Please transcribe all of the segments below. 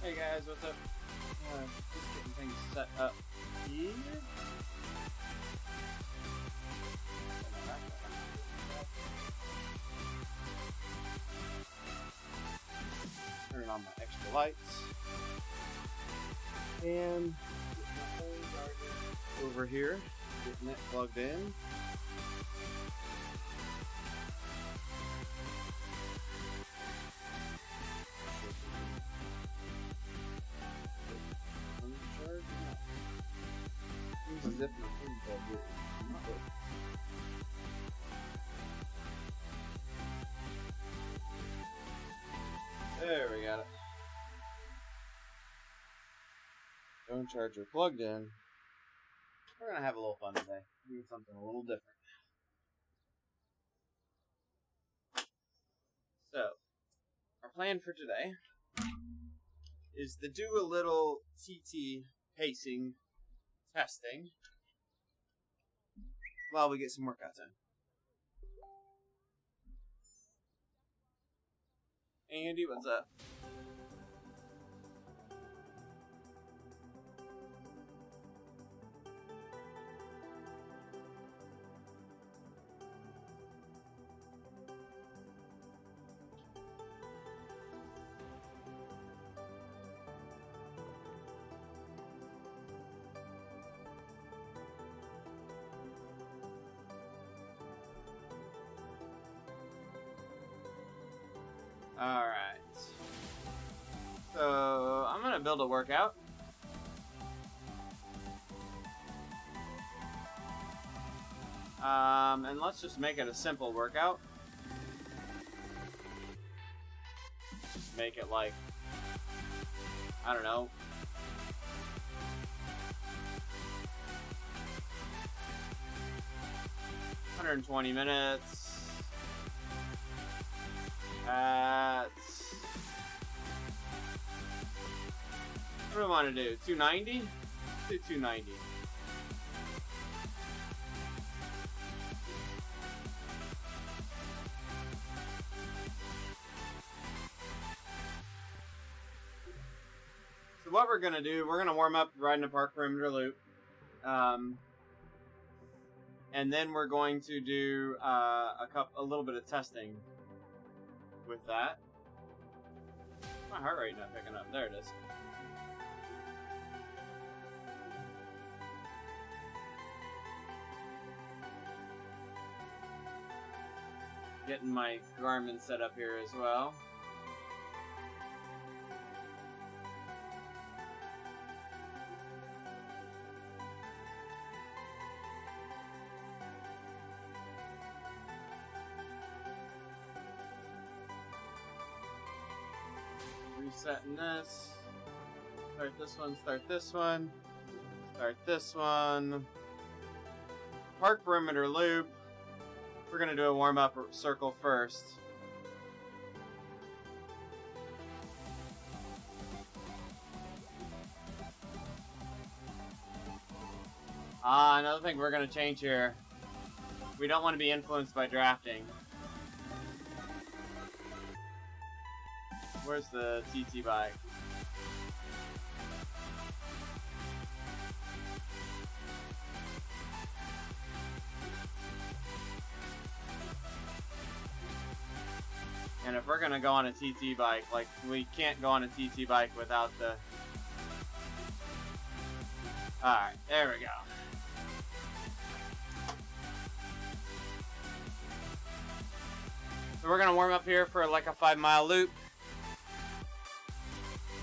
Hey guys, what's up? Just getting things set up here. Turning on my extra lights. And get my phone charger over here, getting it plugged in. Seems as if my phone's all good. There, we got it. Phone charger plugged in. We're gonna have a little fun today. Doing something a little different. So, our plan for today is to do a little TT pacing testing while we get some workouts in. Andy, what's up? Alright. So, I'm gonna build a workout. And let's just make it a simple workout. Just make it like, I don't know, 120 minutes. What do we want to do? 290? Let's do 290. So what we're gonna do, we're gonna warm up riding a park perimeter loop, and then we're going to do a little bit of testing with that. My heart rate not picking up. There it is. Getting my Garmin set up here as well. Resetting this. Start this one, start this one. Start this one. Park perimeter loop. We're gonna do a warm-up circle first. Another thing we're gonna change here. We don't want to be influenced by drafting. Where's the TT bike? And if we're gonna go on a TT bike, like, we can't go on a TT bike without the... Alright, there we go. So we're gonna warm up here for like a 5-mile loop.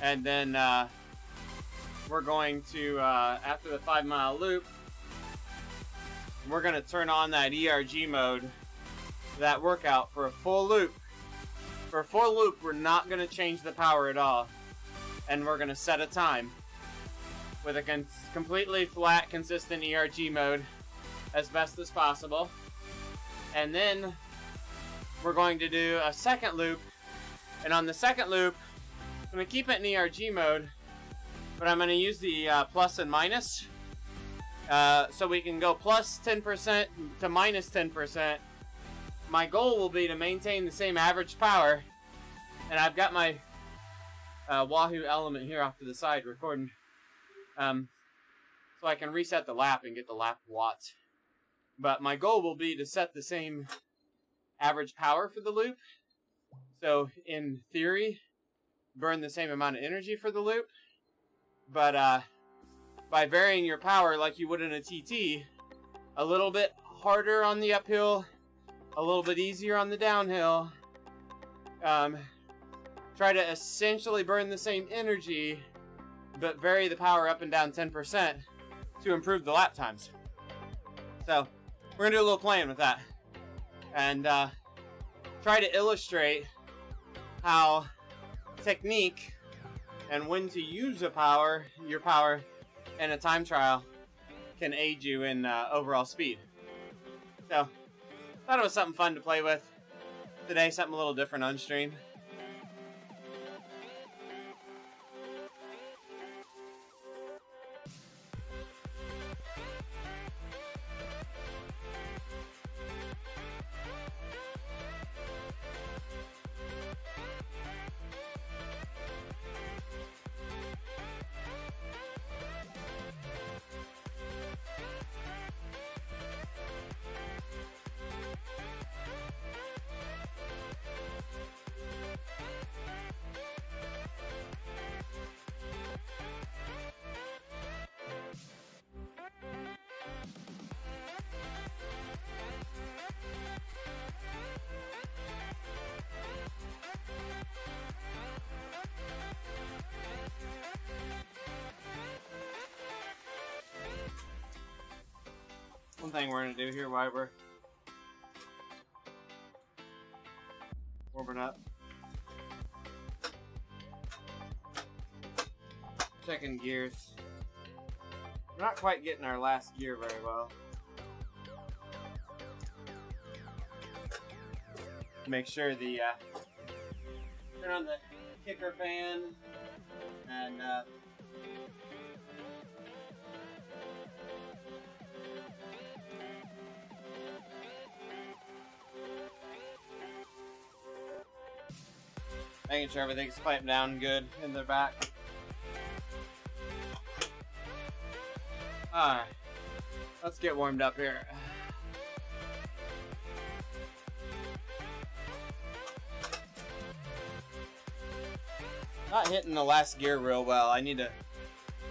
And then we're going to, after the 5-mile loop, we're gonna turn on that ERG mode, that workout, for a full loop. For a full loop, we're not going to change the power at all. And we're going to set a time with a completely flat, consistent ERG mode as best as possible. And then we're going to do a second loop. And on the second loop, I'm going to keep it in ERG mode, but I'm going to use the plus and minus. So we can go plus 10% to minus 10%. My goal will be to maintain the same average power, and I've got my Wahoo element here off to the side recording. So I can reset the lap and get the lap watts. But my goal will be to set the same average power for the loop. So in theory, burn the same amount of energy for the loop. But by varying your power like you would in a TT, a little bit harder on the uphill, a little bit easier on the downhill, try to essentially burn the same energy, but vary the power up and down 10% to improve the lap times. So we're gonna do a little playing with that and try to illustrate how technique and when to use your power in a time trial can aid you in overall speed. So thought it was something fun to play with today, something a little different on stream. One thing we're going to do here while we're warming up, checking gears. We're not quite getting our last gear very well. Make sure the turn on the kicker fan and making sure everything's clamped down good in the back. Alright, let's get warmed up here. Not hitting the last gear real well. I need to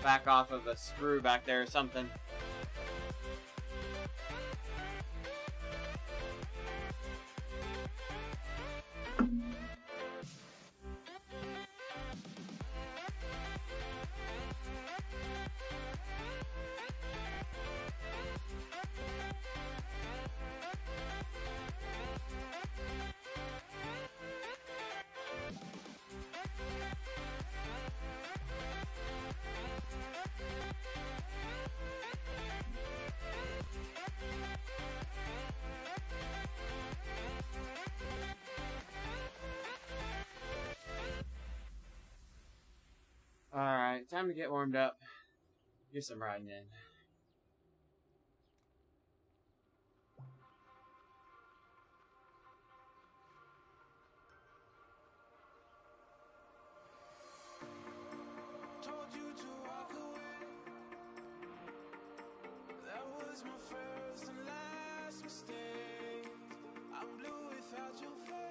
back off of a screw back there or something. Alright, time to get warmed up. Do some riding in. Told you to walk away. That was my first and last mistake. I'm blue without your face.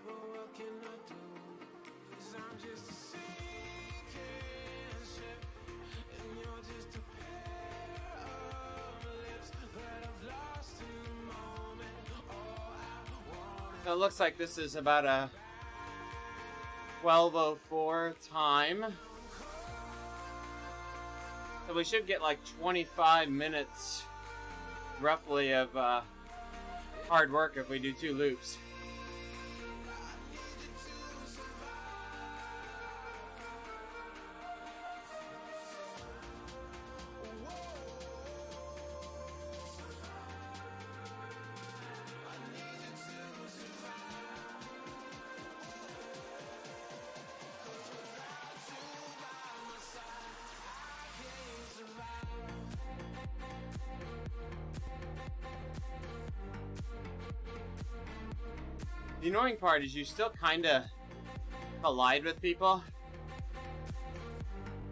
But what can I do? 'Cause I'm just a sinking ship, and you're just a pair of lips that I've lost in the moment. All I want. So it looks like this is about a 12:04 time. So we should get like 25 minutes roughly of hard work if we do 2 loops. The annoying part is you still kind of collide with people.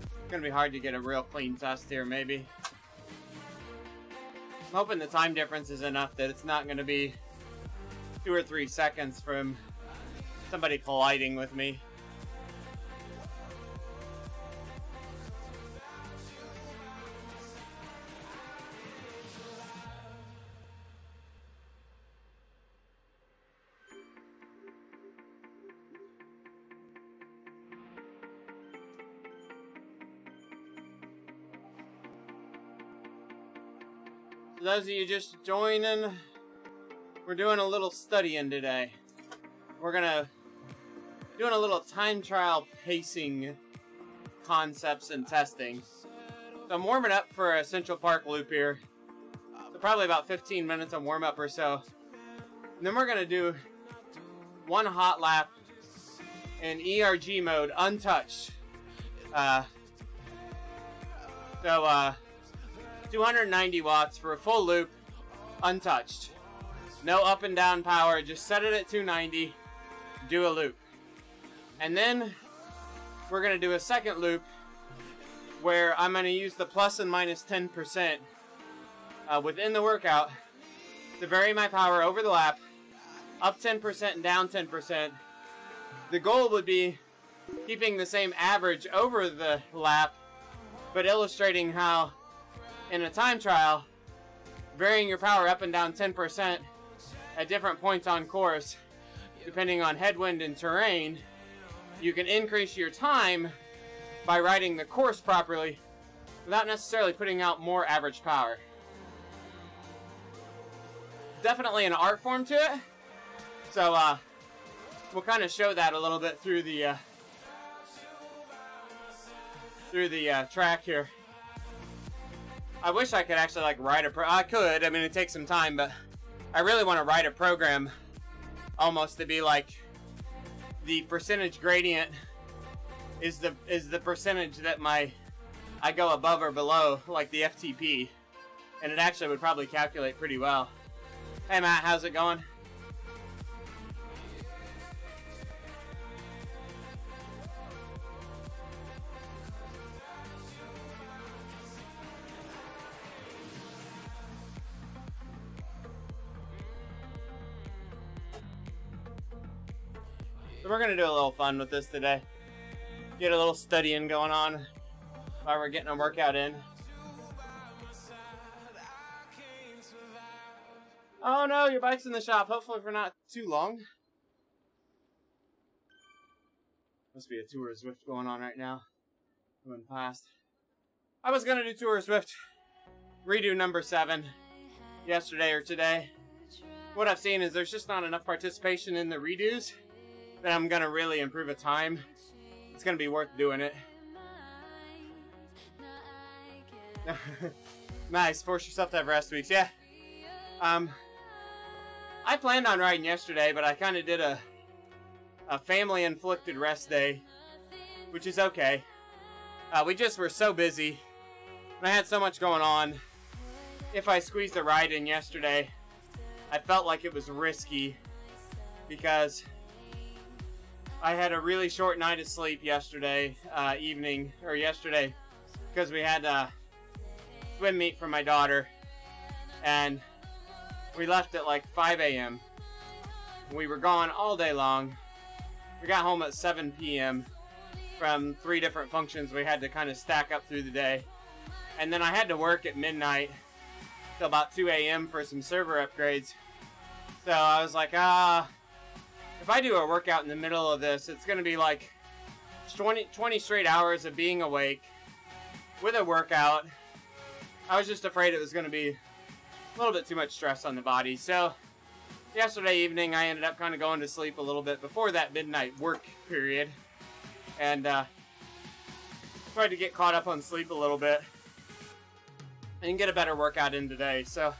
It's gonna be hard to get a real clean test here, maybe. I'm hoping the time difference is enough that it's not gonna be 2 or 3 seconds from somebody colliding with me. For those of you just joining, we're doing a little studying today. We're doing a little time trial pacing concepts and testing. So I'm warming up for a Central Park loop here. So probably about 15 minutes of warm up or so. And then we're gonna do one hot lap in ERG mode, untouched. 290 watts for a full loop, untouched. No up and down power, just set it at 290, do a loop. And then we're gonna do a second loop where I'm gonna use the plus and minus 10% within the workout to vary my power over the lap, up 10% and down 10%. The goal would be keeping the same average over the lap, but illustrating how in a time trial, varying your power up and down 10% at different points on course, depending on headwind and terrain, you can increase your time by riding the course properly without necessarily putting out more average power. Definitely an art form to it, so we'll kind of show that a little bit through the track here. I wish I could actually like write I could, I mean it takes some time, but I really want to write a program almost to be like the percentage gradient is the percentage that I go above or below, like the FTP, and it actually would probably calculate pretty well. Hey Matt, how's it going? So we're gonna do a little fun with this today. Get a little studying going on while we're getting a workout in. Oh no, your bike's in the shop. Hopefully for not too long. Must be a Tour of Zwift going on right now. Going past. I was gonna do Tour of Zwift redo number 7 yesterday or today. What I've seen is there's just not enough participation in the redos that I'm gonna really improve a time. It's gonna be worth doing it. Nice, force yourself to have rest weeks. Yeah. I planned on riding yesterday, but I kind of did a family-inflicted rest day, which is okay. We just were so busy, and I had so much going on. If I squeezed a ride in yesterday, I felt like it was risky because I had a really short night of sleep yesterday evening, or yesterday, because we had swim meet for my daughter, and we left at like 5 a.m. We were gone all day long. We got home at 7 p.m. from 3 different functions we had to kind of stack up through the day. And then I had to work at midnight till about 2 a.m. for some server upgrades. So I was like, if I do a workout in the middle of this, it's going to be like 20 straight hours of being awake with a workout. I was just afraid it was going to be a little bit too much stress on the body. So yesterday evening, I ended up kind of going to sleep a little bit before that midnight work period. And tried to get caught up on sleep a little bit and get a better workout in today. So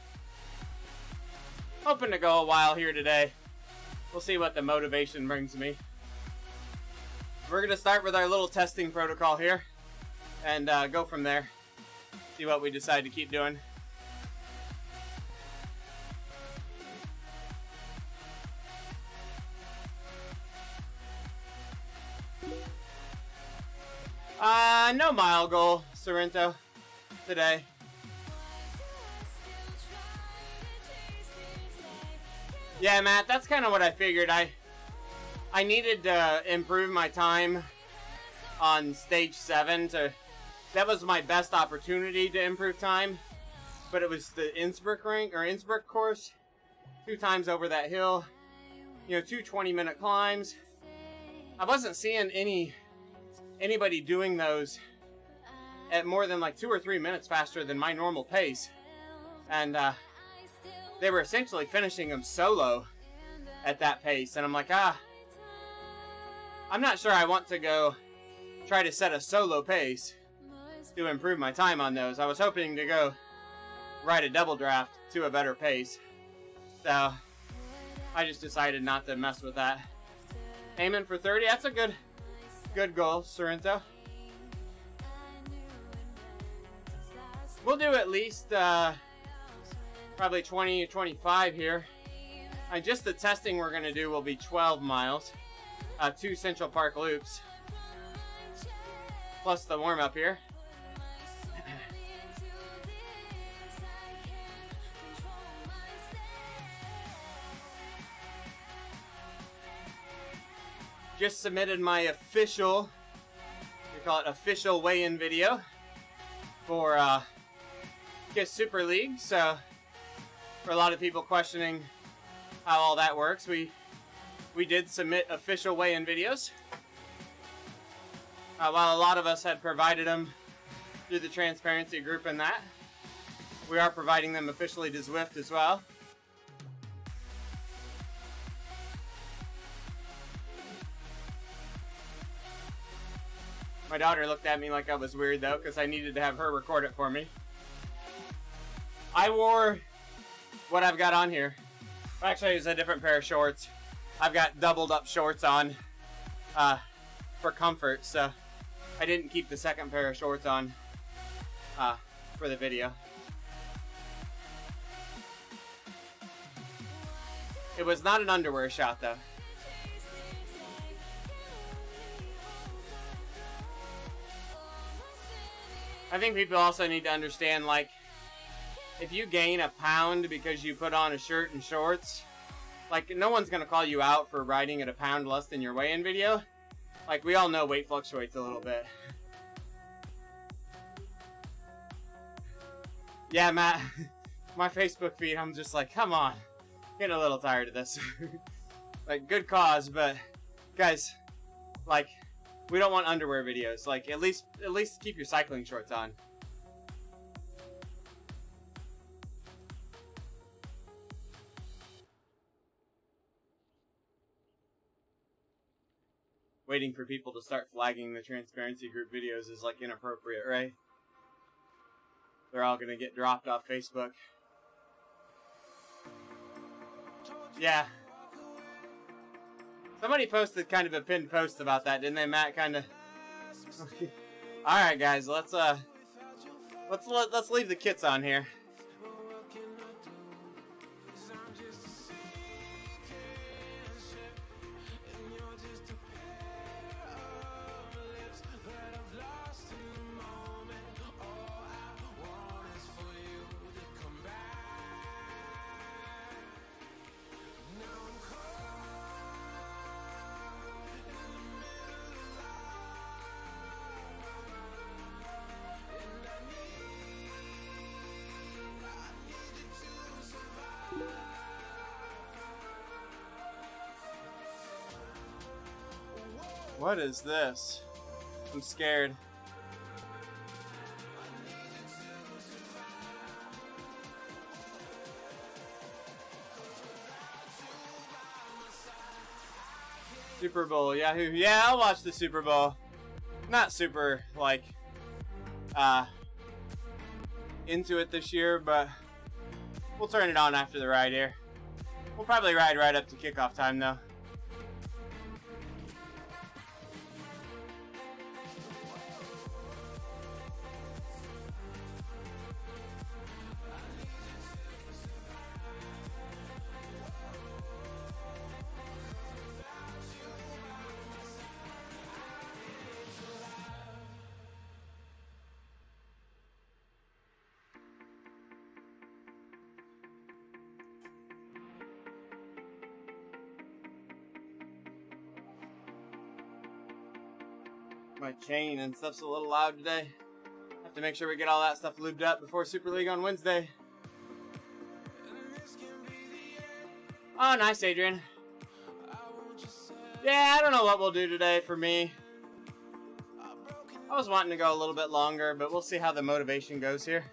hoping to go a while here today. We'll see what the motivation brings me. We're going to start with our little testing protocol here and go from there. See what we decide to keep doing. No mile goal, Sorrento, today. Yeah, Matt, that's kind of what I figured. I needed to improve my time on stage 7 to. That was my best opportunity to improve time, but it was the Innsbruck course, 2 times over that hill, you know, 2 20-minute climbs. I wasn't seeing anybody doing those at more than like 2 or 3 minutes faster than my normal pace, and they were essentially finishing them solo at that pace, and I'm like, I'm not sure I want to go try to set a solo pace to improve my time on those. I was hoping to go ride a double draft to a better pace, so I just decided not to mess with that. Aiming for 30, that's a good goal, Sorrento. We'll do at least probably 20 or 25 here. Just the testing we're going to do will be 12 miles, 2 Central Park loops, plus the warm-up here. Just submitted my official, we call it official weigh-in video for KISS Super League. So for a lot of people questioning how all that works, we did submit official weigh-in videos. While a lot of us had provided them through the transparency group and that, we are providing them officially to Zwift as well. My daughter looked at me like I was weird though, because I needed to have her record it for me. I wore what I've got on here. Actually, it's a different pair of shorts. I've got doubled up shorts on for comfort, so I didn't keep the second pair of shorts on for the video. It was not an underwear shot though. I think people also need to understand, like, if you gain a pound because you put on a shirt and shorts, like, no one's gonna call you out for riding at a pound less than your weigh-in video. Like, we all know weight fluctuates a little bit. Yeah, Matt, my Facebook feed, I'm just like, come on. Getting a little tired of this. Like, good cause, but guys, like, we don't want underwear videos. Like, at least keep your cycling shorts on. Waiting for people to start flagging the transparency group videos is like inappropriate, right? They're all gonna get dropped off Facebook. Yeah. Somebody posted kind of a pinned post about that, didn't they, Matt? Kind of. All right, guys, let's leave the kits on here. What is this? I'm scared. Super Bowl, Yahoo. Yeah, I'll watch the Super Bowl. Not super, like, into it this year, but we'll turn it on after the ride here. We'll probably ride right up to kickoff time, though. My chain and stuff's a little loud today. Have to make sure we get all that stuff lubed up before Super League on Wednesday. Oh, nice, Adrian. Yeah, I don't know what we'll do today for me. I was wanting to go a little bit longer, but we'll see how the motivation goes here.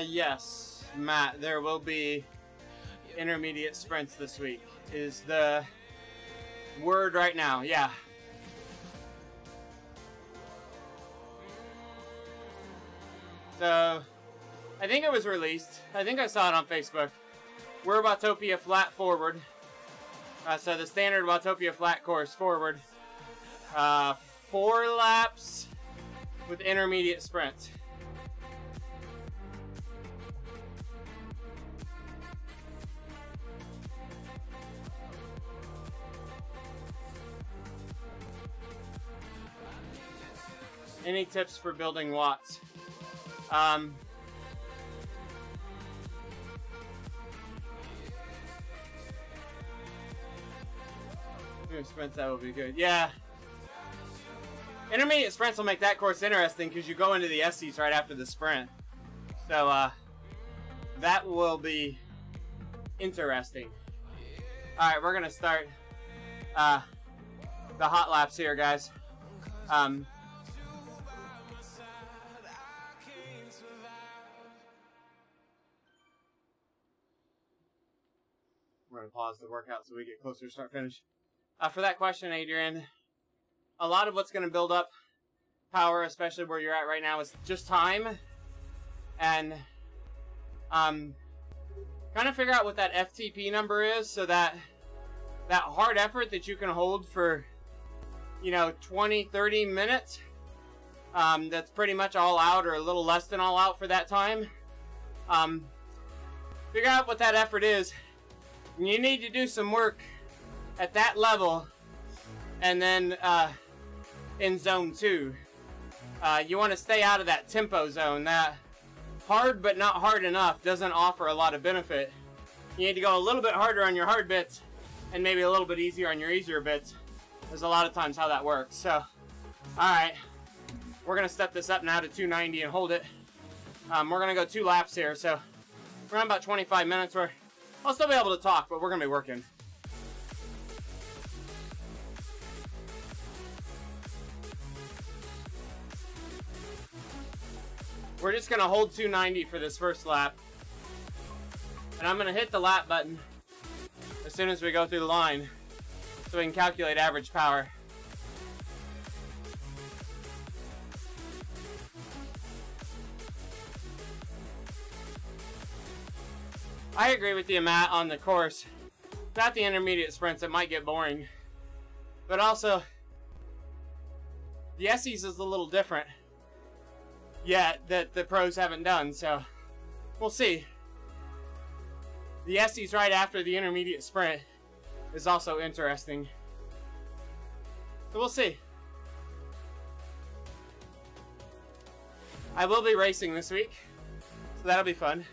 Yes, Matt, there will be intermediate sprints this week, is the word right now, yeah. So, I think it was released. I think I saw it on Facebook. We're Watopia flat forward. So the standard Watopia flat course forward. 4 laps with intermediate sprints. Any tips for building watts? Sprints, that will be good. Yeah. Intermediate sprints will make that course interesting because you go into the SCs right after the sprint. So, that will be interesting. Alright, we're going to start the hot laps here, guys. We're going to pause the workout so we get closer to start finish. For that question, Adrian, a lot of what's going to build up power, especially where you're at right now, is just time. And kind of figure out what that FTP number is so that that hard effort that you can hold for, you know, 20, 30 minutes, that's pretty much all out or a little less than all out for that time. Figure out what that effort is. You need to do some work at that level, and then in zone 2. You want to stay out of that tempo zone. That hard but not hard enough doesn't offer a lot of benefit. You need to go a little bit harder on your hard bits and maybe a little bit easier on your easier bits. There's a lot of times how that works. So, alright, we're going to step this up now to 290 and hold it. We're going to go 2 laps here, so around about 25 minutes where I'll still be able to talk, but we're going to be working. We're just going to hold 290 for this first lap. And I'm going to hit the lap button as soon as we go through the line so we can calculate average power. I agree with you, Matt, on the course. Without the intermediate sprints, it might get boring. But also, the SEs is a little different yet that the pros haven't done, so we'll see. The SEs right after the intermediate sprint is also interesting. So we'll see. I will be racing this week, so that'll be fun.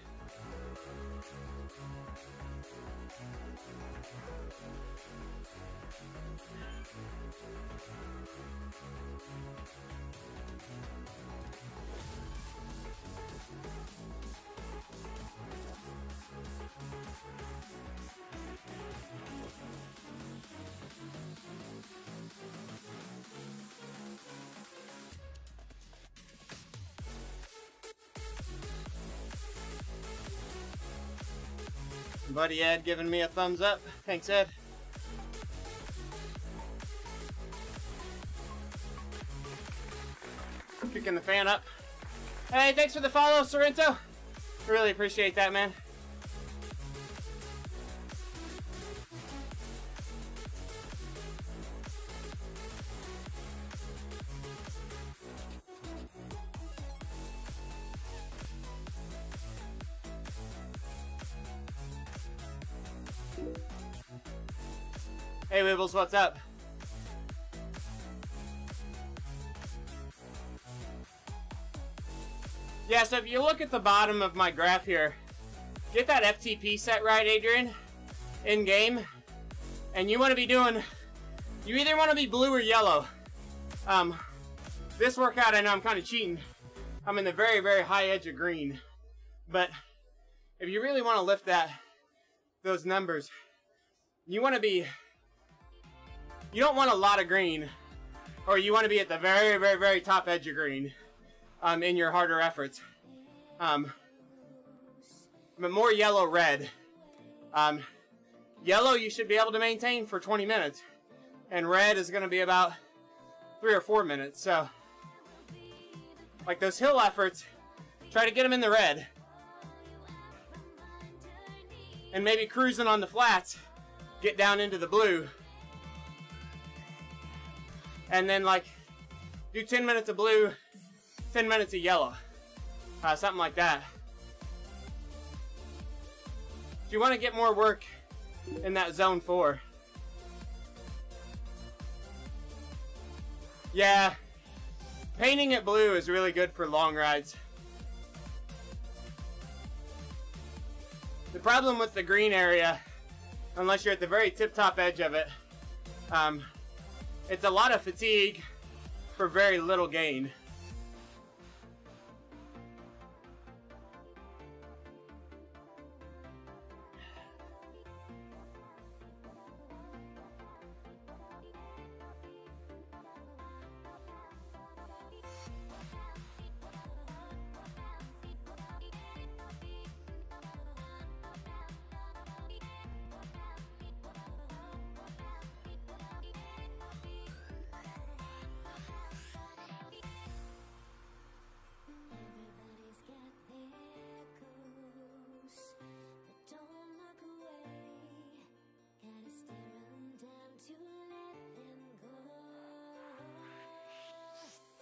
Buddy Ed giving me a thumbs up. Thanks, Ed. Kicking the fan up. Hey, thanks for the follow, Sorrento. Really appreciate that, man. Hey, Wibbles, what's up? Yeah, so if you look at the bottom of my graph here, get that FTP set right, Adrian, in game, and you want to be doing, you either want to be blue or yellow. This workout, I know I'm kind of cheating. I'm in the very, very high edge of green, but if you really want to lift those numbers, you want to be, you don't want a lot of green, or you want to be at the very, very, very top edge of green. In your harder efforts. But more yellow, red. Yellow you should be able to maintain for 20 minutes. And red is going to be about 3 or 4 minutes. So, like those hill efforts, try to get them in the red. And maybe cruising on the flats, get down into the blue. And then like, do 10 minutes of blue, 10 minutes of yellow, something like that. If you want to get more work in that zone 4. Yeah, painting it blue is really good for long rides. The problem with the green area, unless you're at the very tip-top edge of it, it's a lot of fatigue for very little gain.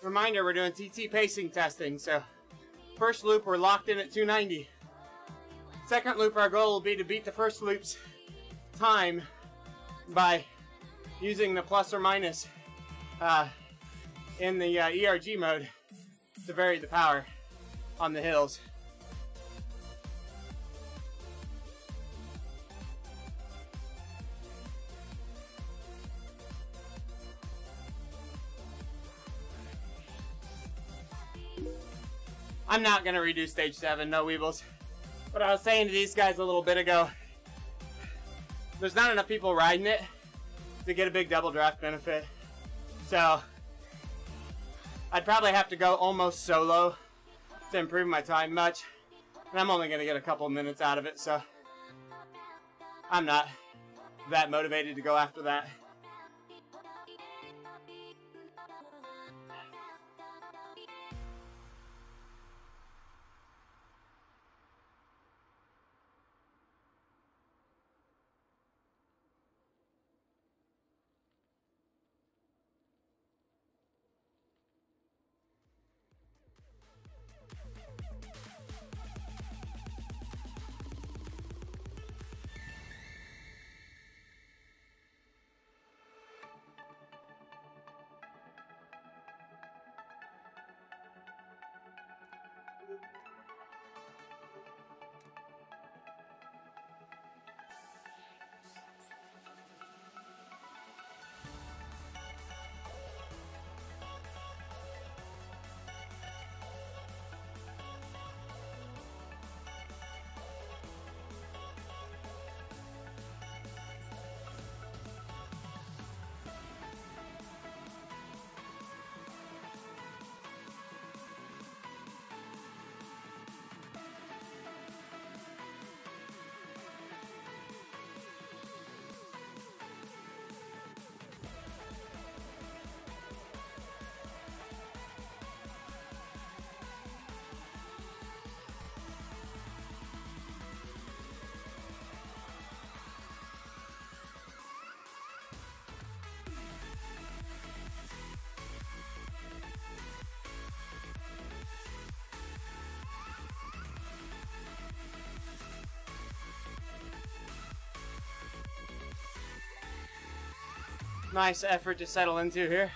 Reminder, we're doing TT pacing testing, so first loop we're locked in at 290. Second loop, our goal will be to beat the first loop's time by using the plus or minus in the ERG mode to vary the power on the hills. I'm not going to redo stage 7, no weebles. But I was saying to these guys a little bit ago, there's not enough people riding it to get a big double draft benefit. So I'd probably have to go almost solo to improve my time much. And I'm only going to get a couple minutes out of it, so I'm not that motivated to go after that. Nice effort to settle into here.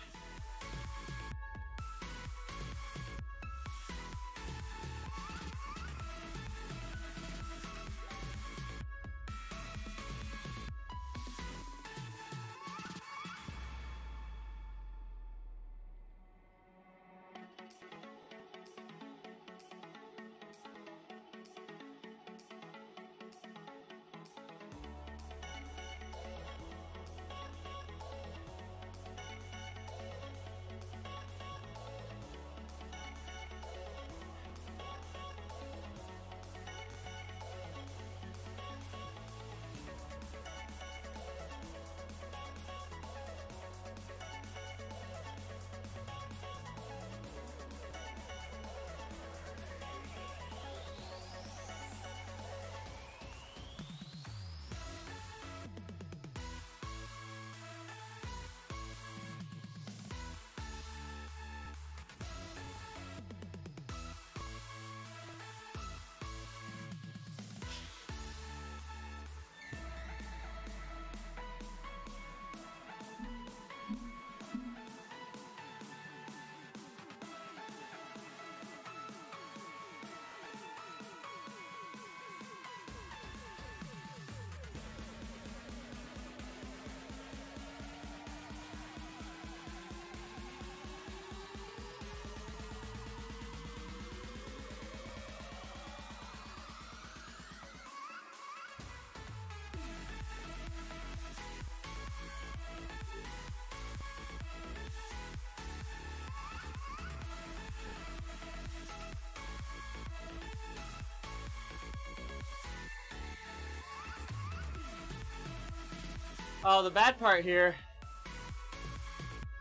Oh, the bad part here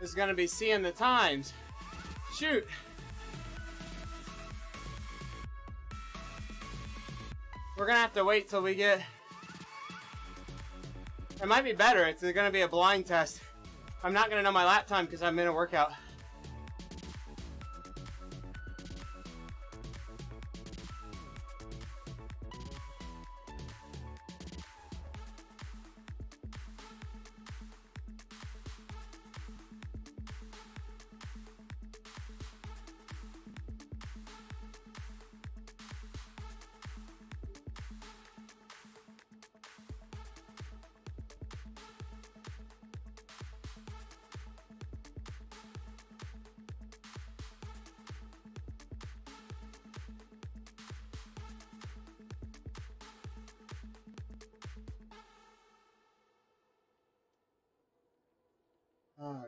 is going to be seeing the times. Shoot. We're going to have to wait till we get... It might be better. It's going to be a blind test. I'm not going to know my lap time because I'm in a workout.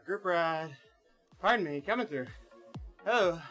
Group ride. Pardon me, coming through. Oh.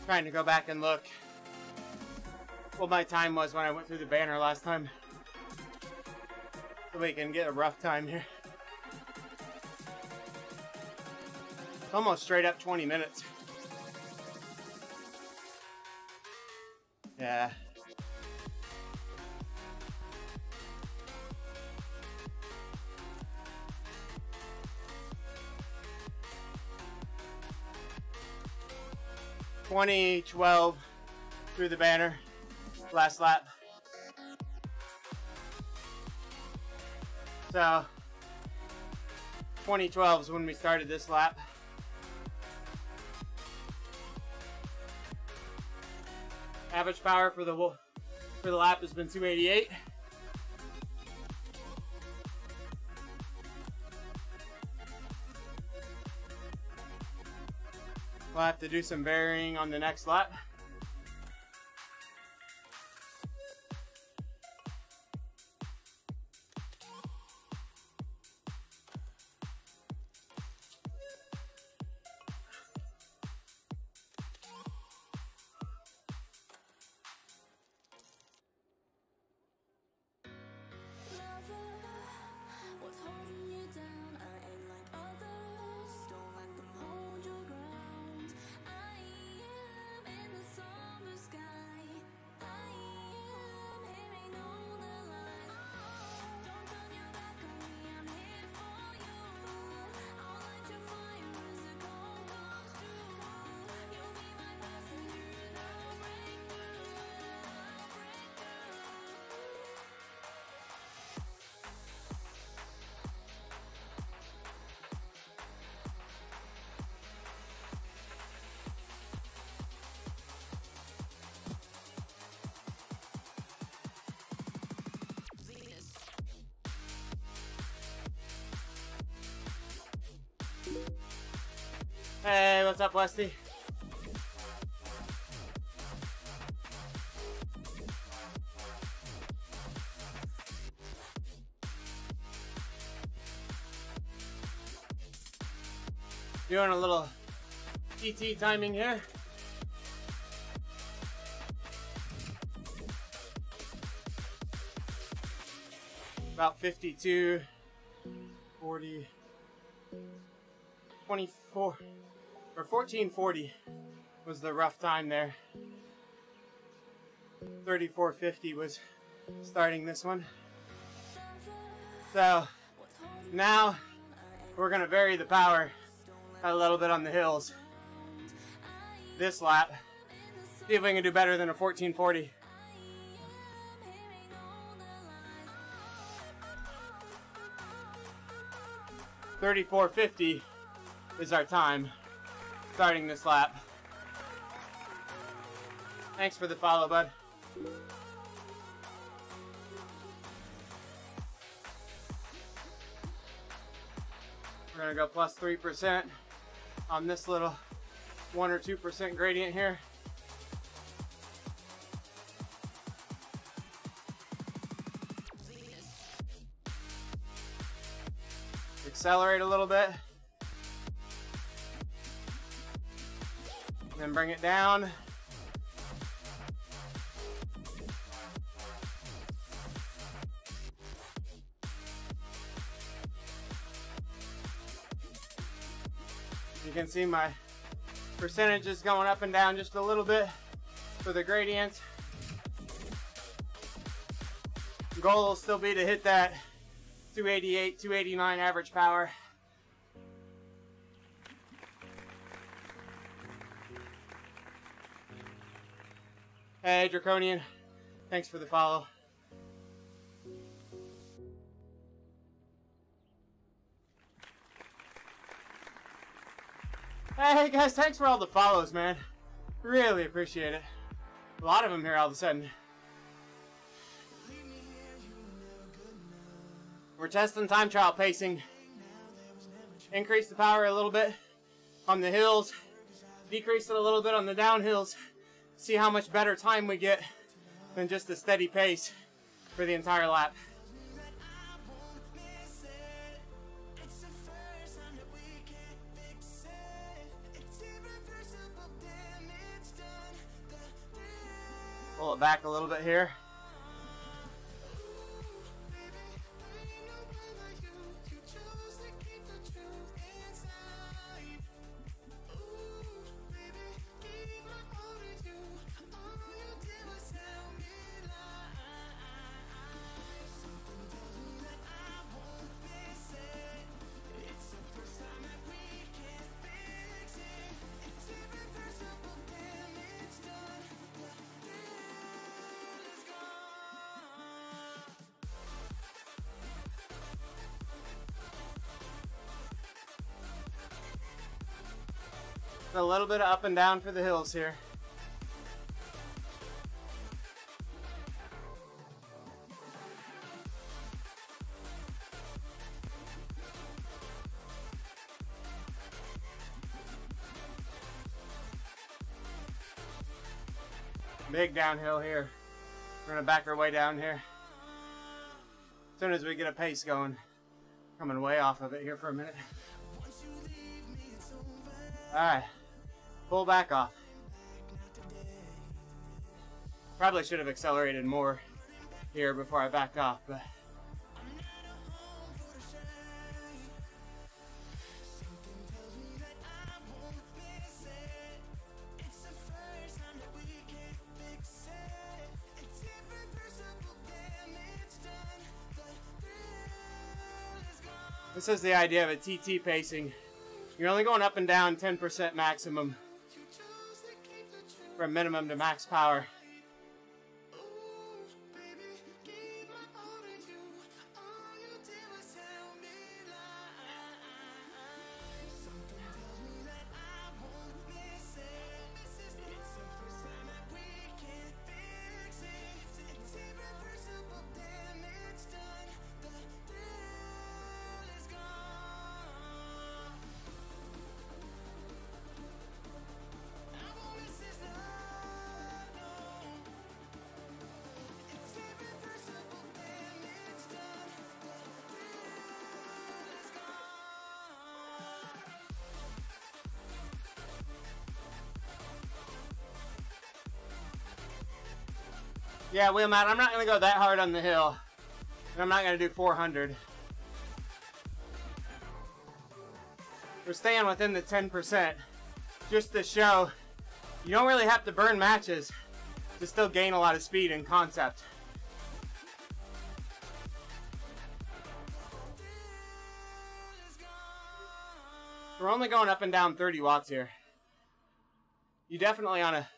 Trying to go back and look what my time was when I went through the banner last time, so we can get a rough time here. Almost straight up 20 minutes. Yeah. $20.12 through the banner, last lap. So, 2012 is when we started this lap. Average power for the lap has been 288. We'll have to do some varying on the next lap. What's holding you down? I ain't like others. Don't let them hold your ground. I am in the somber sky. I am hearing all the lies. Don't turn your back on me. I'm here for you. I'll light your fire as the cold comes through. You'll be my passenger and I'll break through. Hey, what's up, Westy? Doing a little TT timing here. About 52, 40, 24, or 1440 was the rough time there. 3450 was starting this one. So now we're gonna vary the power a little bit on the hills this lap. See if we can do better than a 1440. $34.50 is our time starting this lap. Thanks for the follow, bud. We're gonna go plus 3% on this little 1 or 2% gradient here. Accelerate a little bit. Then bring it down. You can see my percentage is going up and down just a little bit for the gradients. Goal will still be to hit that 288, 289 average power. Hey, Draconian. Thanks for the follow. Hey guys, thanks for all the follows, man. Really appreciate it. A lot of them here all of a sudden. We're testing time trial pacing. Increase the power a little bit on the hills. Decrease it a little bit on the downhills. See how much better time we get than just a steady pace for the entire lap. Pull it back a little bit here. A little bit of up and down for the hills here. Big downhill here. We're gonna back our way down here. As soon as we get a pace going. Coming way off of it here for a minute. Alright. Pull back off. Probably should have accelerated more here before I backed off, but this is the idea of a TT pacing. You're only going up and down 10% maximum from minimum to max power. Yeah, Wheelmat, I'm not going to go that hard on the hill. And I'm not going to do 400. We're staying within the 10%. Just to show, you don't really have to burn matches to still gain a lot of speed in concept. We're only going up and down 30 watts here. You definitely on a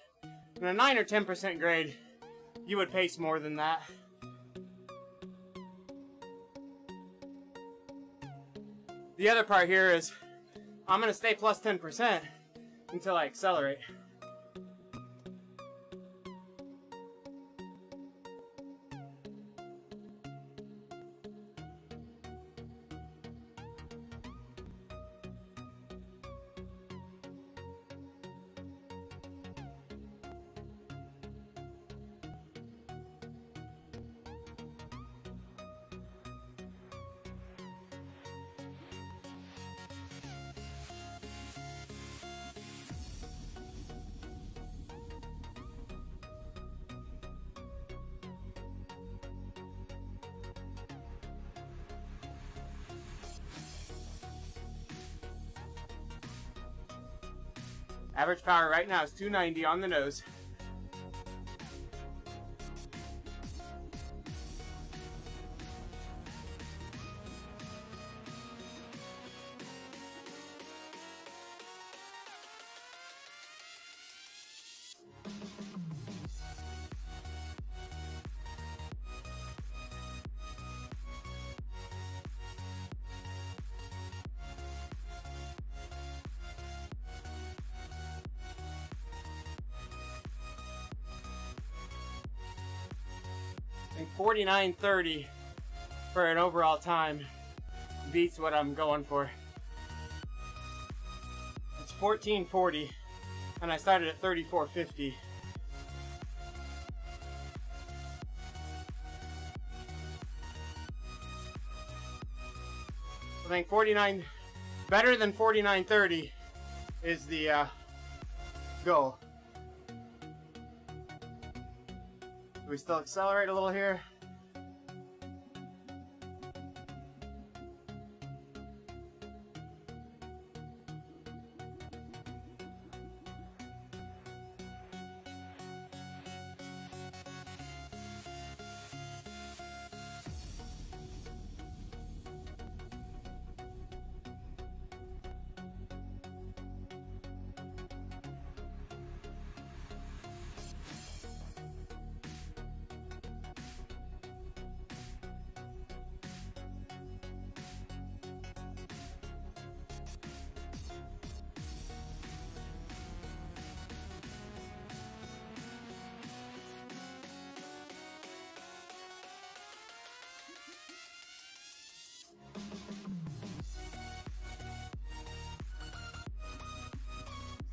9 or 10% grade, you would pace more than that. The other part here is I'm going to stay plus 10% until I accelerate. Average power right now is 290 on the nose. I think 49:30 for an overall time beats what I'm going for. It's 14:40 and I started at 34:50. I think 49, better than 49:30 is the goal. Do we still accelerate a little here?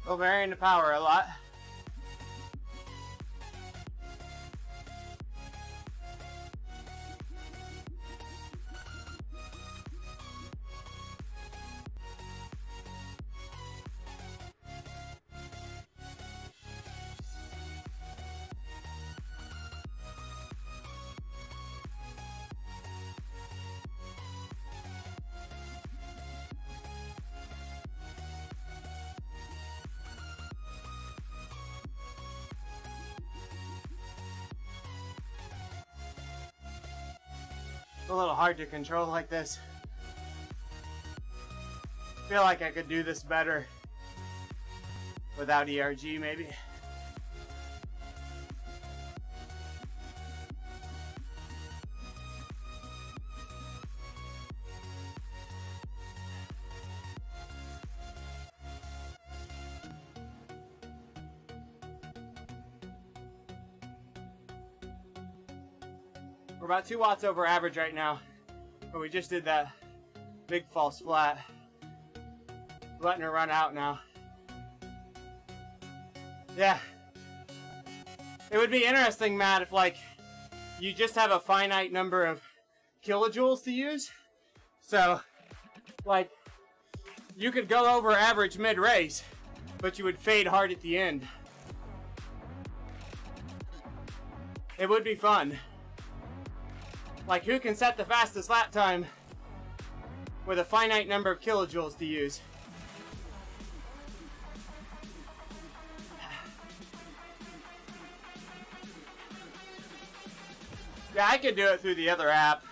Still varying the power a lot. It's a little hard to control like this. I feel like I could do this better without ERG maybe. We're about 2 watts over average right now, but we just did that big false flat. Letting her run out now. Yeah. It would be interesting, Matt, if like you just have a finite number of kilojoules to use. So, like, you could go over average mid-race, but you would fade hard at the end. It would be fun. Like, who can set the fastest lap time with a finite number of kilojoules to use? Yeah, I could do it through the other app.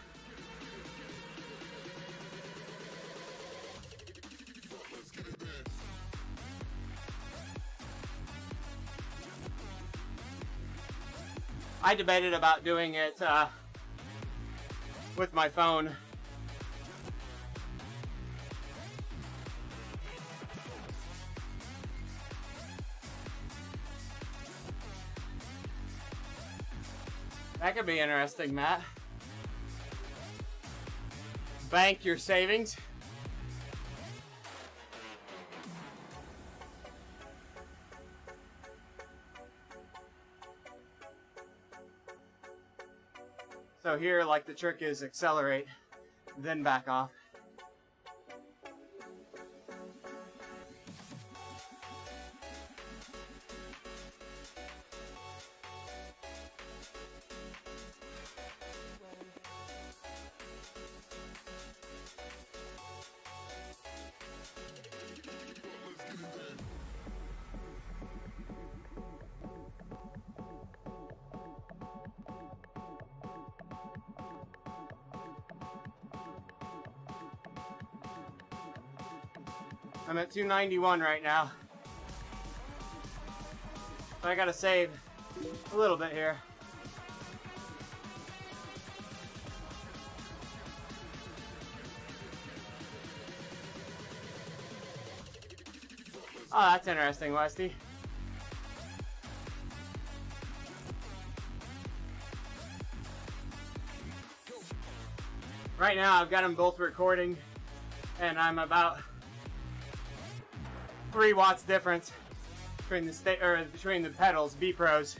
I debated about doing it with my phone. That could be interesting, Matt. Bank your savings. So here, like, the trick is accelerate, then back off. I'm at 291 right now. So I gotta save a little bit here. Oh, that's interesting, Westy. Right now, I've got them both recording, and I'm about 3 watts difference between the between the pedals, B Pros,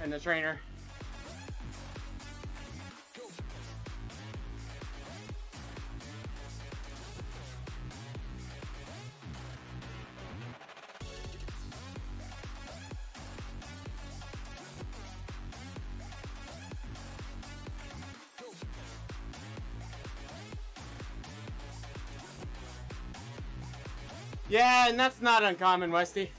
and the trainer. Yeah, and that's not uncommon, Westy.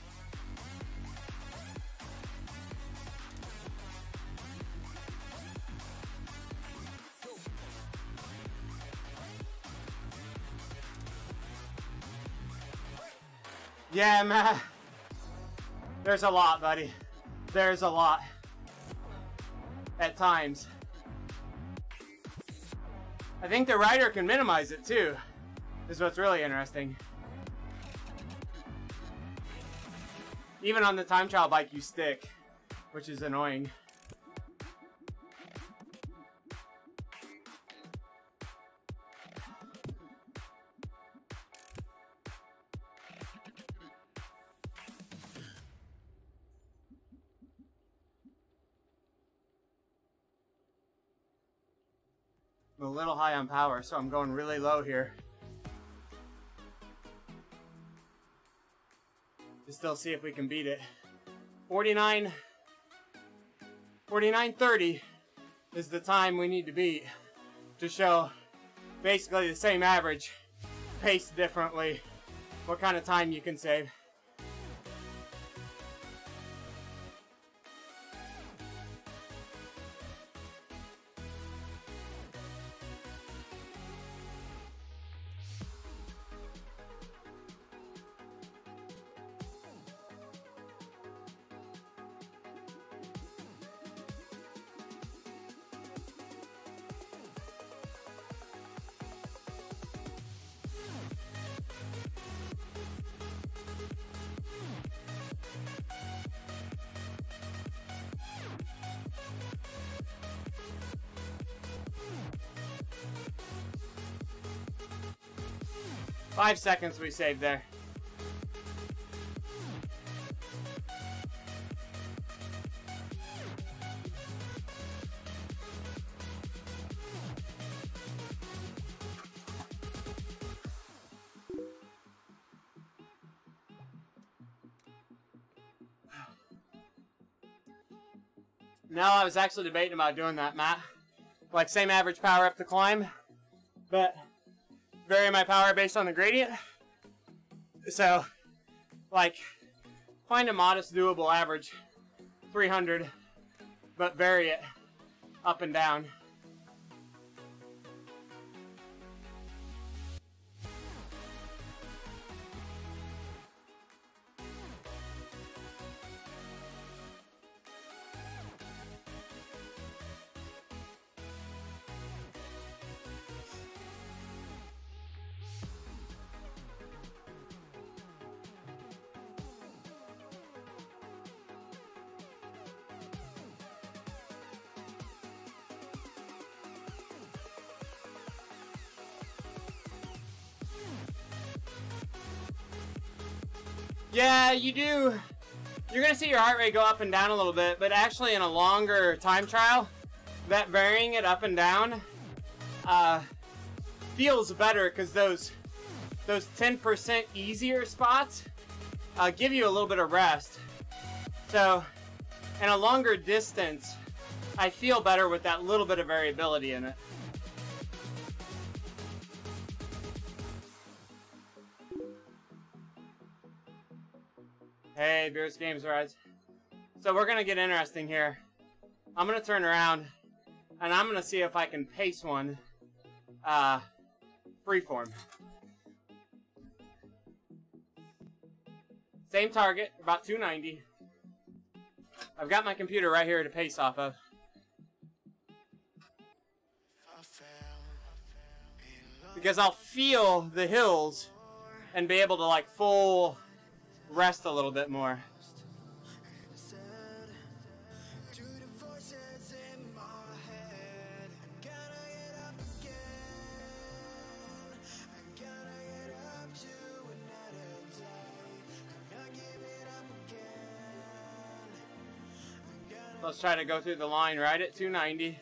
Yeah, man. There's a lot, buddy. There's a lot. At times. I think the rider can minimize it too. Is what's really interesting. Even on the time trial bike you stick, which is annoying. I'm a little high on power, so I'm going really low here. To still see if we can beat it. 49:30 is the time we need to beat to show basically the same average, paced differently, what kind of time you can save. Five seconds we saved there. No, I was actually debating about doing that, Matt. Like, same average power up to climb, but vary my power based on the gradient. So, like, find a modest, doable average, 300, but vary it up and down. Yeah, you do. You're going to see your heart rate go up and down a little bit, but actually in a longer time trial, that varying it up and down feels better because those 10% easier spots give you a little bit of rest. So, in a longer distance, I feel better with that little bit of variability in it. Hey, Beers Games Rides. So we're going to get interesting here. I'm going to turn around, and I'm going to see if I can pace one freeform. Same target, about 290. I've got my computer right here to pace off of. Because I'll feel the hills and be able to like full rest a little bit more. Let's try to go through the line right at 290.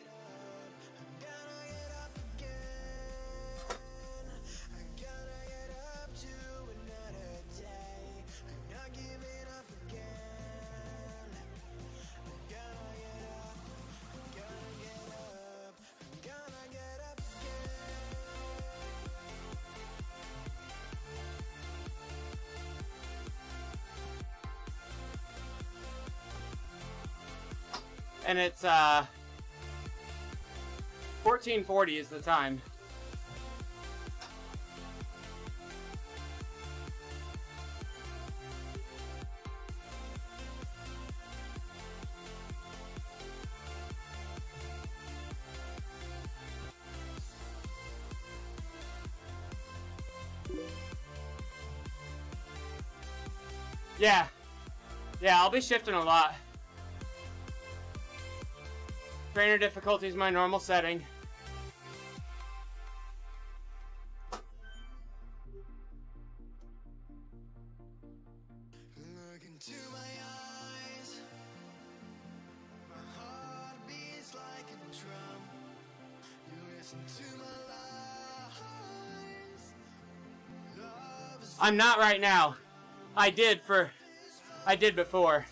And it's 14:40 is the time. Yeah. Yeah, I'll be shifting a lot. Trainer difficulty is my normal setting. Look into my eyes. My heart beats like a drum. You listen to my lies. Love is I'm not right now. I did before.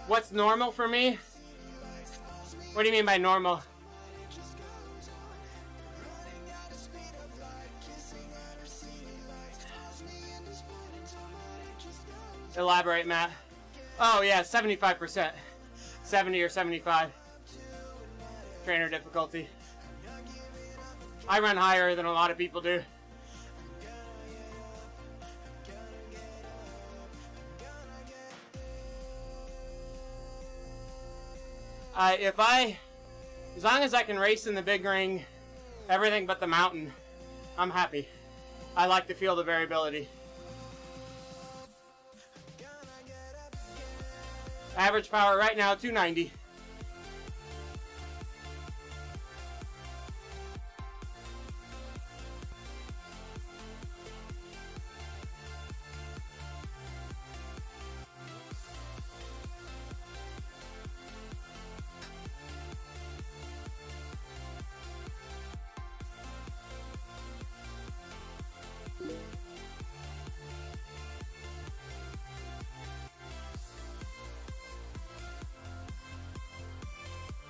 What's normal for me? What do you mean by normal? just goes on. Running at the speed of light. Kissing under city lights. Calls me in this morning. Somebody just goes on. Elaborate, Matt. Oh yeah, 75%. 70 or 75. Trainer difficulty. I run higher than a lot of people do. As long as I can race in the big ring, everything but the mountain, I'm happy. I like to feel the variability. Average power right now, 290.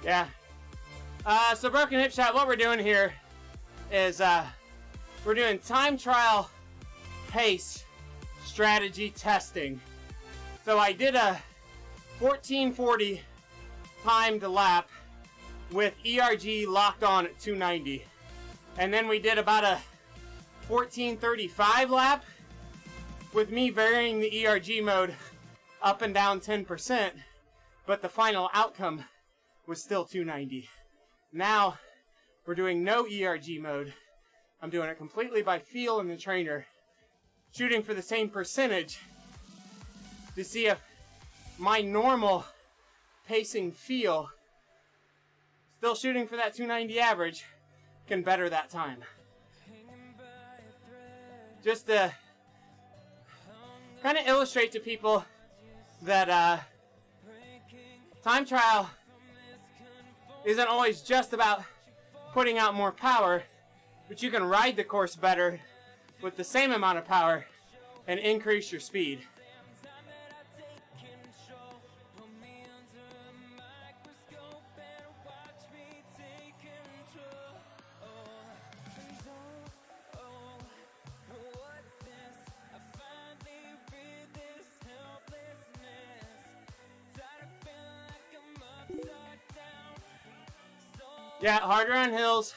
Yeah. So broken hip shot, what we're doing here is we're doing time trial pace strategy testing. So I did a 14:40 timed lap with ERG locked on at 290. And then we did about a 14:35 lap with me varying the ERG mode up and down 10%, but the final outcome was still 290. Now we're doing no ERG mode. I'm doing it completely by feel in the trainer, shooting for the same percentage to see if my normal pacing feel, still shooting for that 290 average, can better that time. Just to kind of illustrate to people that time trial isn't always just about putting out more power, but you can ride the course better with the same amount of power and increase your speed. Yeah, harder on hills,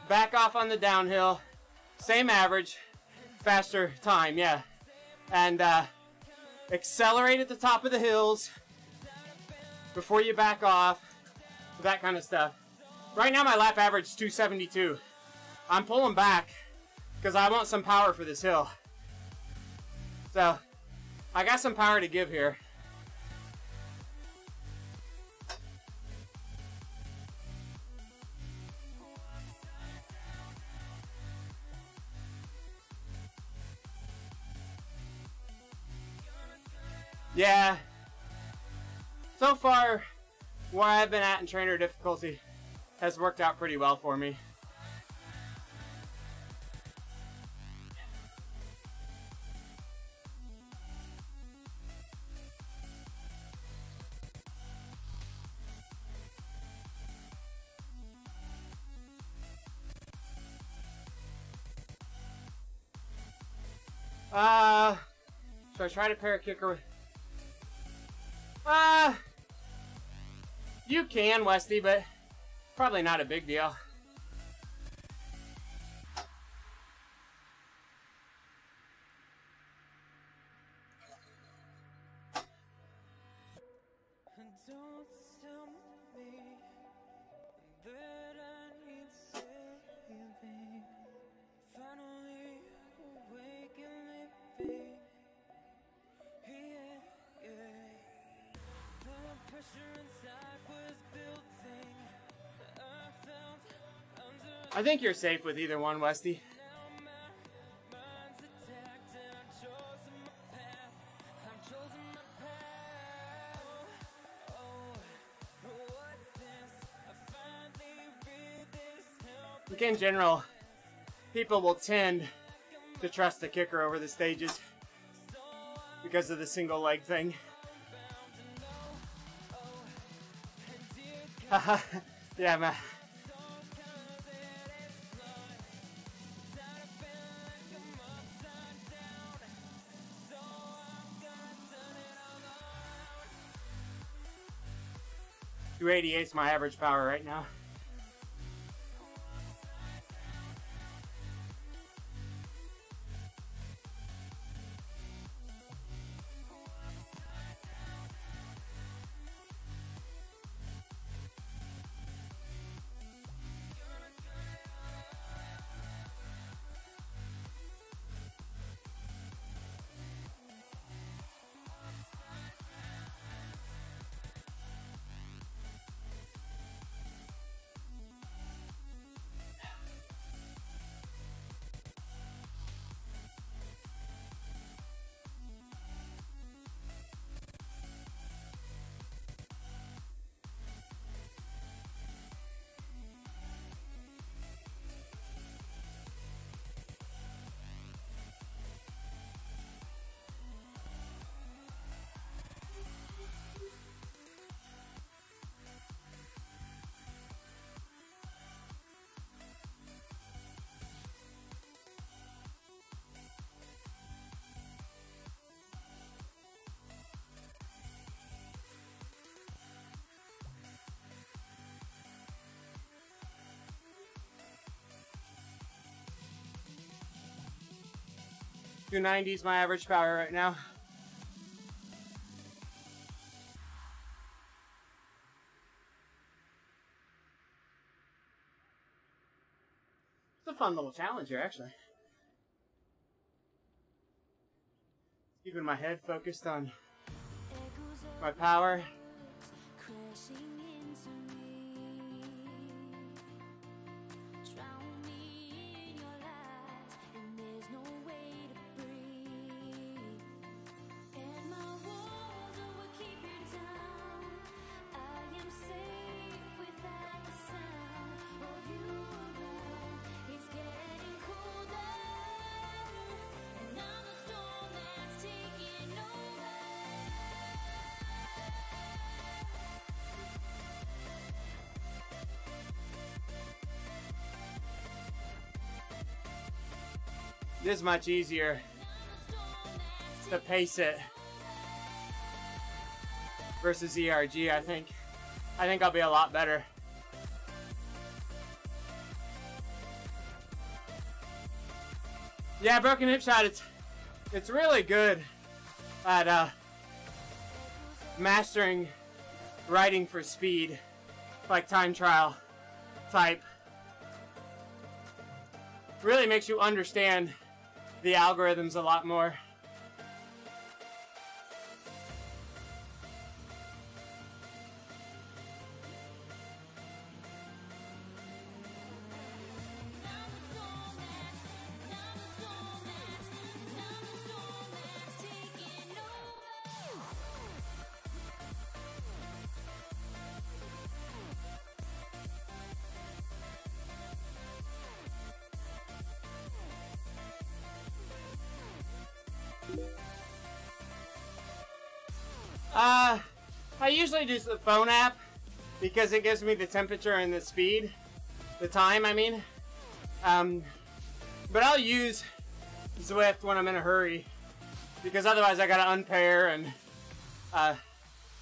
back off on the downhill, same average, faster time, yeah. And accelerate at the top of the hills before you back off, that kind of stuff. Right now my lap average is 272. I'm pulling back because I want some power for this hill. So, I got some power to give here. Yeah, so far where I've been at in trainer difficulty has worked out pretty well for me. Should I try to pair a kicker with... You can, Westy, but probably not a big deal. Don't tell me that I need saving. Finally awake and living. Yeah, yeah. The pressure inside was building. I felt under. I think you're safe with either one, Westy. Now my mind's attacked and I've chosen my path. I've chosen my path. Oh, what's this? I finally read this. Like in general, people will tend to trust the kicker over the stages because of the single leg thing. Haha, yeah, man. .288 is my average power right now. .290 is my average power right now. It's a fun little challenge here, actually. Keeping my head focused on my power. Crashing into me, drown me in your lies, and there's no way to breathe. And my walls will keep you down. I am safe without the sound of you around. It's getting colder, and I'm the storm that's taking over. It is much easier to pace it versus ERG, I think. I think I'll be a lot better. Yeah, broken hip shot, it's really good at mastering riding for speed, like time trial type. Really makes you understand the algorithms a lot more. I usually use the phone app because it gives me the temperature and the speed, the time, I mean. But I'll use Zwift when I'm in a hurry because otherwise I gotta unpair and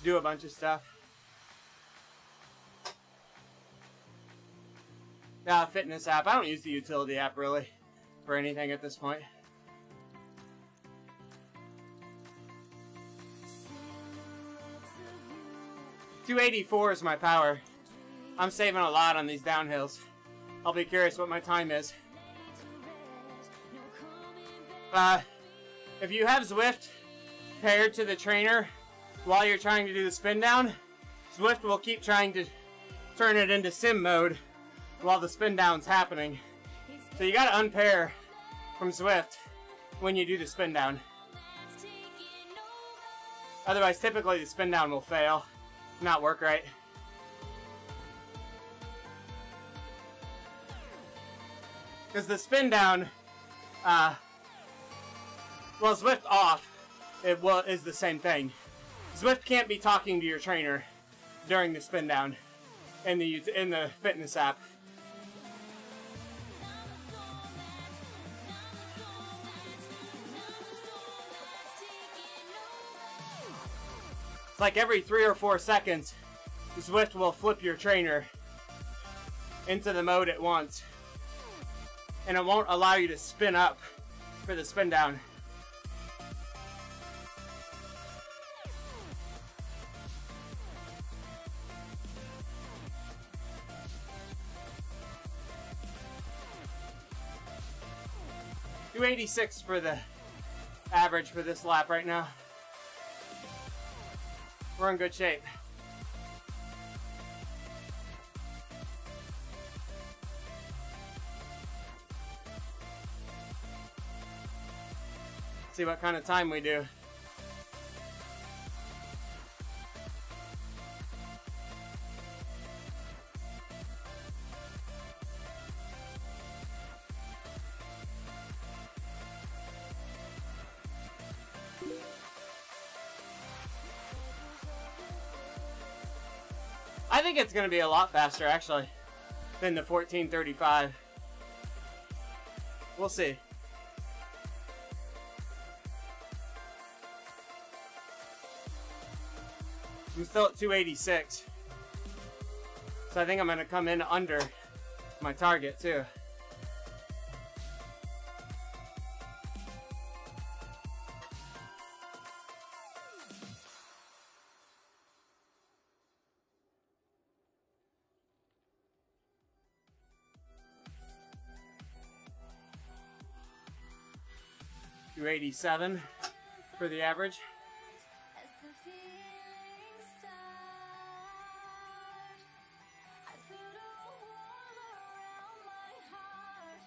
do a bunch of stuff. fitness app. I don't use the utility app really for anything at this point. 284 is my power. I'm saving a lot on these downhills. I'll be curious what my time is. If you have Zwift paired to the trainer while you're trying to do the spin down, Zwift will keep trying to turn it into sim mode while the spin down's happening. So you gotta unpair from Zwift when you do the spin down. Otherwise, typically the spin down will fail, not work right. Because the spin down, well, Zwift off, is the same thing. Zwift can't be talking to your trainer during the spin down in the fitness app. It's like every 3 or 4 seconds, Zwift will flip your trainer into the mode it wants, and it won't allow you to spin up for the spin down. .286 for the average for this lap right now. We're in good shape. See what kind of time we do. I think it's going to be a lot faster, actually, than the 14:35. We'll see. I'm still at 286. So I think I'm going to come in under my target, too. .287 for the average. As the feelings start, I build a wall around my heart,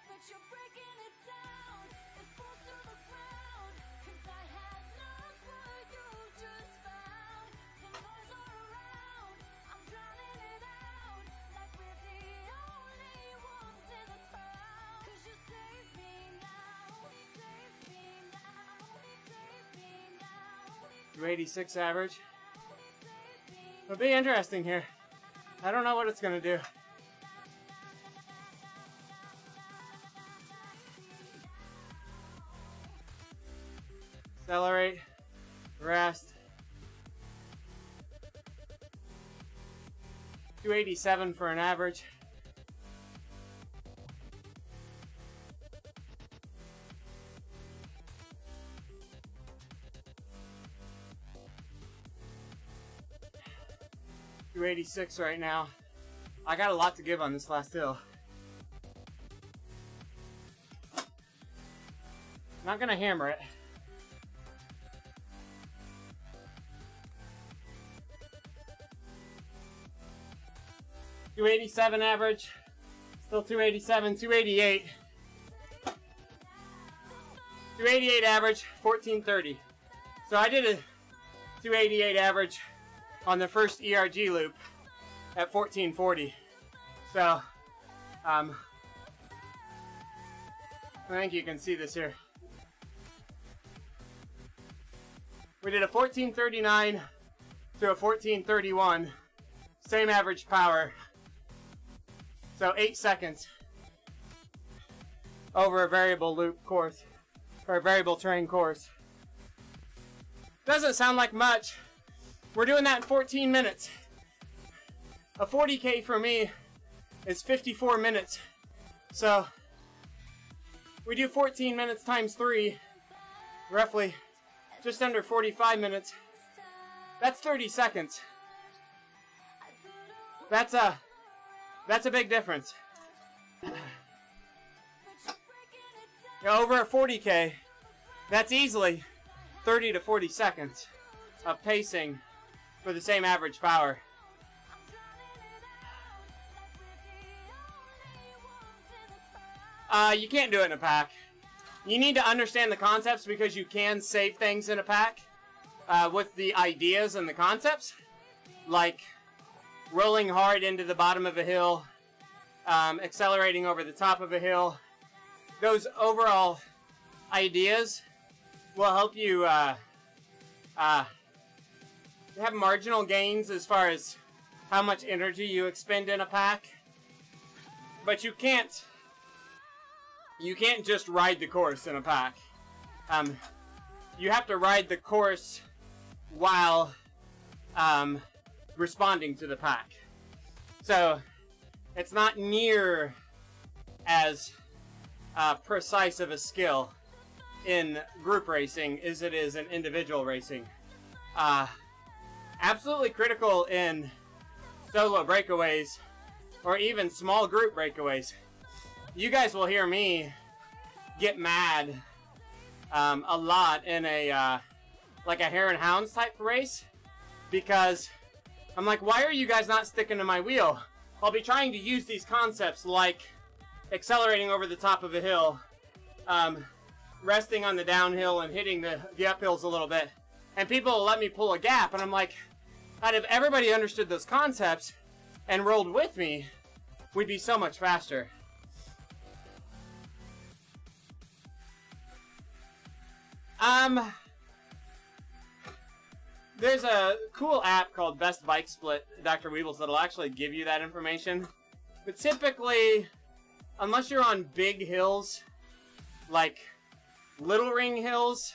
but you're breaking it down. It falls to the ground, 'cause I had lost what you just found. The noise all around, I'm drowning it out, like we're the only ones in the crowd. 'Cause you save me now, save me now, save me now. 286 average. It'll be interesting here. I don't know what it's going to do. Accelerate, rest. 287 for an average. .286 right now. I got a lot to give on this last hill. Not gonna hammer it. .287 average. Still 287, 288. 288 average, 14:30. So I did a 288 average on the first ERG loop at 14:40. So, I think you can see this here. We did a 14:39 to a 14:31, same average power. So 8 seconds over a variable loop course, or a variable terrain course. Doesn't sound like much. We're doing that in 14 minutes. A 40K for me is 54 minutes. So we do 14 minutes times 3, roughly just under 45 minutes. That's 30 seconds. That's a big difference. Over a 40K, that's easily 30 to 40 seconds of pacing for the same average power. You can't do it in a pack. You need to understand the concepts because you can save things in a pack with the ideas and the concepts, like rolling hard into the bottom of a hill, accelerating over the top of a hill. Those overall ideas will help you have marginal gains as far as how much energy you expend in a pack, but you can't just ride the course in a pack. You have to ride the course while responding to the pack. So it's not near as precise of a skill in group racing as it is in individual racing. Absolutely critical in solo breakaways or even small group breakaways. You guys will hear me get mad a lot in a like a hare and hounds type race, because I'm like, why are you guys not sticking to my wheel? I'll be trying to use these concepts like accelerating over the top of a hill, resting on the downhill and hitting the uphills a little bit, and people will let me pull a gap, and I'm like, God, if everybody understood those concepts and rolled with me, we'd be so much faster. There's a cool app called Best Bike Split, Dr. Weebles, that'll actually give you that information. But typically, unless you're on big hills, like Little Ring hills,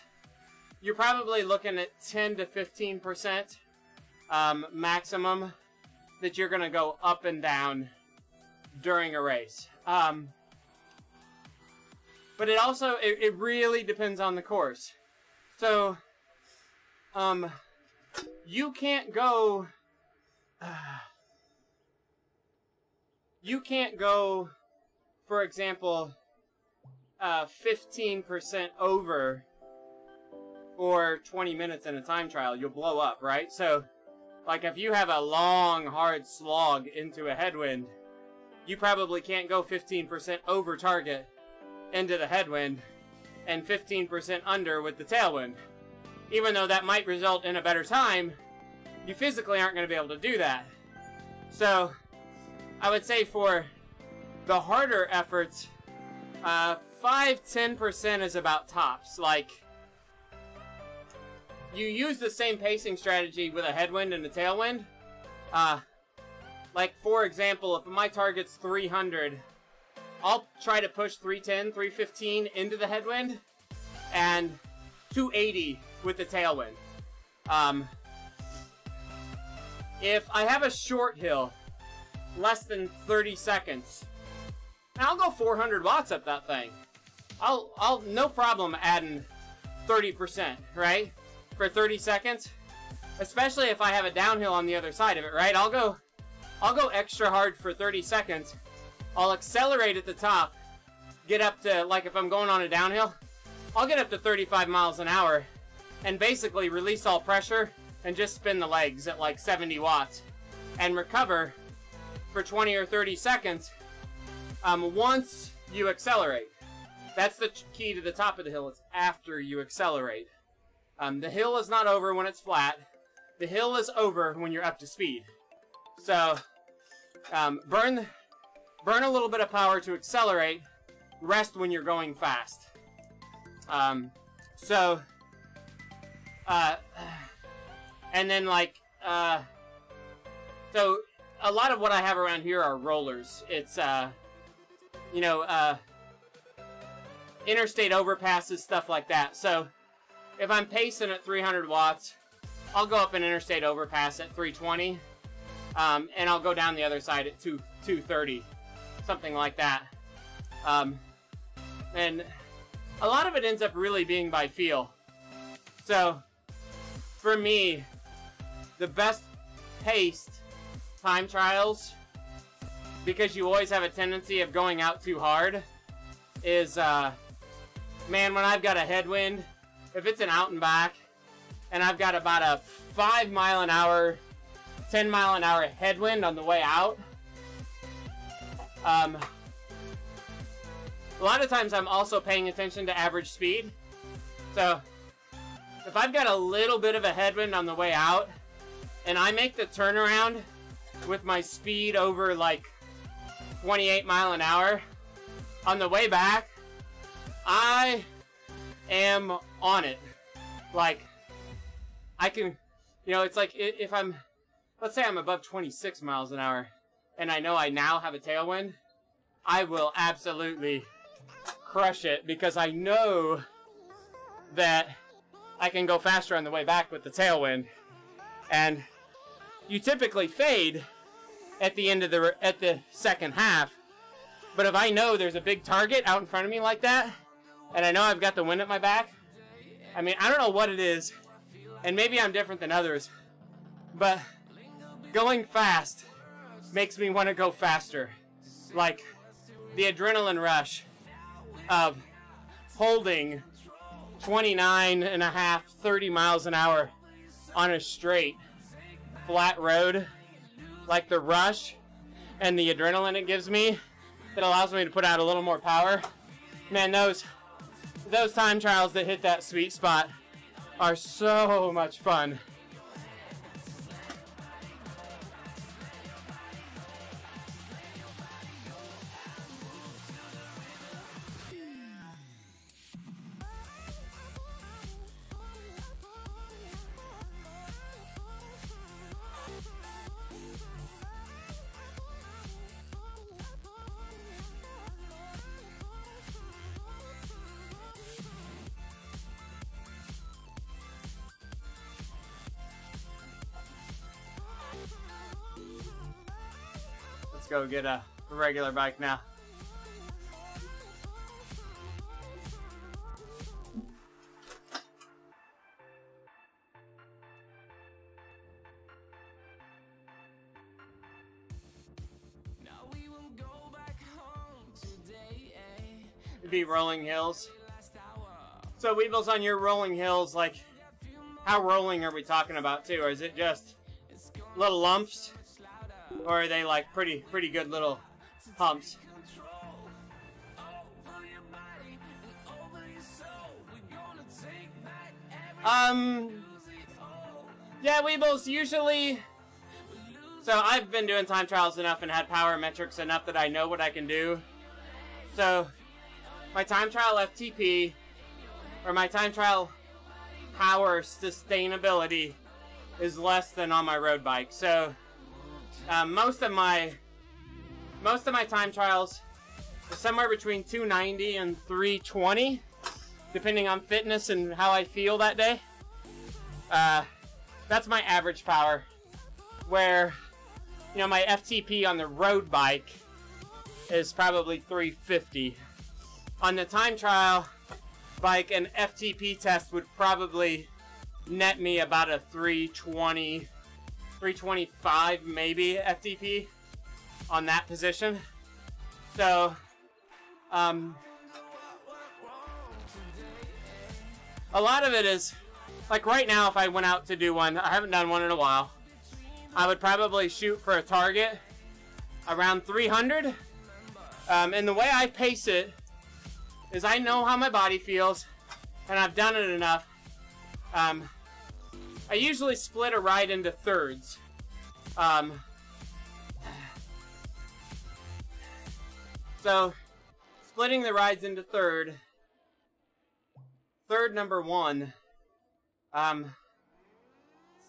you're probably looking at 10 to 15% maximum that you're going to go up and down during a race. But it also, it really depends on the course. So, you can't go, for example, 15% over for 20 minutes in a time trial. You'll blow up, right? So, like if you have a long, hard slog into a headwind, you probably can't go 15% over target into the headwind and 15% under with the tailwind. Even though that might result in a better time, you physically aren't going to be able to do that. So, I would say for the harder efforts, 5-10% is about tops. Like, you use the same pacing strategy with a headwind and a tailwind. Like, for example, if my target's 300, I'll try to push 310, 315 into the headwind, and 280 with the tailwind. If I have a short hill, less than 30 seconds, I'll go 400 watts up that thing. I'll no problem adding 30%, right? For 30 seconds. Especially if I have a downhill on the other side of it, right? I'll go extra hard for 30 seconds. I'll accelerate at the top, get up to, like if I'm going on a downhill, I'll get up to 35 miles an hour and basically release all pressure and just spin the legs at like 70 watts and recover for 20 or 30 seconds once you accelerate. That's the key to the top of the hill. It's after you accelerate. The hill is not over when it's flat. The hill is over when you're up to speed. So, burn a little bit of power to accelerate. Rest when you're going fast. And then like, so a lot of what I have around here are rollers. It's, interstate overpasses, stuff like that. So if I'm pacing at 300 watts, I'll go up an interstate overpass at 320, and I'll go down the other side at 230 something like that. And a lot of it ends up really being by feel. So, for me, the best paced time trials, because you always have a tendency of going out too hard, is, man, when I've got a headwind, if it's an out and back, and I've got about a 5 mile an hour, 10 mile an hour headwind on the way out, a lot of times I'm also paying attention to average speed. So, if I've got a little bit of a headwind on the way out, and I make the turnaround with my speed over like 28 mile an hour, on the way back, I am on it. Like, I can, you know, it's like if I'm, let's say I'm above 26 miles an hour, and I know I now have a tailwind, I will absolutely crush it, because I know that I can go faster on the way back with the tailwind. And you typically fade at the end of the second half, but if I know there's a big target out in front of me like that, and I know I've got the wind at my back, I mean, I don't know what it is, and maybe I'm different than others, but going fast makes me want to go faster. Like, the adrenaline rush of holding 29 and a half, 30 miles an hour on a straight, flat road, like the rush and the adrenaline it gives me, that allows me to put out a little more power. Man, those time trials that hit that sweet spot are so much fun. Let's go get a regular bike now. It'd be rolling hills. So Weebles, on your rolling hills, like, how rolling are we talking about too? Or is it just little lumps? Or are they like pretty good little humps? Yeah, Weebles, usually, so I've been doing time trials enough and had power metrics enough that I know what I can do. So my time trial FTP, or my time trial power sustainability, is less than on my road bike. So most of my time trials are somewhere between 290 and 320, depending on fitness and how I feel that day. That's my average power, where, you know, my FTP on the road bike is probably 350. On the time trial bike, an FTP test would probably net me about a 320, 325 maybe FTP on that position. So, a lot of it is, like right now, if I went out to do one, I haven't done one in a while, I would probably shoot for a target around 300. And the way I pace it is I know how my body feels, and I've done it enough. I usually split a ride into thirds. So, splitting the rides into third number one,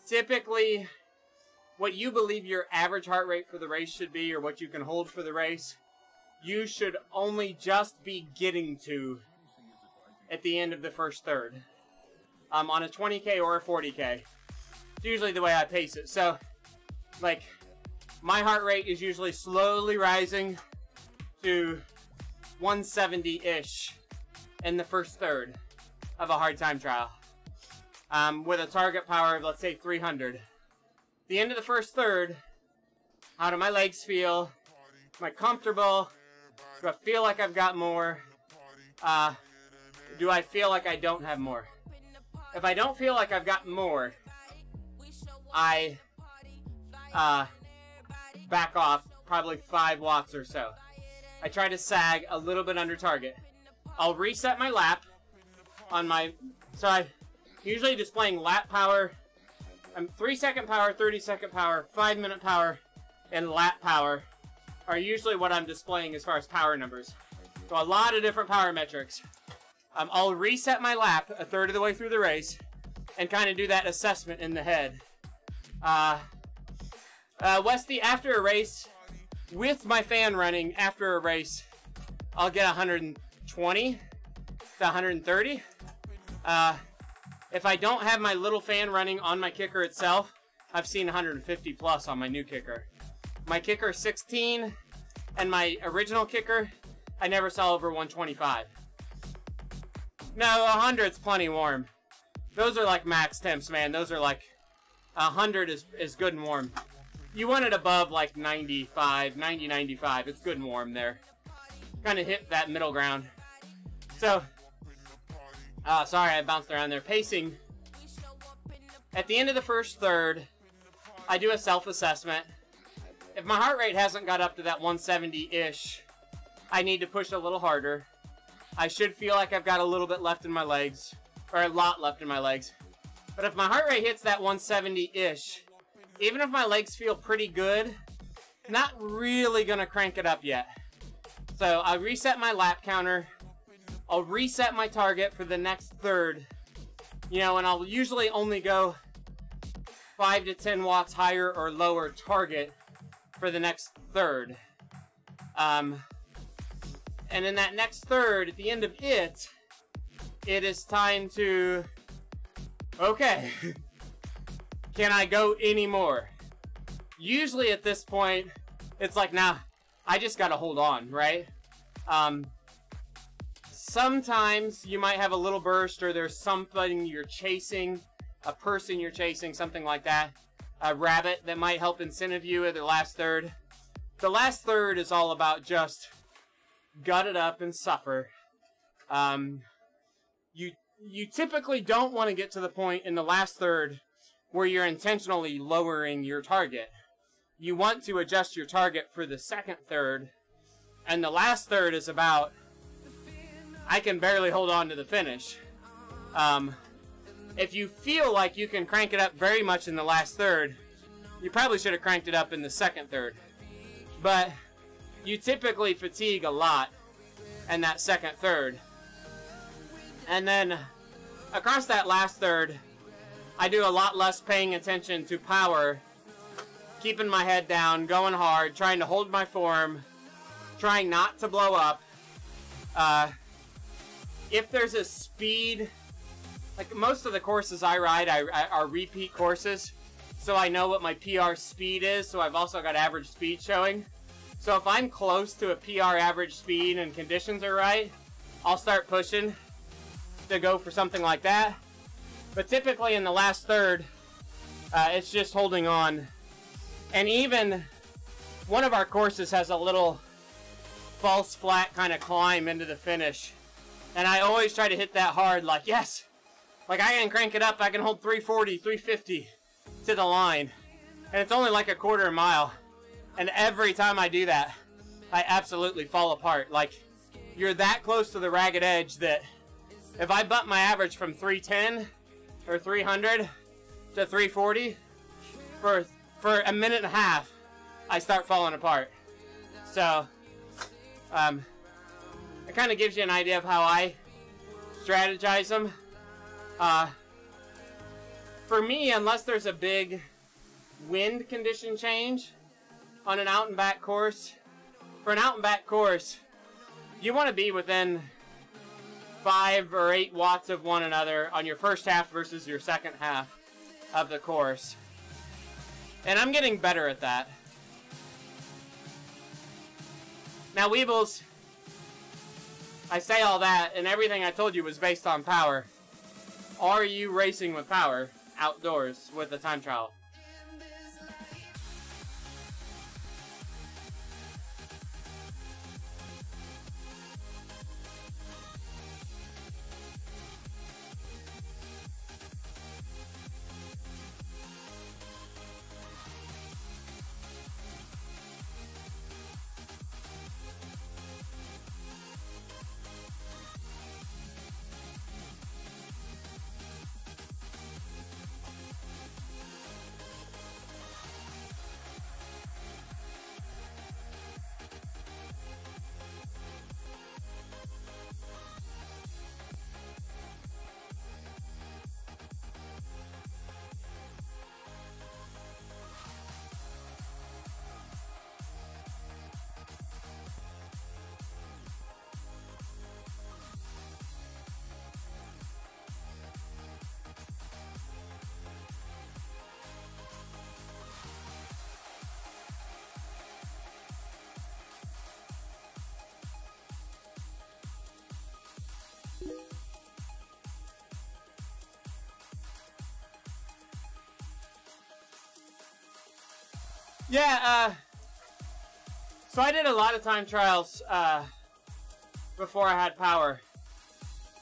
typically what you believe your average heart rate for the race should be, or what you can hold for the race, you should only just be getting to at the end of the first third. On a 20K or a 40K. It's usually the way I pace it. So, like, my heart rate is usually slowly rising to 170-ish in the first third of a hard time trial. With a target power of, let's say, 300. The end of the first third, how do my legs feel? Am I comfortable? Do I feel like I've got more? Do I feel like I don't have more? If I don't feel like I've got more, I back off probably 5 watts or so. I try to sag a little bit under target. I'll reset my lap on my... So I'm usually displaying lap power. 3-second power, 30-second power, 5-minute power, and lap power are usually what I'm displaying as far as power numbers. So a lot of different power metrics. I'll reset my lap a third of the way through the race and kind of do that assessment in the head. Westy, after a race, with my fan running after a race, I'll get 120 to 130. If I don't have my little fan running on my kicker itself, I've seen 150 plus on my new kicker. My kicker 16 and my original kicker, I never saw over 125. No, 100's plenty warm. Those are like max temps, man. Those are like 100 is good and warm. You want it above like 95, 90, 95. It's good and warm there. Kind of hit that middle ground. So, sorry I bounced around there. Pacing. At the end of the first third, I do a self-assessment. If my heart rate hasn't got up to that 170-ish, I need to push a little harder. I should feel like I've got a little bit left in my legs, or a lot left in my legs. But if my heart rate hits that 170-ish, even if my legs feel pretty good, not really gonna crank it up yet. So I reset my lap counter. I'll reset my target for the next third. You know, and I'll usually only go 5 to 10 watts higher or lower target for the next third. And in that next third, at the end of it, it is time to, okay, can I go any more? Usually at this point, it's like, nah, I just gotta hold on, right? Sometimes you might have a little burst, or there's something you're chasing, a person you're chasing, something like that. A rabbit that might help incentive you at the last third. The last third is all about just gut it up and suffer. You typically don't want to get to the point in the last third where you're intentionally lowering your target. You want to adjust your target for the second third, and the last third is about, I can barely hold on to the finish. If you feel like you can crank it up very much in the last third, you probably should have cranked it up in the second third. But you typically fatigue a lot in that second third. And then across that last third, I do a lot less paying attention to power, keeping my head down, going hard, trying to hold my form, trying not to blow up. If there's a speed, like most of the courses I ride are repeat courses, so I know what my PR speed is, so I've also got average speed showing. So if I'm close to a PR average speed and conditions are right, I'll start pushing to go for something like that. But typically in the last third, it's just holding on. And even one of our courses has a little false flat kind of climb into the finish. And I always try to hit that hard, like, yes, like I can crank it up, I can hold 340, 350 to the line. And it's only like a quarter mile. And every time I do that, I absolutely fall apart. Like, you're that close to the ragged edge that if I bump my average from 310 or 300 to 340 for a minute and a half, I start falling apart. So, it kind of gives you an idea of how I strategize them. For me, unless there's a big wind condition change on an out and back course, for an out and back course, you want to be within 5 or 8 watts of one another on your first half versus your second half of the course. And I'm getting better at that. Now, Weebles, I say all that, and everything I told you was based on power. Are you racing with power outdoors with a time trial? Yeah, so I did a lot of time trials before I had power.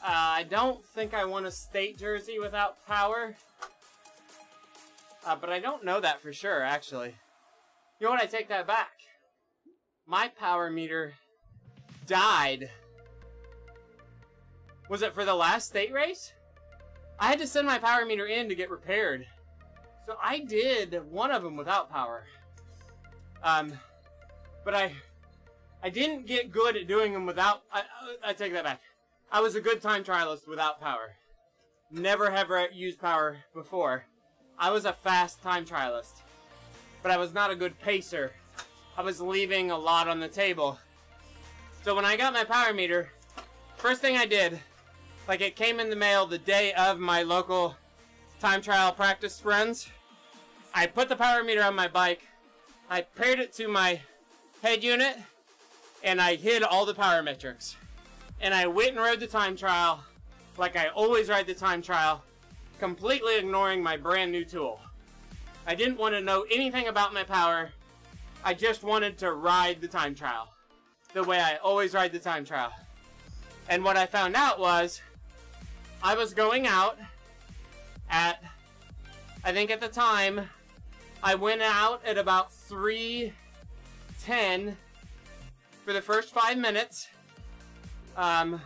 I don't think I won a state jersey without power, but I don't know that for sure, actually. You know what? I take that back. My power meter died. Was it for the last state race? I had to send my power meter in to get repaired. So I did one of them without power. But I didn't get good at doing them without, I take that back. I was a good time trialist without power. Never have used power before. I was a fast time trialist, but I was not a good pacer. I was leaving a lot on the table. So when I got my power meter, first thing I did, like it came in the mail the day of my local time trial practice runs, I put the power meter on my bike, I paired it to my head unit, and I hid all the power metrics. And I went and rode the time trial like I always ride the time trial, completely ignoring my brand new tool. I didn't want to know anything about my power. I just wanted to ride the time trial the way I always ride the time trial. And what I found out was I was going out at, I think at the time, I went out at about 3:10 for the first 5 minutes. And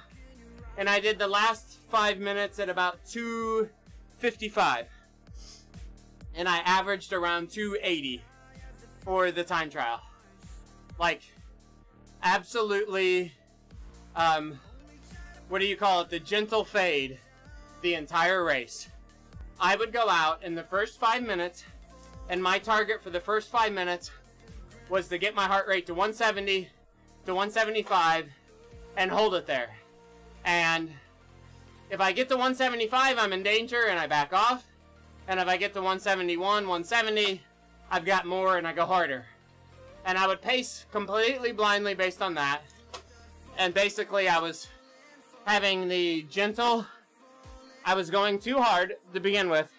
I did the last 5 minutes at about 2:55. And I averaged around 2:80 for the time trial. Like, absolutely, what do you call it? The gentle fade the entire race. I would go out in the first 5 minutes, and my target for the first 5 minutes was to get my heart rate to 170 to 175 and hold it there. And if I get to 175, I'm in danger and I back off. And if I get to 171, 170, I've got more and I go harder. And I would pace completely blindly based on that. And basically I was having the gentle, I was going too hard to begin with,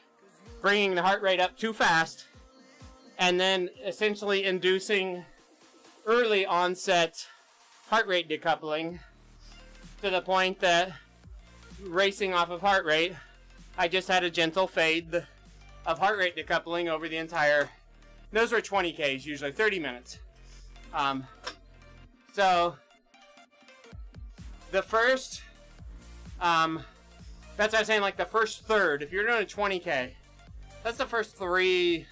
bringing the heart rate up too fast, and then essentially inducing early onset heart rate decoupling to the point that racing off of heart rate, I just had a gentle fade of heart rate decoupling over the entire, those were 20Ks, usually 30 minutes. So the first, that's what I was saying, like the first third, if you're doing a 20K, that's the first 3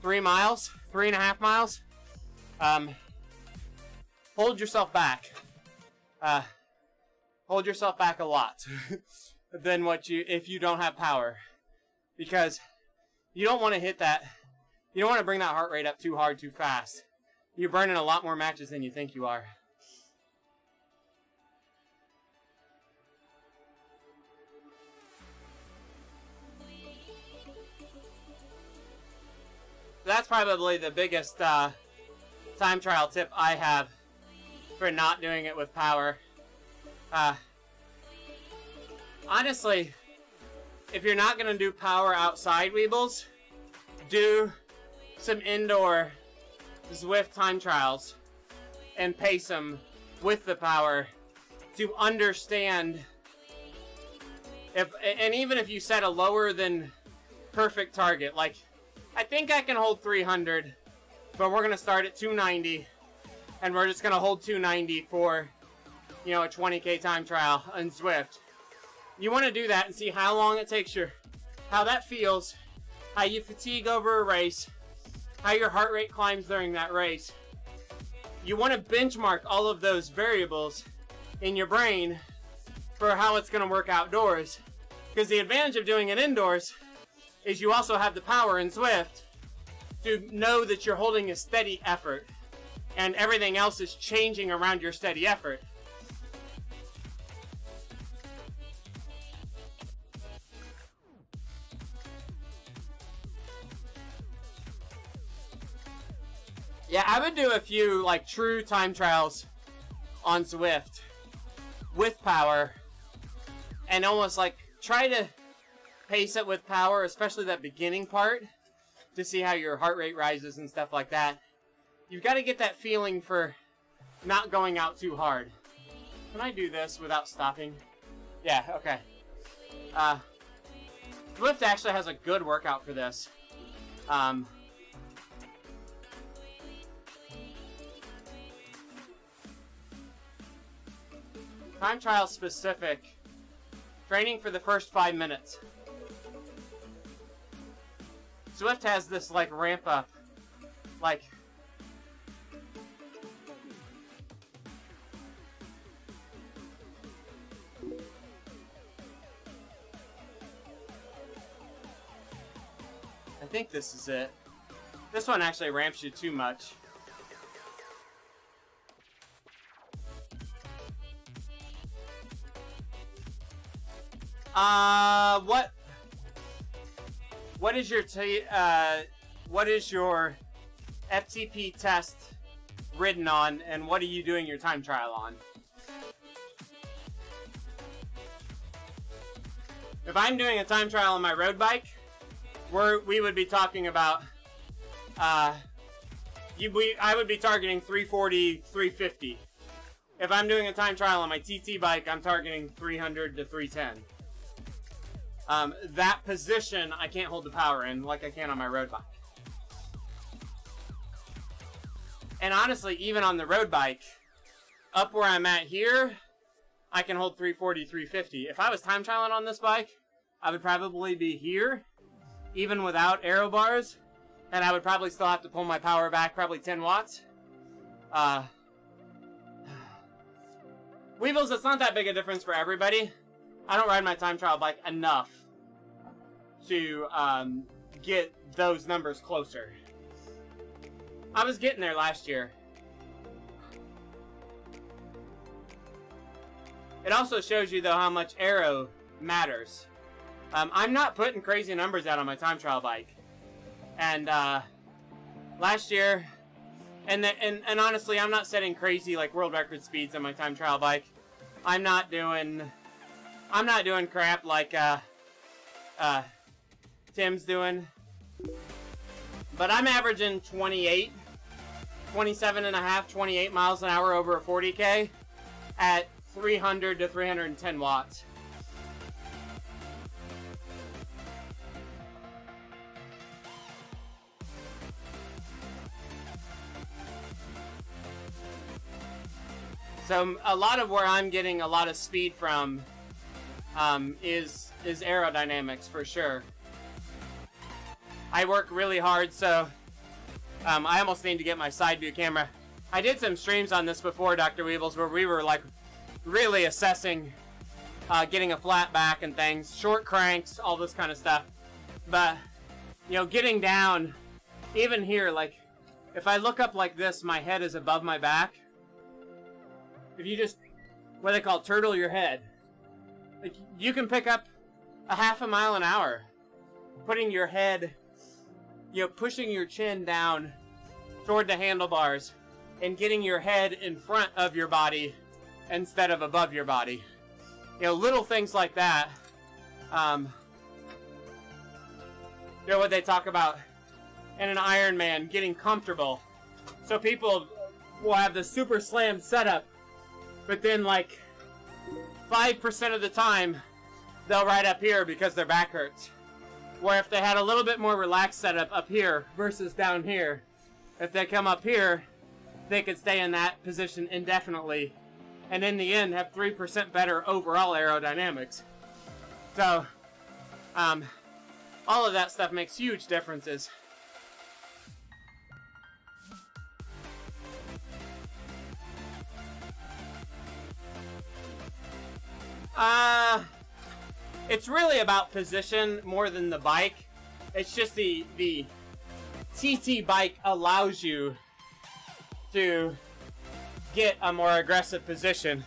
miles, 3.5 miles. Hold yourself back. Hold yourself back a lot than if you don't have power, because you don't want to hit that. You don't want to bring that heart rate up too hard, too fast. You're burning a lot more matches than you think you are. That's probably the biggest time trial tip I have for not doing it with power. Honestly, if you're not going to do power outside Weebles, do some indoor Zwift time trials and pace them with the power to understand and even if you set a lower than perfect target, like I think I can hold 300, but we're going to start at 290 and we're just going to hold 290 for, you know, a 20K time trial on Zwift. You want to do that and see how long it takes you, how that feels, how you fatigue over a race, how your heart rate climbs during that race. You want to benchmark all of those variables in your brain for how it's going to work outdoors. Because the advantage of doing it indoors is you also have the power in Zwift to know that you're holding a steady effort and everything else is changing around your steady effort. Yeah, I would do a few like true time trials on Zwift with power and almost like try to pace it with power, especially that beginning part, to see how your heart rate rises and stuff like that. You've got to get that feeling for not going out too hard. Can I do this without stopping? Yeah, okay. Zwift actually has a good workout for this. Time trial specific. Training for the first 5 minutes. Zwift has this like ramp up. Like I think this is it. This one actually ramps you too much. What is your FTP test ridden on, and what are you doing your time trial on? If I'm doing a time trial on my road bike, we would be talking about I would be targeting 340, 350. If I'm doing a time trial on my TT bike, I'm targeting 300 to 310. That position, I can't hold the power in like I can on my road bike. And honestly, even on the road bike, up where I'm at here, I can hold 340, 350. If I was time trialing on this bike, I would probably be here, even without aero bars, and I would probably still have to pull my power back probably 10 watts. Weebles, it's not that big a difference for everybody. I don't ride my time trial bike enough to get those numbers closer. I was getting there last year. It also shows you though how much aero matters. I'm not putting crazy numbers out on my time trial bike. And last year, and honestly, I'm not setting crazy like world record speeds on my time trial bike. I'm not doing crap like Tim's doing. But I'm averaging 27 and a half, 28 miles an hour over a 40K at 300 to 310 watts. So a lot of where I'm getting a lot of speed from is aerodynamics for sure. I work really hard, so I almost need to get my side view camera. I did some streams on this before, Dr. Weebles, where we were like really assessing getting a flat back and things, short cranks, all this kind of stuff. But, you know, getting down, even here, like if I look up like this, my head is above my back. If you just, what they call turtle your head, like you can pick up a half a mile an hour, putting your head, you know, pushing your chin down toward the handlebars and getting your head in front of your body instead of above your body. You know, little things like that. You know what they talk about in an Ironman, getting comfortable. So people will have the super slam setup, but then like 5% of the time they'll ride up here because their back hurts. Where if they had a little bit more relaxed setup up here versus down here, if they come up here, they could stay in that position indefinitely, and in the end have 3% better overall aerodynamics. So, all of that stuff makes huge differences. It's really about position more than the bike. It's just the TT bike allows you to get a more aggressive position.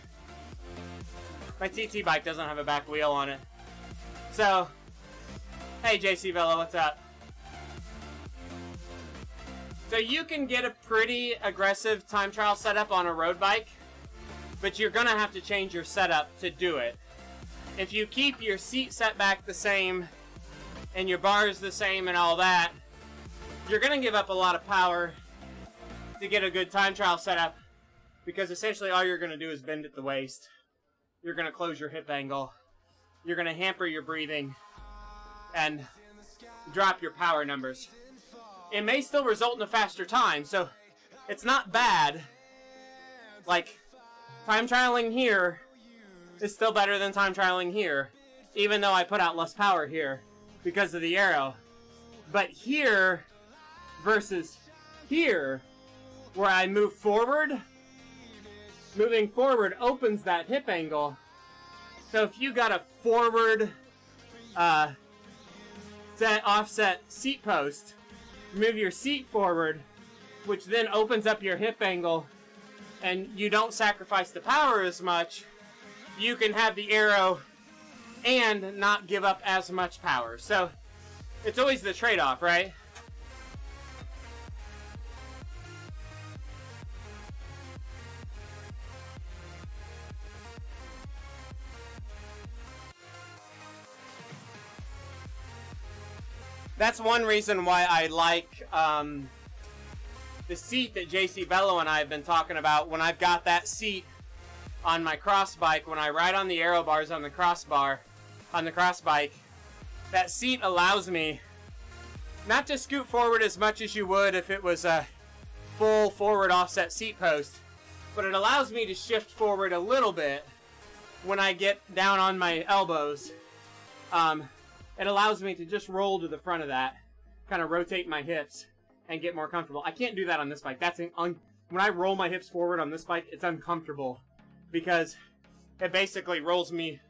My TT bike doesn't have a back wheel on it. So, hey JC Vela, what's up? So you can get a pretty aggressive time trial setup on a road bike, but you're gonna have to change your setup to do it. If you keep your seat set back the same and your bars the same and all that, you're gonna give up a lot of power to get a good time trial setup, because essentially all you're gonna do is bend at the waist. You're gonna close your hip angle. You're gonna hamper your breathing and drop your power numbers. It may still result in a faster time, so it's not bad. Like, time trialing here is still better than time trialing here, even though I put out less power here because of the aero. But here versus here, where I move forward, moving forward opens that hip angle. So if you got a forward offset seat post, move your seat forward, which then opens up your hip angle, and you don't sacrifice the power as much, you can have the aero and not give up as much power. So it's always the trade-off, right? That's one reason why I like the seat that JC Bello and I have been talking about. When I've got that seat on my cross bike, when I ride on the aero bars on the cross bike, that seat allows me not to scoot forward as much as you would if it was a full forward offset seat post, but it allows me to shift forward a little bit when I get down on my elbows. It allows me to just roll to the front of that, kind of rotate my hips and get more comfortable. I can't do that on this bike. When I roll my hips forward on this bike, it's uncomfortable because it basically rolls me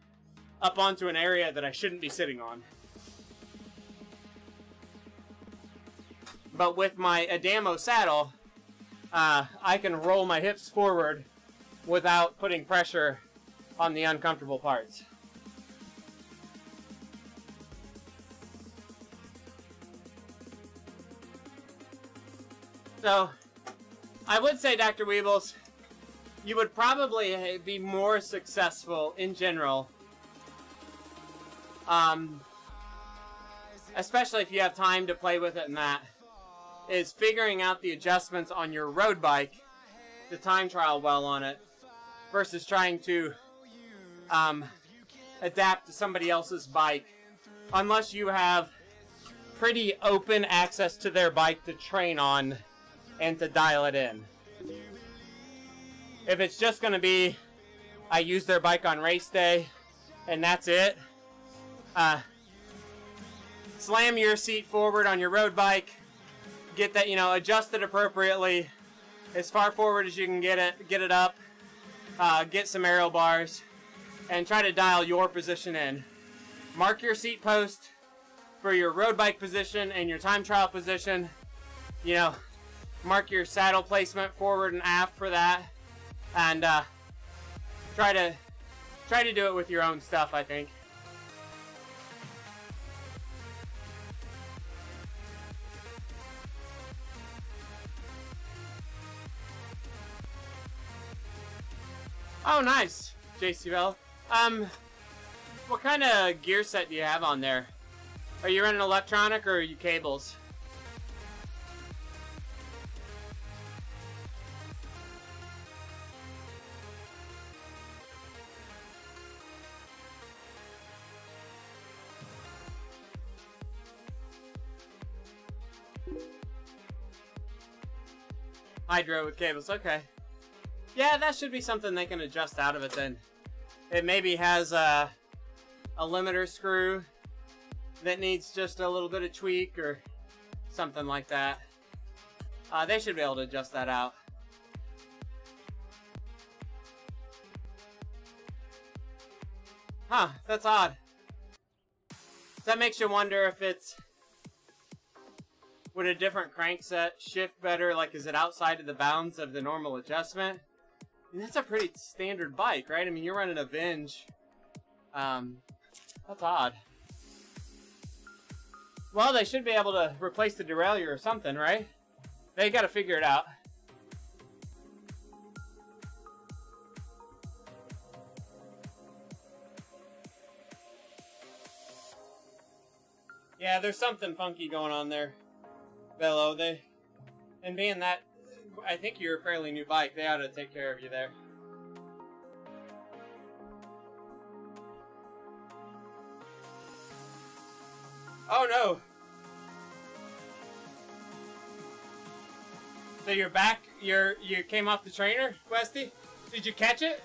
up onto an area that I shouldn't be sitting on. But with my Adamo saddle, I can roll my hips forward without putting pressure on the uncomfortable parts. So, I would say, Dr. Weebles, you would probably be more successful in general, especially if you have time to play with it and that, is figuring out the adjustments on your road bike to time trial well on it versus trying to adapt to somebody else's bike, unless you have pretty open access to their bike to train on and to dial it in. If it's just going to be, I use their bike on race day, and that's it, slam your seat forward on your road bike, get that, adjust it appropriately, as far forward as you can get it up, get some aero bars, and try to dial your position in. Mark your seat post for your road bike position and your time trial position. Mark your saddle placement forward and aft for that, and try to do it with your own stuff, I think. Oh, nice, JC Bell. What kind of gear set do you have on there? Are you running electronic or are you cables? Hydro with cables, okay. Yeah, that should be something they can adjust out of it then. It maybe has a limiter screw that needs just a little bit of tweak or something like that. They should be able to adjust that out. Huh, that's odd. That makes you wonder if it's... Would a different crankset shift better? Like, is it outside of the bounds of the normal adjustment? I mean, that's a pretty standard bike, right? I mean, you're running a Venge. That's odd. Well, they should be able to replace the derailleur or something, right? They gotta figure it out. Yeah, there's something funky going on there, Bello. And being that, I think you're a fairly new bike, they ought to take care of you there. Oh no! So you're back? You came off the trainer, Westy? Did you catch it?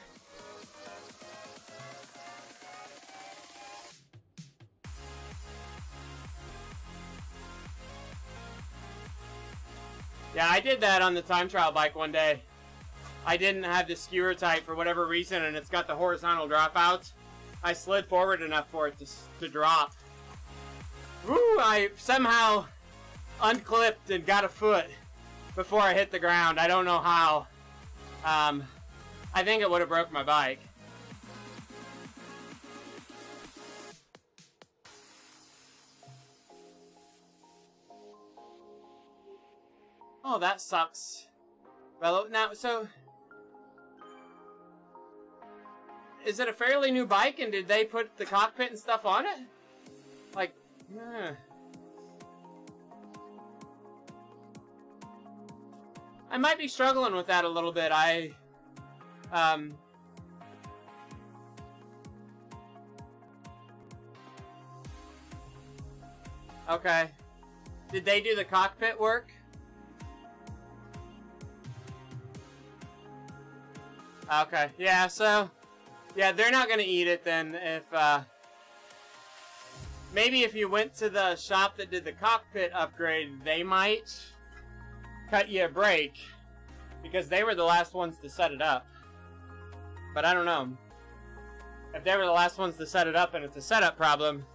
Yeah, I did that on the time trial bike one day. I didn't have the skewer tight for whatever reason, and it's got the horizontal dropouts. I slid forward enough for it to drop. Woo! I somehow unclipped and got a foot before I hit the ground. I don't know how. I think it would have broke my bike. Oh, that sucks. Well, now, so... Is it a fairly new bike, and did they put the cockpit and stuff on it? Like, I might be struggling with that a little bit. Okay. Did they do the cockpit work? Okay, yeah, so... Yeah, they're not gonna eat it then if, maybe if you went to the shop that did the cockpit upgrade, they might cut you a break. Because they were the last ones to set it up. But I don't know. If they were the last ones to set it up and it's a setup problem,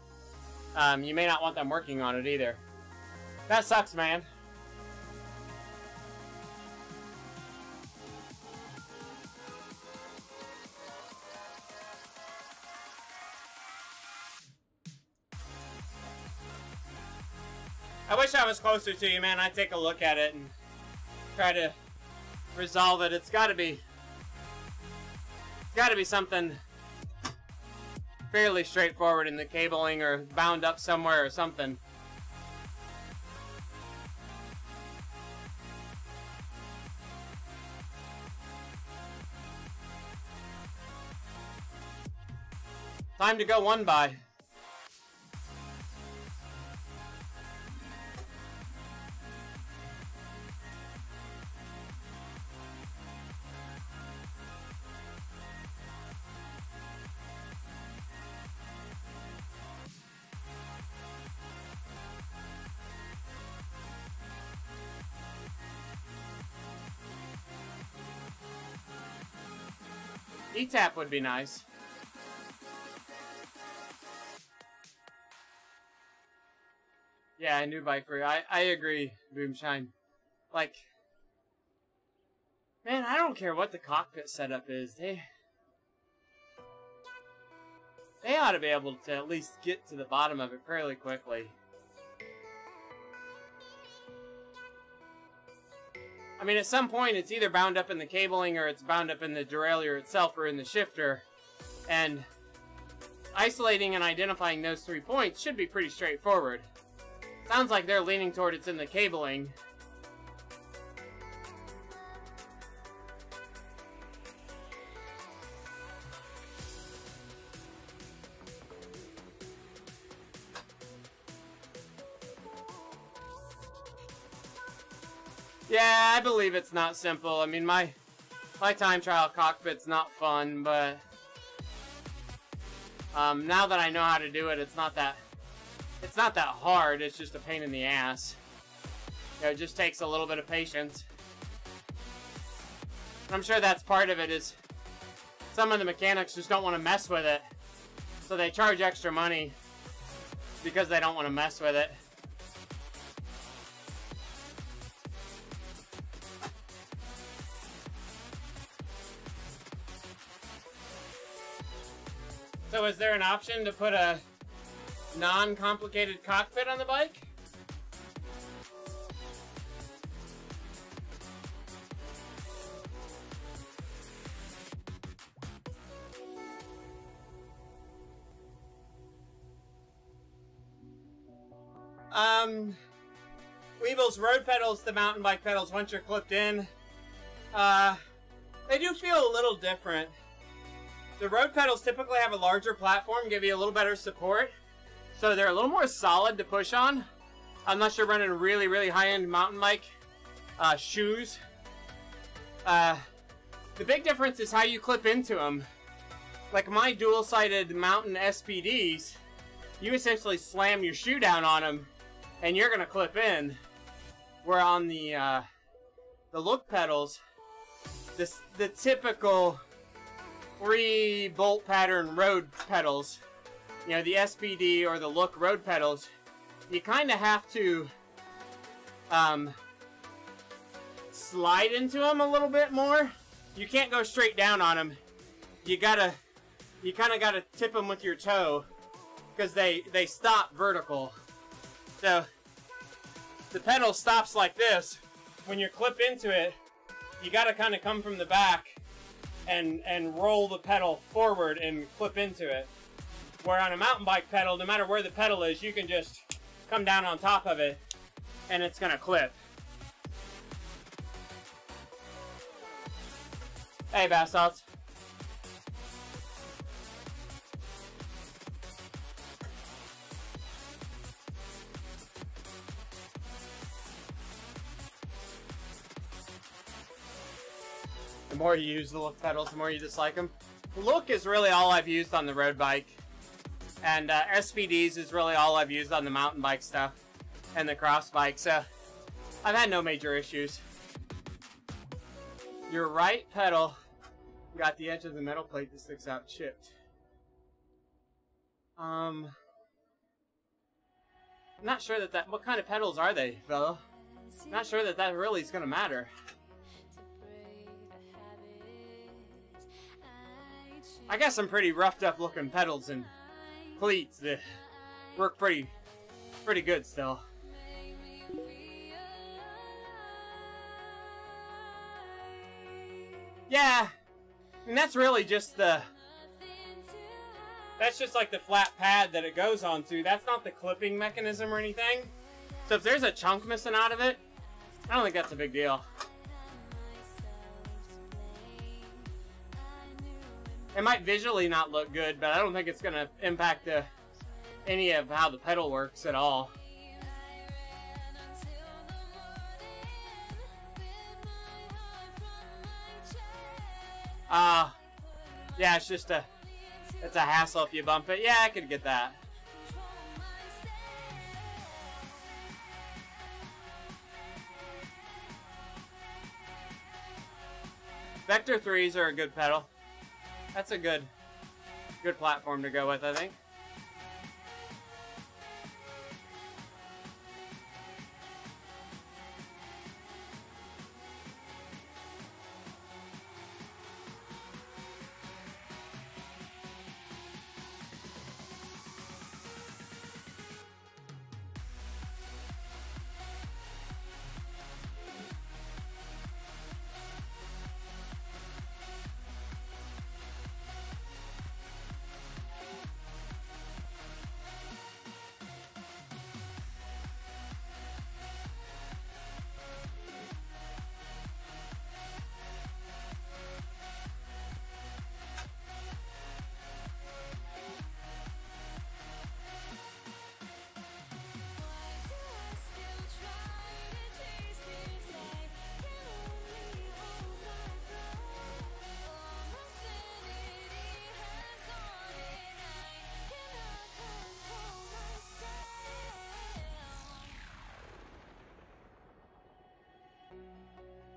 you may not want them working on it either. That sucks, man. I wish I was closer to you, man. I'd take a look at it and try to resolve it. It's gotta be something fairly straightforward in the cabling or bound up somewhere or something. Time to go one by. E-tap would be nice. Yeah, a new bike for you. I agree, Boomshine. Like, man, I don't care what the cockpit setup is. They ought to be able to at least get to the bottom of it fairly quickly. I mean, at some point it's either bound up in the cabling or it's bound up in the derailleur itself or in the shifter. And isolating and identifying those 3 points should be pretty straightforward. Sounds like they're leaning toward it's in the cabling. Yeah, I believe it's not simple. I mean, my time trial cockpit's not fun, but now that I know how to do it, it's not that hard. It's just a pain in the ass. You know, it just takes a little bit of patience. And I'm sure that's part of it. Is some of the mechanics just don't want to mess with it, so they charge extra money because they don't want to mess with it. So is there an option to put a non-complicated cockpit on the bike? Weevil's road pedals, the mountain bike pedals, once you're clipped in, they do feel a little different. The road pedals typically have a larger platform, give you a little better support, so they're a little more solid to push on. Unless you're running really, really high-end mountain bike shoes. The big difference is how you clip into them. Like my dual-sided mountain SPDs, you essentially slam your shoe down on them, and you're gonna clip in. Where on the Look pedals, the typical 3-bolt pattern road pedals, you know, the SPD or the Look road pedals, you kind of have to slide into them a little bit more. You can't go straight down on them. You kind of gotta tip them with your toe because they stop vertical. So the pedal stops like this. When you clip into it, you gotta kind of come from the back and roll the pedal forward and clip into it. Where on a mountain bike pedal, no matter where the pedal is, you can just come down on top of it and it's gonna clip. Hey, bath salts. The more you use the Look pedals, the more you dislike them. The Look is really all I've used on the road bike. And SPDs is really all I've used on the mountain bike stuff. And the cross bike, so I've had no major issues. Your right pedal got the edge of the metal plate that sticks out chipped. I'm not sure that what kind of pedals are they, fella? Not sure that really is gonna matter. I got some pretty roughed up looking pedals and cleats that work pretty good still. Yeah, and that's really just that's just like the flat pad that it goes onto. That's not the clipping mechanism or anything. So if there's a chunk missing out of it, I don't think that's a big deal. It might visually not look good, but I don't think it's going to impact any of how the pedal works at all. Yeah, it's a hassle if you bump it. Yeah, I could get that. Vector 3s are a good pedal. That's a good platform to go with, I think.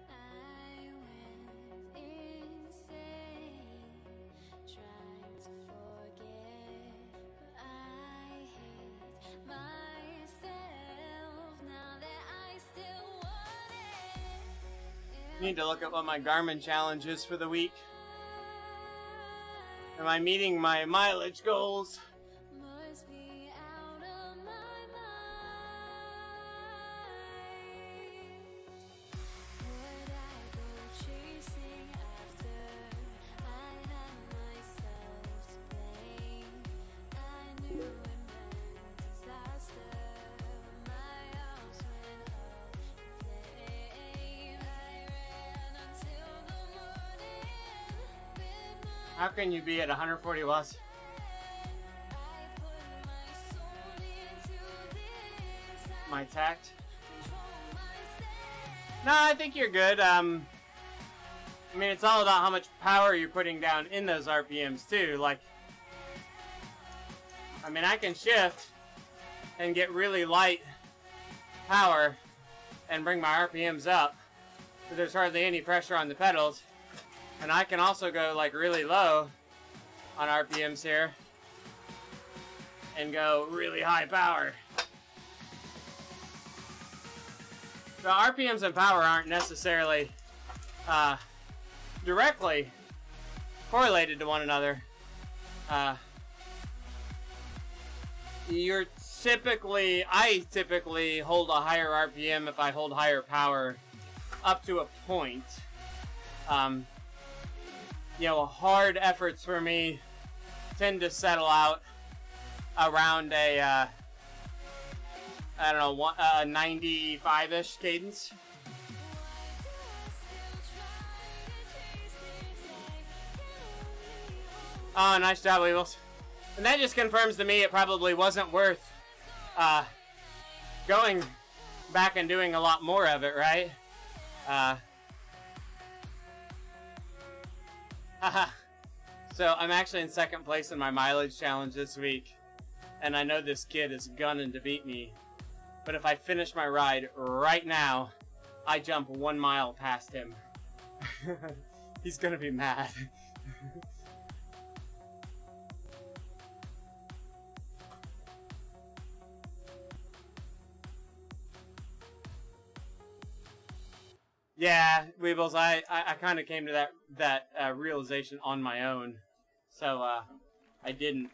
I went insane, trying to forget, but I hate myself now that I still want it. Need to look at what my Garmin challenge is for the week. Am I meeting my mileage goals? Must be out of my mind. Would I go chasing after? I had myself to blame. I knew it meant disaster. My house went up in flame. I ran until the morning. Bit my How can you be at 140 watts? My tact? No, I think you're good. I mean, it's all about how much power you're putting down in those RPMs too. Like, I mean, I can shift and get really light power and bring my RPMs up, but there's hardly any pressure on the pedals. And I can also go like really low on RPMs here and go really high power. The RPMs and power aren't necessarily directly correlated to one another. I typically hold a higher RPM if I hold higher power up to a point. You know, hard efforts for me tend to settle out around a, I don't know, 95-ish cadence. Oh, nice job, Weebles. And that just confirms to me it probably wasn't worth going back and doing a lot more of it, right? So I'm actually in second place in my mileage challenge this week, and I know this kid is gunning to beat me, but if I finish my ride right now, I jump 1 mile past him. He's gonna be mad. Yeah, Weebles, I kind of came to that realization on my own, so I didn't.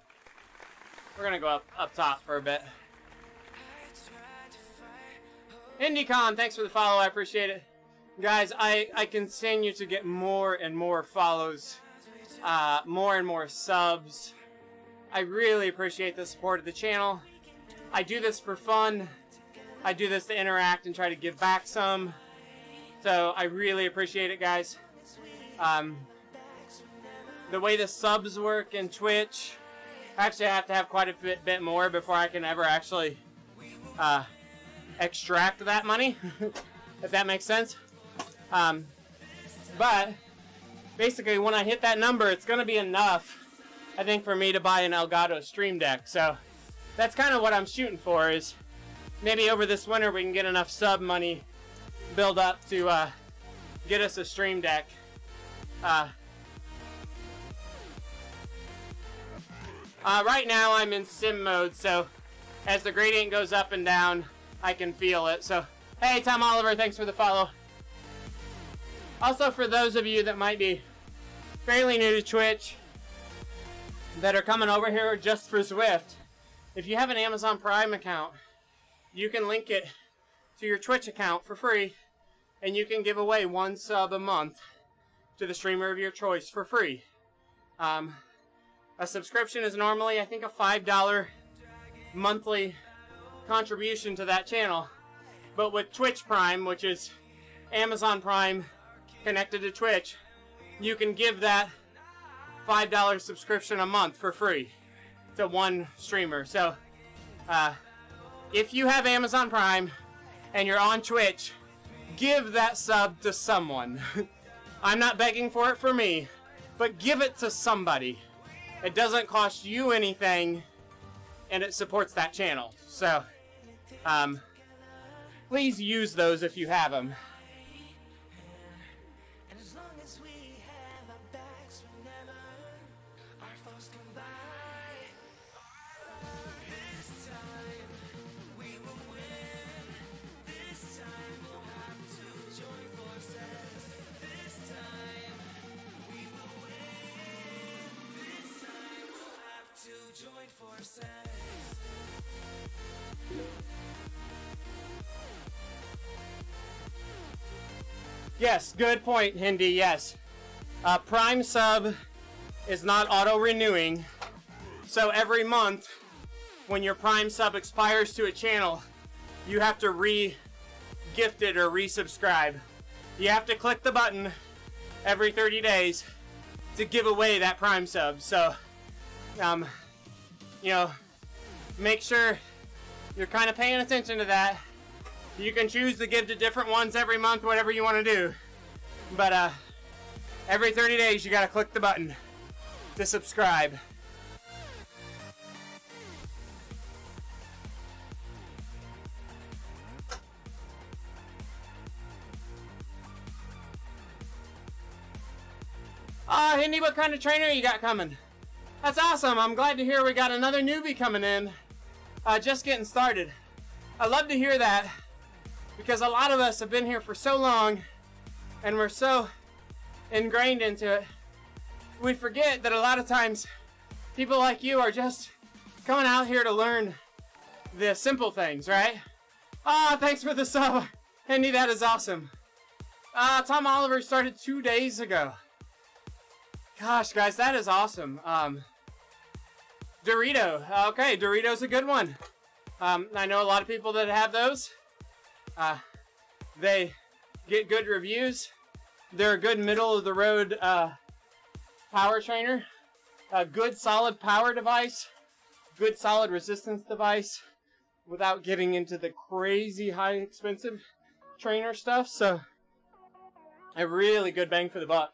We're gonna go up top for a bit. IndyCon, thanks for the follow, I appreciate it. Guys, I continue to get more and more follows, more and more subs. I really appreciate the support of the channel. I do this for fun. I do this to interact and try to give back some. So I really appreciate it, guys. The way the subs work in Twitch, actually I have to have quite a bit more before I can ever actually extract that money, if that makes sense. But basically when I hit that number, it's going to be enough, I think, for me to buy an Elgato Stream Deck. So that's kind of what I'm shooting for, is maybe over this winter we can get enough sub money build up to get us a Stream Deck. Right now I'm in sim mode, so as the gradient goes up and down, I can feel it. So, hey, Tom Oliver, thanks for the follow. Also, for those of you that might be fairly new to Twitch, that are coming over here just for Zwift, if you have an Amazon Prime account, you can link it to your Twitch account for free, and you can give away 1 sub a month to the streamer of your choice for free. A subscription is normally, I think, a $5 monthly contribution to that channel. But with Twitch Prime, which is Amazon Prime connected to Twitch, you can give that $5 subscription a month for free to one streamer. So, if you have Amazon Prime and you're on Twitch, give that sub to someone. I'm not begging for it for me, but give it to somebody. It doesn't cost you anything, and it supports that channel. So, please use those if you have them. Yes, good point, Hindi, yes. Prime sub is not auto-renewing, so every month when your Prime sub expires to a channel, you have to re-gift it or resubscribe. You have to click the button every 30 days to give away that Prime sub. So, you know, make sure you're kind of paying attention to that. You can choose to give to different ones every month, whatever you want to do. But every 30 days, you got to click the button to subscribe. Hindi, what kind of trainer you got coming? That's awesome. I'm glad to hear we got another newbie coming in. Just getting started. I love to hear that because a lot of us have been here for so long and we're so ingrained into it. We forget that a lot of times people like you are just coming out here to learn the simple things, right? Thanks for the sub. Hindi, that is awesome. Tom Oliver started 2 days ago. Gosh, guys, that is awesome. Dorito. Okay, Dorito's a good one. I know a lot of people that have those. They get good reviews. They're a good middle-of-the-road power trainer. A good, solid power device. Good, solid resistance device without getting into the crazy high, expensive trainer stuff. So, a really good bang for the buck.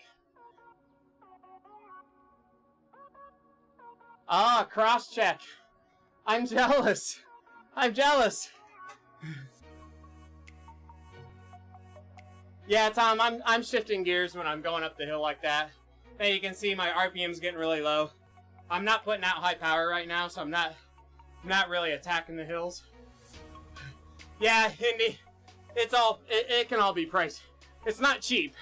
Cross-check. I'm jealous. I'm jealous. Yeah, Tom, I'm shifting gears when I'm going up the hill like that. And you can see my RPM's getting really low. I'm not putting out high power right now, so I'm not really attacking the hills. Yeah, Hindi, it can all be pricey. It's not cheap.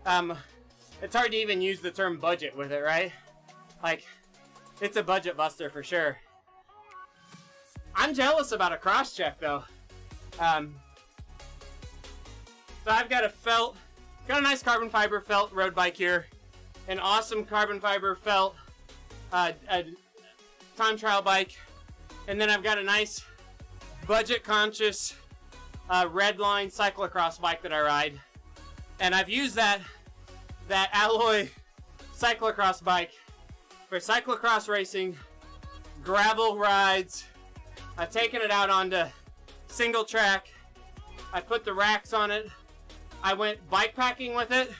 It's hard to even use the term budget with it, right? Like, it's a budget buster for sure. I'm jealous about a cross-check though. So I've got a felt, got a nice carbon fiber felt road bike here. An awesome carbon fiber felt a time trial bike. And then I've got a nice budget conscious Redline cyclocross bike that I ride. And I've used that alloy cyclocross bike for cyclocross racing, gravel rides. I've taken it out onto single track. I put the racks on it. I went bike packing with it.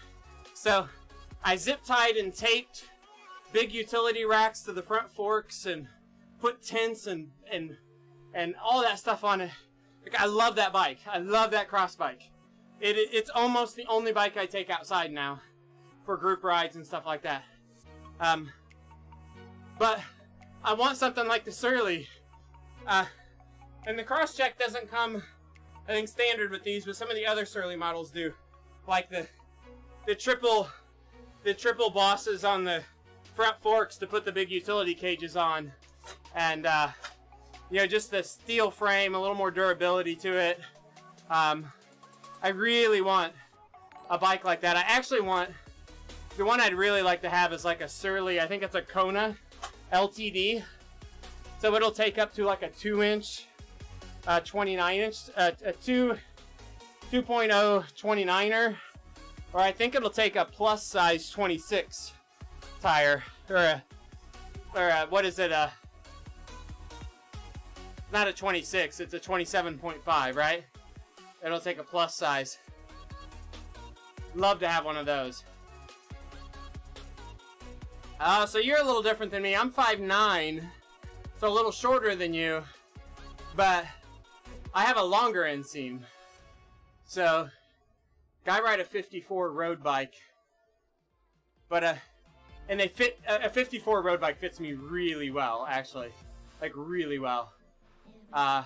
So I zip tied and taped big utility racks to the front forks and put tents and all that stuff on it. Like, I love that bike. I love that cross bike. It's almost the only bike I take outside now for group rides and stuff like that. But I want something like the Surly. And the cross-check doesn't come, I think, standard with these, but some of the other Surly models do. Like the triple bosses on the front forks to put the big utility cages on. And, you know, just the steel frame, a little more durability to it. I really want a bike like that. I actually want, the one I'd really like to have is like a Surly, I think it's a Kona LTD. So it'll take up to like a 2-inch, 29-inch, a 2.0 29er, or I think it'll take a plus size 26 tire, or what is it? Not a 26, it's a 27.5, right? It'll take a plus size. Love to have one of those. So you're a little different than me. I'm 5'9", so a little shorter than you, but I have a longer inseam. So, I ride a 54 road bike, but and they fit, a 54 road bike fits me really well, actually, like really well. I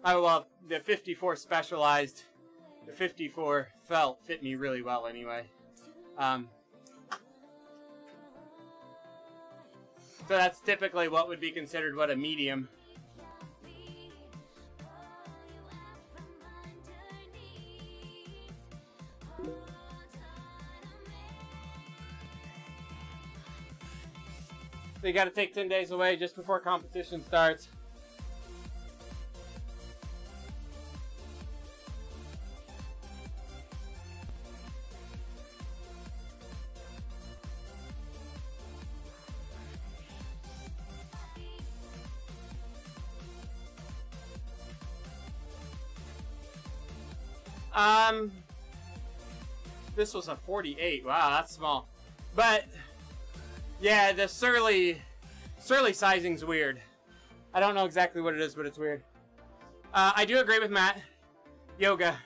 love the 54 Specialized, the 54 Felt fit me really well anyway. So that's typically what would be considered a medium So you got to take 10 days away just before competition starts. This was a 48. Wow, that's small. But yeah, the Surly sizing's weird. I don't know exactly what it is, but it's weird. I do agree with Matt. Yoga.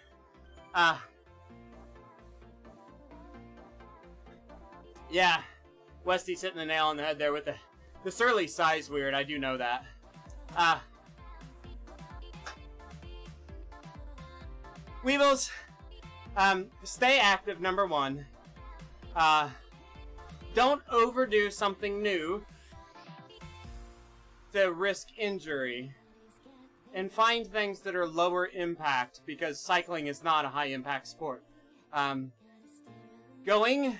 Yeah, Westy's hitting the nail on the head there with the Surly size weird. I do know that. Weevils, stay active, number one. Don't overdo something new to risk injury. And find things that are lower impact, because cycling is not a high impact sport. Going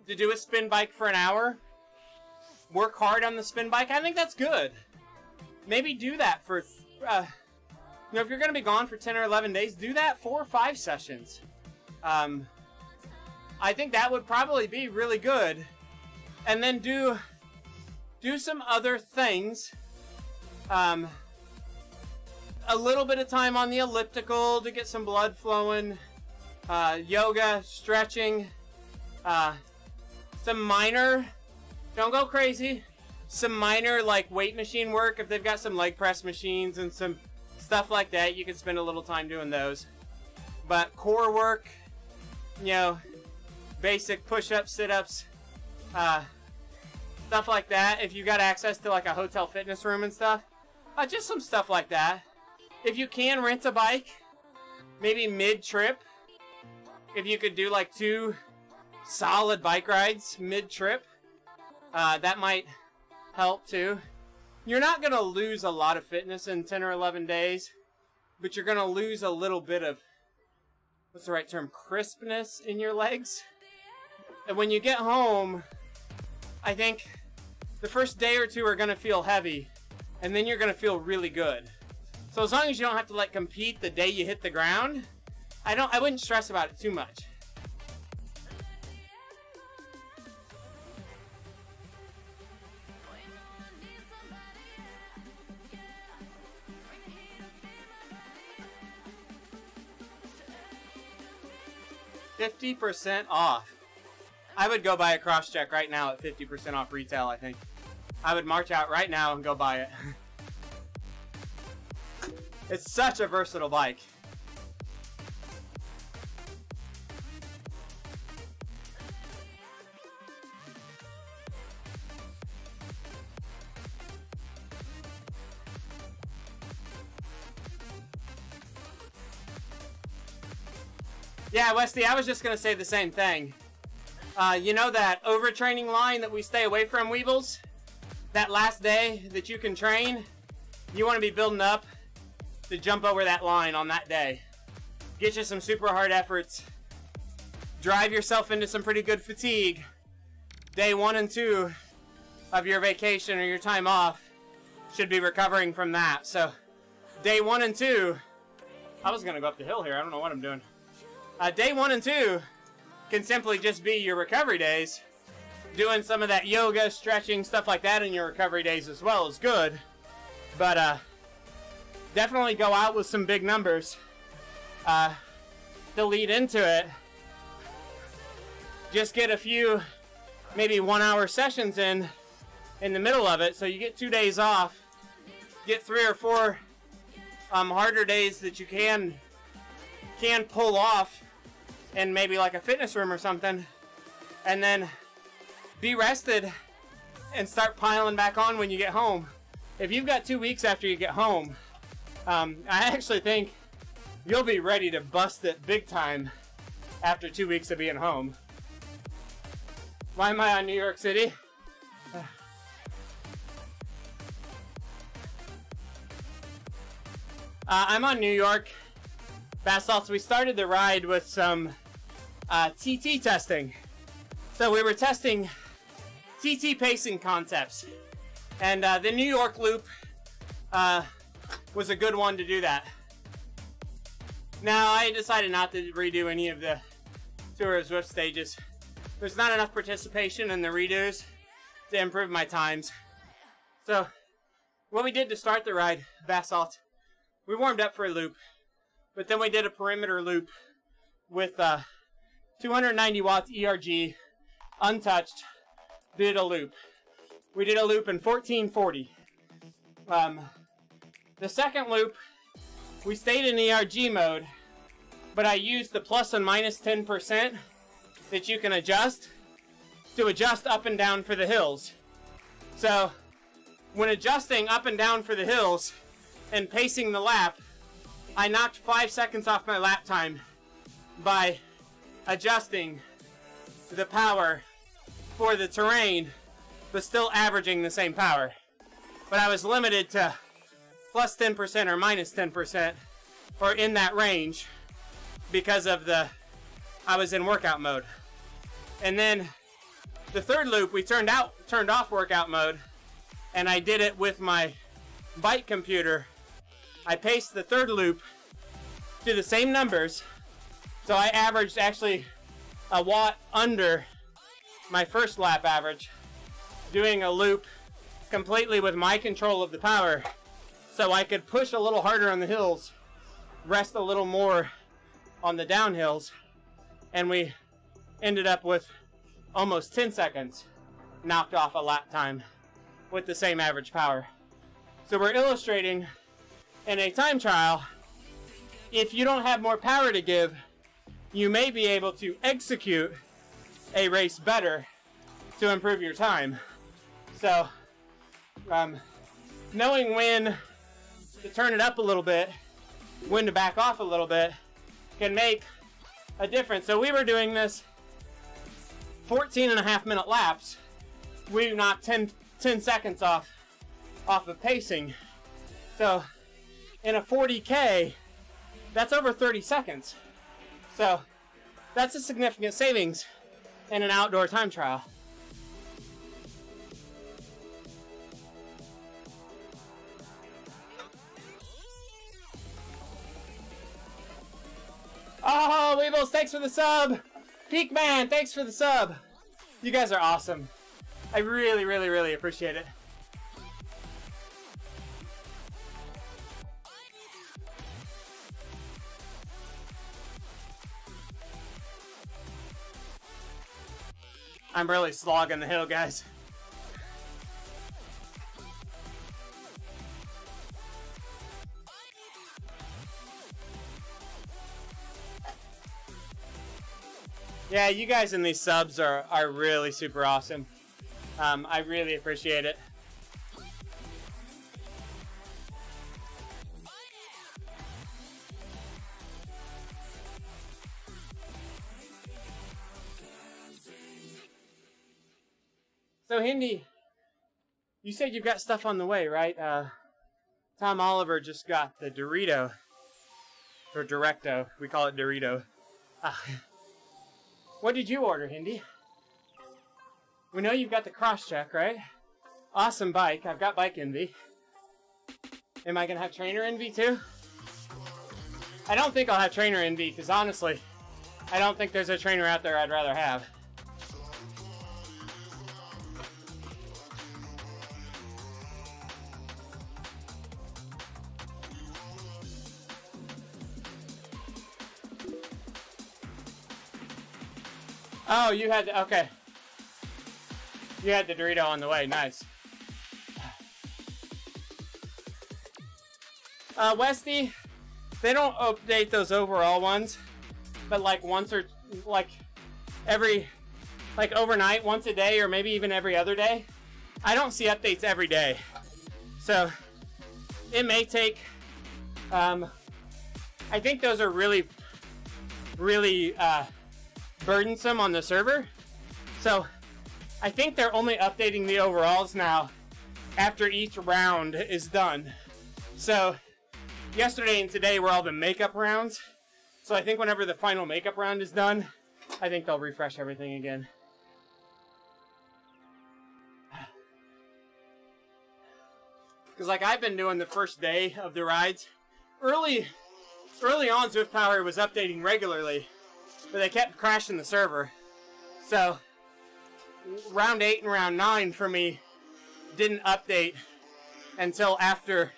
to do a spin bike for an hour, work hard on the spin bike, I think that's good. Maybe do that for, you know, if you're going to be gone for 10 or 11 days, do that 4 or 5 sessions. I think that would probably be really good. And then do some other things. A little bit of time on the elliptical to get some blood flowing. Yoga, stretching. Some minor, don't go crazy, some minor like weight machine work. If they've got some leg press machines and some stuff like that, you can spend a little time doing those. But core work, you know, basic push-ups, sit-ups, stuff like that. If you got access to like a hotel fitness room and stuff, just some stuff like that. If you can, rent a bike, maybe mid-trip. If you could do like 2 solid bike rides mid-trip, that might help too. You're not going to lose a lot of fitness in 10 or 11 days, but you're going to lose a little bit of, what's the right term, crispness in your legs. And when you get home, I think the first day or 2 are going to feel heavy, and then you're going to feel really good. So as long as you don't have to like compete the day you hit the ground, I wouldn't stress about it too much. $50% off. I would go buy a Crosscheck right now at 50% off retail, I think. I would march out right now and go buy it. It's such a versatile bike. Yeah, Westy, I was just going to say the same thing. You know that overtraining line that we stay away from, Weebles? That last day that you can train? You want to be building up to jump over that line on that day. Get you some super hard efforts. Drive yourself into some pretty good fatigue. Day 1 and 2 of your vacation or your time off should be recovering from that. So, day 1 and 2, I was going to go up the hill here. I don't know what I'm doing. Day 1 and 2 can simply just be your recovery days. Doing some of that yoga, stretching, stuff like that in your recovery days as well is good. But definitely go out with some big numbers to lead into it. Just get a few, maybe 1-hour sessions in the middle of it, so you get 2 days off. Get 3 or 4 harder days that you can pull off in maybe like a fitness room or something, and then be rested and start piling back on when you get home. If you've got 2 weeks after you get home, I actually think you'll be ready to bust it big time after 2 weeks of being home. Why am I on New York City? I'm on New York Bath Salts. We started the ride with some TT testing. So we were testing TT pacing concepts. And the New York loop was a good one to do that. Now, I decided not to redo any of the Tour of Zwift stages. There's not enough participation in the redos to improve my times. So, what we did to start the ride, Basalt, we warmed up for a loop, but then we did a perimeter loop with 290 watts ERG, untouched, did a loop. We did a loop in 1440. The second loop, we stayed in ERG mode, but I used the plus and minus 10% that you can adjust to adjust up and down for the hills. So, when adjusting up and down for the hills and pacing the lap, I knocked 5 seconds off my lap time by adjusting the power for the terrain, but still averaging the same power. But I was limited to plus 10% or minus 10%, or in that range, because of I was in workout mode. And then the third loop, we turned off workout mode, and I did it with my bike computer. I paced the third loop to the same numbers, so I averaged actually a watt under my first lap average, doing a loop completely with my control of the power, so I could push a little harder on the hills, rest a little more on the downhills, and we ended up with almost 10 seconds knocked off a lap time with the same average power. So we're illustrating in a time trial, if you don't have more power to give, you may be able to execute a race better to improve your time. So, knowing when to turn it up a little bit, when to back off a little bit, can make a difference. So we were doing this 14.5-minute laps. We knocked 10 seconds off of pacing. So in a 40K, that's over 30 seconds. So that's a significant savings in an outdoor time trial. Oh, Weebles, thanks for the sub. Peak Man, thanks for the sub. You guys are awesome. I really, really, really appreciate it. I'm really slogging the hill, guys. Yeah, you guys in these subs are really super awesome. I really appreciate it. So Hindi, you said you've got stuff on the way, right? Tom Oliver just got the Dorito, or Directo. We call it Dorito. What did you order, Hindi? We know you've got the cross-check, right? Awesome bike. I've got bike envy. Am I gonna have trainer envy too? I don't think I'll have trainer envy, because honestly, I don't think there's a trainer out there I'd rather have. Oh, you had the, okay. You had the Dorito on the way, nice. Westy, they don't update those overall ones, but like once or, like every, like overnight, once a day, or maybe even every other day. I don't see updates every day. So, it may take, I think those are really, really, burdensome on the server. So I think they're only updating the overalls now after each round is done. So yesterday and today were all the makeup rounds. So I think whenever the final makeup round is done, I think they'll refresh everything again. Because like I've been doing the first day of the rides. Early on, Zwift Power was updating regularly, but they kept crashing the server. So round 8 and round 9 for me didn't update until after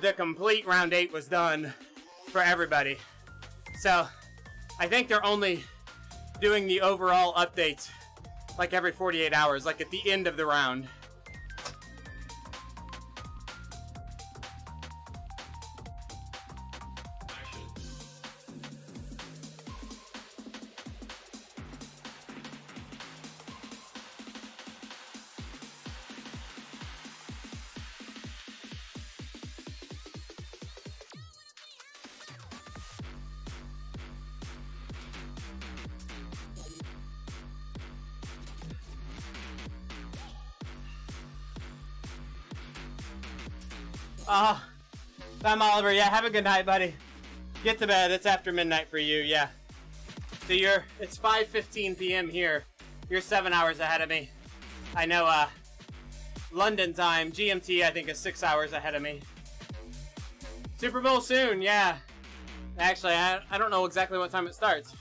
the complete round 8 was done for everybody. So I think they're only doing the overall updates like every 48 hours, like at the end of the round. I'm Oliver. Yeah, have a good night, buddy. Get to bed. It's after midnight for you. Yeah. So it's 5:15 p.m. here. You're 7 hours ahead of me. I know. London time, GMT, I think is 6 hours ahead of me. Super Bowl soon. Yeah. Actually, I don't know exactly what time it starts.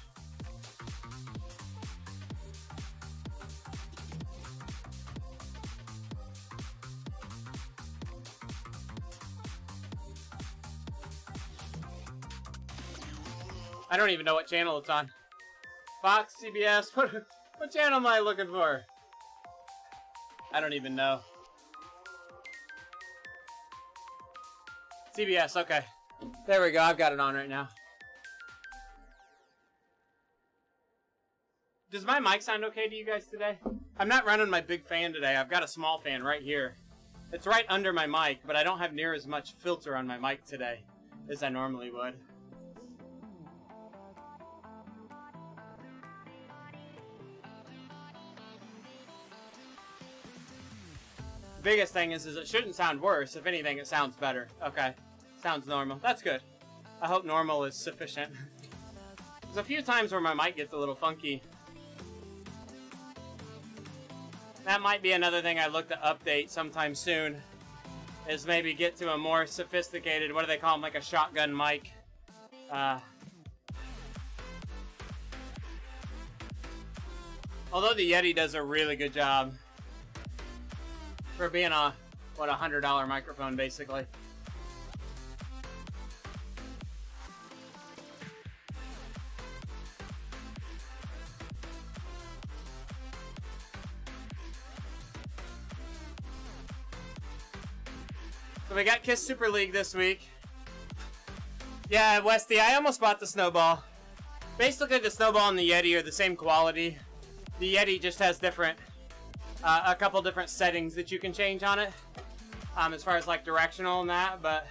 I don't even know what channel it's on. Fox, CBS, what channel am I looking for? I don't even know. CBS, okay. There we go, I've got it on right now. Does my mic sound okay to you guys today? I'm not running my big fan today. I've got a small fan right here. It's right under my mic, but I don't have near as much filter on my mic today as I normally would. Biggest thing is it shouldn't sound worse. If anything, it sounds better. Okay. Sounds normal. That's good. I hope normal is sufficient. There's a few times where my mic gets a little funky. That might be another thing I look to update sometime soon. Is maybe get to a more sophisticated, what do they call them, like a shotgun mic. Although the Yeti does a really good job. For being a, what, $100 microphone, basically. So we got Kiss Super League this week. Yeah, Westy, I almost bought the Snowball. Basically, the Snowball and the Yeti are the same quality. The Yeti just has different... a couple different settings that you can change on it, as far as like directional and that, but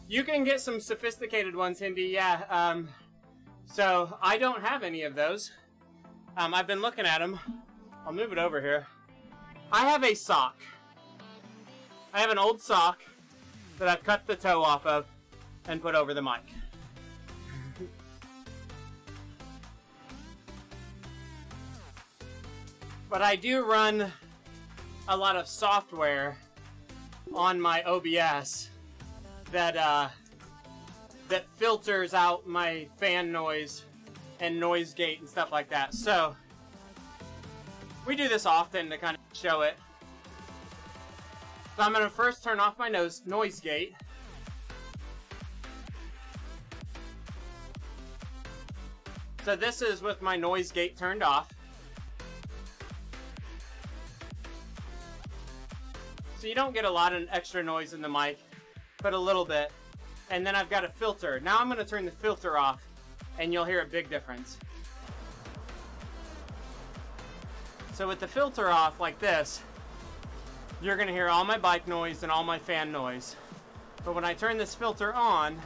you can get some sophisticated ones, Hindi, yeah. So I don't have any of those. I've been looking at them. I'll move it over here. I have a sock. I have an old sock that I've cut the toe off of and put over the mic. But I do run a lot of software on my OBS that that filters out my fan noise and noise gate and stuff like that. So we do this often to kind of show it. So I'm going to first turn off my noise gate. So this is with my noise gate turned off. So you don't get a lot of extra noise in the mic, but a little bit. And then I've got a filter. Now I'm going to turn the filter off, and you'll hear a big difference. So with the filter off like this, you're going to hear all my bike noise and all my fan noise. But when I turn this filter on,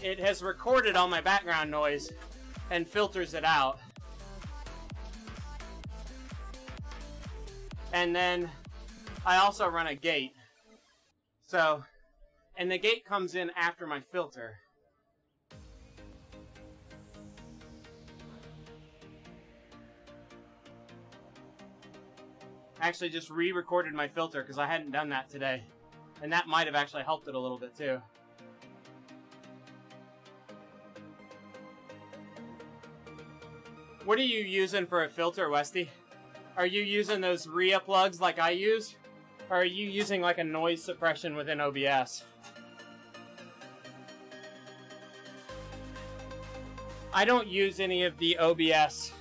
it has recorded all my background noise and filters it out. And then I also run a gate. So, and the gate comes in after my filter. I actually just re-recorded my filter because I hadn't done that today. And that might have actually helped it a little bit too. What are you using for a filter, Westy? Are you using those RIA plugs like I use? Or are you using like a noise suppression within OBS? I don't use any of the OBS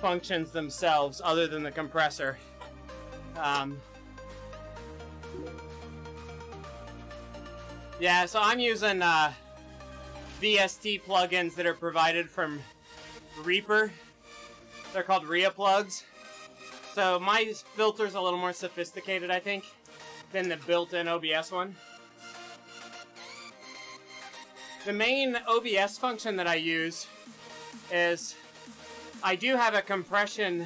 functions themselves other than the compressor. Yeah, so I'm using VST plugins that are provided from Reaper. They're called RIA plugs. So my filter's a little more sophisticated, I think, than the built-in OBS one. The main OBS function that I use is I do have a compression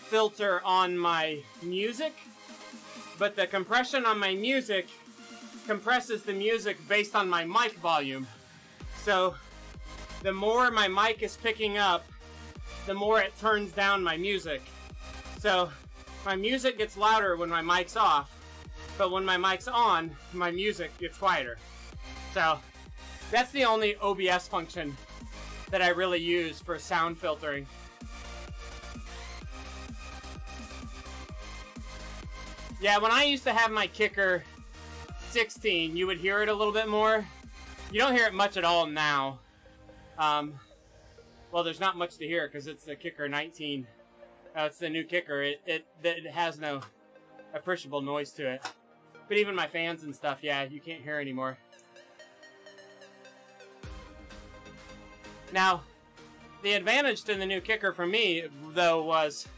filter on my music, but the compression on my music compresses the music based on my mic volume. So the more my mic is picking up, the more it turns down my music. So my music gets louder when my mic's off, but when my mic's on, my music gets quieter. So that's the only OBS function that I really use for sound filtering. Yeah, when I used to have my kicker 16, you would hear it a little bit more. You don't hear it much at all now. Well, there's not much to hear because it's the kicker 19. It's the new kicker. It has no appreciable noise to it. But even my fans and stuff, yeah, you can't hear anymore. Now, the advantage to the new kicker for me, though, was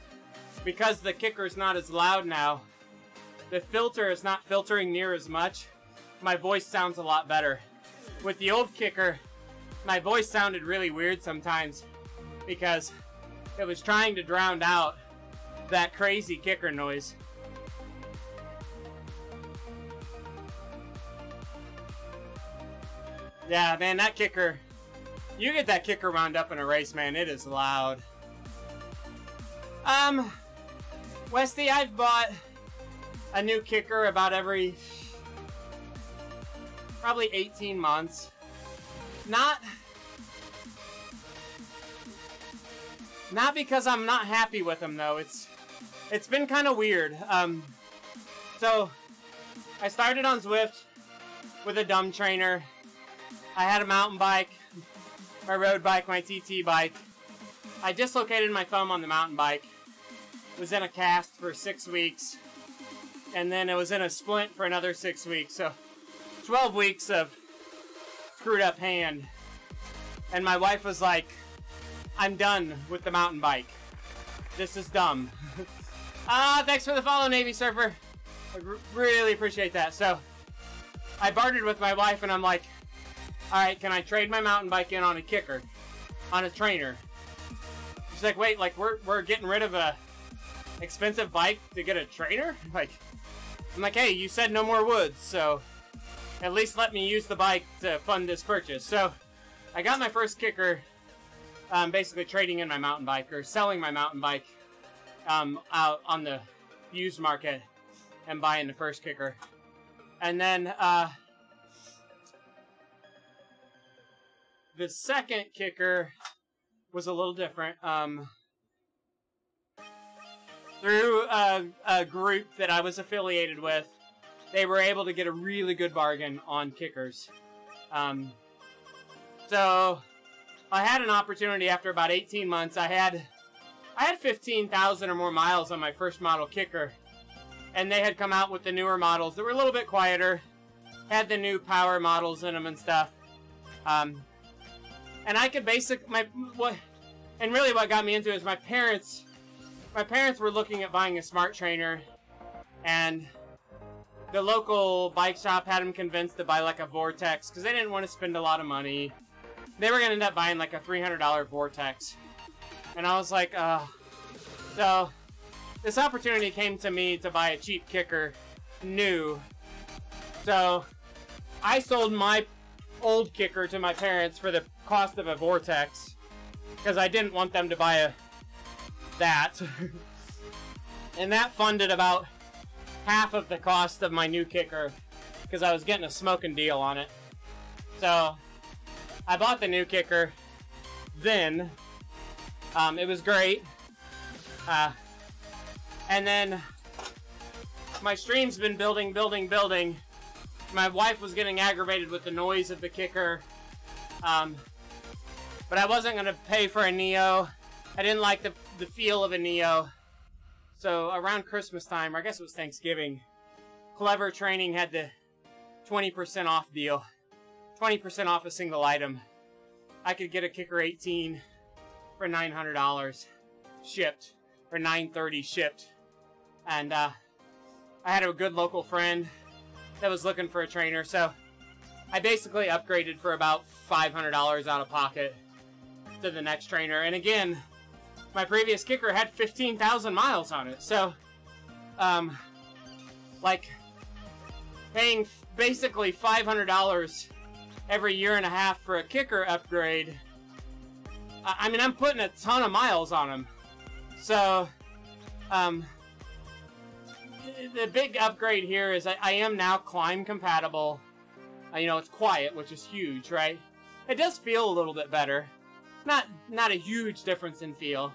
because the kicker's not as loud now, the filter is not filtering near as much, my voice sounds a lot better. With the old kicker, my voice sounded really weird sometimes because it was trying to drown out that crazy kicker noise. Yeah, man, that kicker... You get that kicker wound up in a race, man, it is loud. Westy, I've bought a new kicker about every... probably 18 months. Not because I'm not happy with them, though. It's been kind of weird. So, I started on Zwift with a dumb trainer. I had a mountain bike, my road bike, my TT bike. I dislocated my thumb on the mountain bike. Was in a cast for 6 weeks. And then it was in a splint for another 6 weeks. So, 12 weeks of screwed up hand. And my wife was like, I'm done with the mountain bike. This is dumb. Thanks for the follow, Navy Surfer. I really appreciate that. So, I bartered with my wife and I'm like, alright, can I trade my mountain bike in on a kicker? On a trainer? She's like, wait, like, we're getting rid of a expensive bike to get a trainer? Like, I'm like, hey, you said no more woods, so at least let me use the bike to fund this purchase. So, I got my first kicker, basically trading in my mountain bike, or selling my mountain bike out on the used market and buying the first kicker. And then, the second kicker was a little different. Through a group that I was affiliated with, they were able to get a really good bargain on kickers. So I had an opportunity after about 18 months. I had 15,000 or more miles on my first model kicker, and they had come out with the newer models that were a little bit quieter, had the new power models in them and stuff. And I could and really what got me into it is my parents were looking at buying a smart trainer, and the local bike shop had them convinced to buy like a Vortex because they didn't want to spend a lot of money. They were going to end up buying like a $300 Vortex. And I was like, So, this opportunity came to me to buy a cheap kicker, new. So, I sold my old kicker to my parents for the cost of a Vortex because I didn't want them to buy that. And that funded about half of the cost of my new kicker, because I was getting a smoking deal on it. So I bought the new kicker then. It was great. And then my stream's been building. My wife was getting aggravated with the noise of the kicker. But I wasn't going to pay for a Neo. I didn't like the feel of a Neo. So around Christmas time, or I guess it was Thanksgiving, Clever Training had the 20% off deal. 20% off a single item. I could get a Kicker 18 for $900 shipped, or $930 shipped. And I had a good local friend that was looking for a trainer, so I basically upgraded for about $500 out of pocket to the next trainer. And again, my previous kicker had 15,000 miles on it, so like paying basically $500 every year and a half for a kicker upgrade. I mean, I'm putting a ton of miles on them. So the big upgrade here is I am now climb compatible. You know, it's quiet, which is huge, right? It does feel a little bit better. Not a huge difference in feel,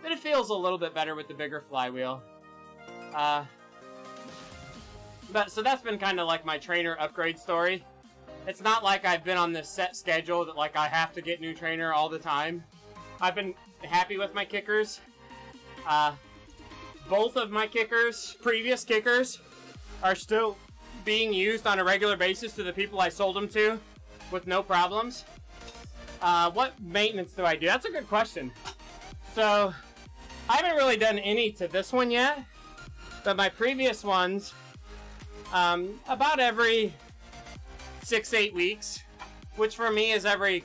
but it feels a little bit better with the bigger flywheel. But so that's been kind of like my trainer upgrade story. It's not like I've been on this set schedule that like I have to get new trainer all the time. I've been happy with my kickers. Both of my kickers, previous kickers, are still being used on a regular basis to the people I sold them to with no problems. What maintenance do I do? That's a good question. So, I haven't really done any to this one yet, but my previous ones, about every 6-8 weeks, which for me is every,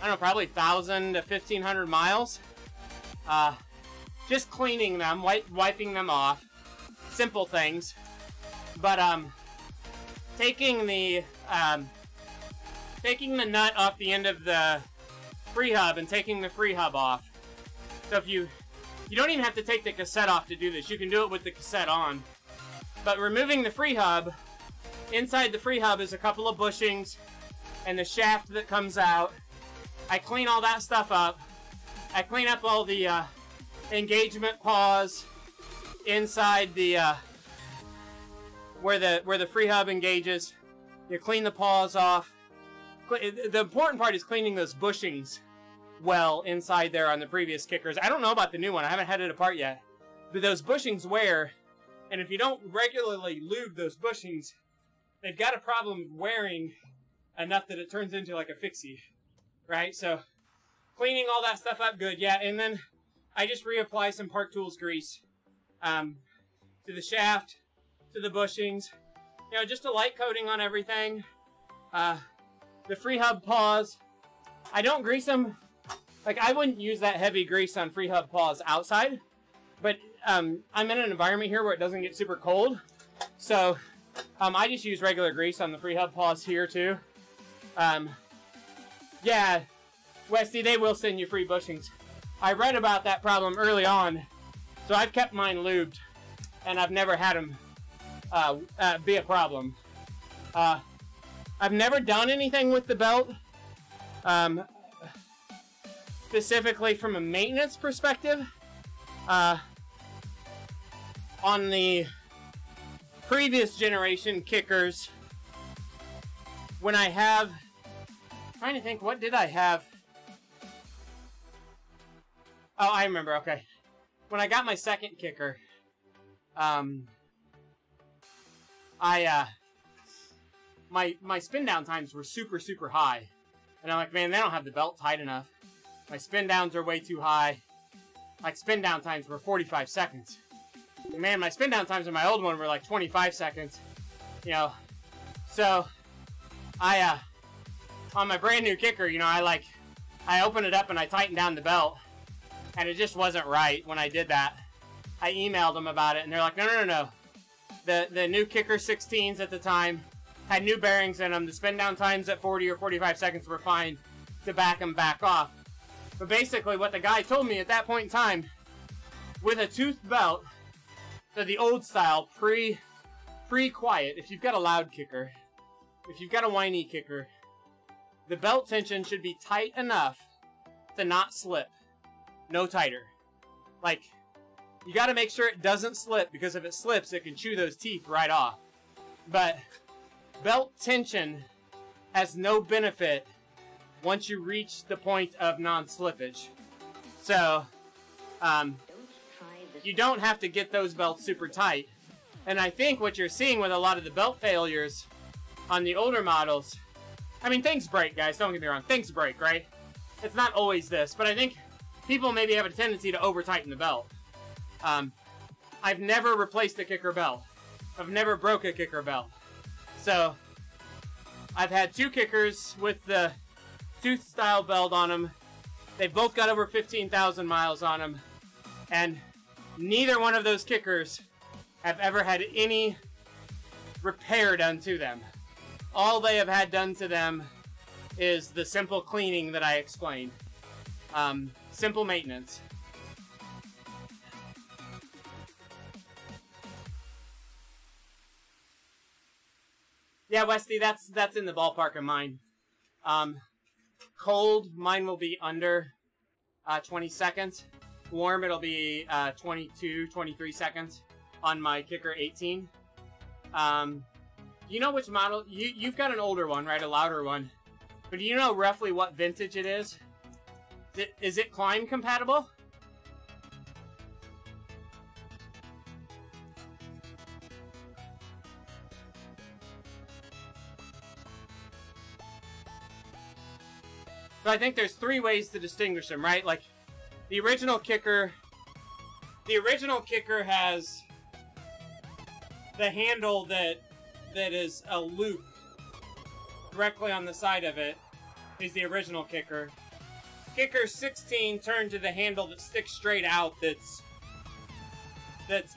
I don't know, probably 1,000 to 1,500 miles. Just cleaning them, wiping them off, simple things. But taking the nut off the end of the free hub and taking the free hub off. So if you don't even have to take the cassette off to do this. You can do it with the cassette on. But removing the free hub, inside the free hub is a couple of bushings and the shaft that comes out. I clean all that stuff up. I clean up all the engagement paws inside the where the free hub engages. You clean the paws off. The important part is cleaning those bushings well inside there on the previous kickers. I don't know about the new one. I haven't had it apart yet. But those bushings wear, and if you don't regularly lube those bushings, they've got a problem wearing enough that it turns into like a fixie, right? So cleaning all that stuff up good, yeah. And then I just reapply some Park Tools grease to the shaft, to the bushings. You know, just a light coating on everything. The free hub paws, I don't grease them. Like, I wouldn't use that heavy grease on free hub paws outside. But I'm in an environment here where it doesn't get super cold. So I just use regular grease on the free hub paws here too. Yeah, Westy, they will send you free bushings. I read about that problem early on, so I've kept mine lubed, and I've never had them be a problem. I've never done anything with the belt, specifically from a maintenance perspective. On the previous generation kickers, when I have, trying to think, what did I have? Oh, I remember, okay. When I got my second kicker, my spin down times were super high. And I'm like, man, they don't have the belt tight enough. My spin downs are way too high. Like, spin down times were 45 seconds. And man, my spin down times on my old one were like 25 seconds. You know, so on my brand new kicker, you know, I opened it up and I tightened down the belt. And it just wasn't right when I did that. I emailed them about it and they're like, no. The new kicker 16s at the time had new bearings in them. The spin down times at 40 or 45 seconds were fine to back them back off. But basically what the guy told me at that point in time with a toothed belt, so the old style, pre-quiet, if you've got a loud kicker, if you've got a whiny kicker, the belt tension should be tight enough to not slip. No tighter. Like, you gotta make sure it doesn't slip, because if it slips, it can chew those teeth right off. But belt tension has no benefit once you reach the point of non-slippage. So, you don't have to get those belts super tight. And I think what you're seeing with a lot of the belt failures on the older models, I mean, things break, guys, don't get me wrong, things break, right? It's not always this, but I think people maybe have a tendency to over-tighten the belt. I've never replaced a kicker belt. I've never broke a kicker belt. So, I've had two kickers with the tooth-style belt on them. They've both got over 15,000 miles on them. And neither one of those kickers have ever had any repair done to them. All they have had done to them is the simple cleaning that I explained. Simple maintenance. Yeah, Westy, that's in the ballpark of mine. Cold, mine will be under 20 seconds. Warm, it'll be 22, 23 seconds on my Kicker 18. You know which model? You've got an older one, right? A louder one. But do you know roughly what vintage it is? Is it climb compatible? So I think there's three ways to distinguish them, right? Like, the original kicker has the handle that is a loop directly on the side of it is the original kicker. Kicker 16 turned to the handle that sticks straight out that's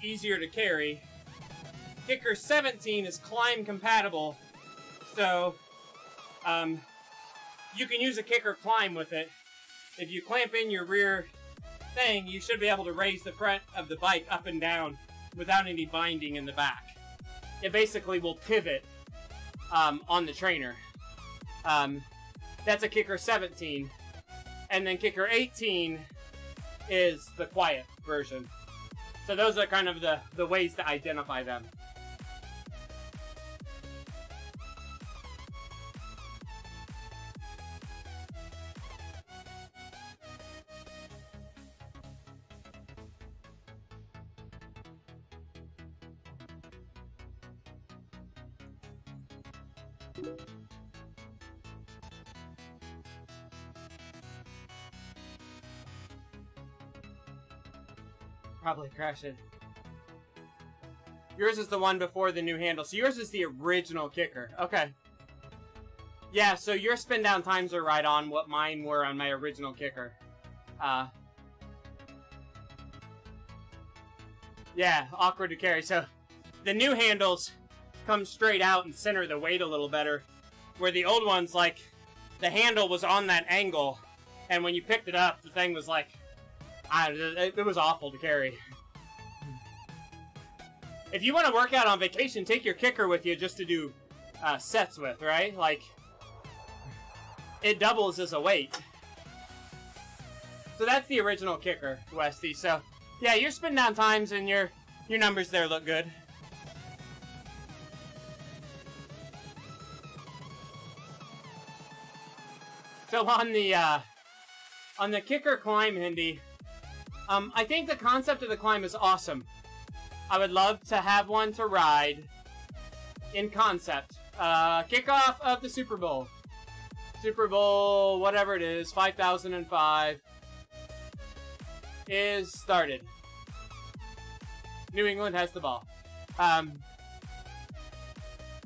easier to carry. Kicker 17 is climb compatible, so you can use a kicker climb with it. If you clamp in your rear thing, you should be able to raise the front of the bike up and down without any binding in the back. It basically will pivot on the trainer. That's a Kicker 17. And then Kicker 18 is the quiet version. So those are kind of the ways to identify them. Probably crash it. Yours is the one before the new handle. So yours is the original kicker. Okay. Yeah, so your spin down times are right on what mine were on my original kicker. Yeah, awkward to carry. So the new handles come straight out and center the weight a little better. Where the old ones, like, the handle was on that angle. And when you picked it up, the thing was like, it was awful to carry. If you want to work out on vacation, take your kicker with you just to do sets with, right? Like, it doubles as a weight. So that's the original kicker, Westy. So, yeah, your spin down times and your numbers there look good. So on the kicker climb, Hindi, I think the concept of the climb is awesome. I would love to have one to ride in concept. Kickoff of the Super Bowl. Super Bowl, whatever it is, 5005 is started. New England has the ball. The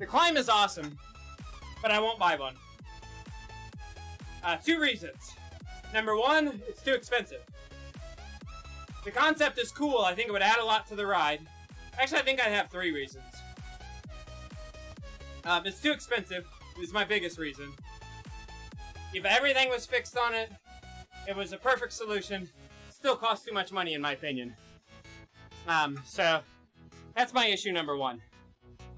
climb is awesome, but I won't buy one. Two reasons. Number one, it's too expensive. The concept is cool. I think it would add a lot to the ride. Actually, I think I have three reasons. It's too expensive is my biggest reason. If everything was fixed on it, it was a perfect solution. Still costs too much money, in my opinion. So that's my issue number one.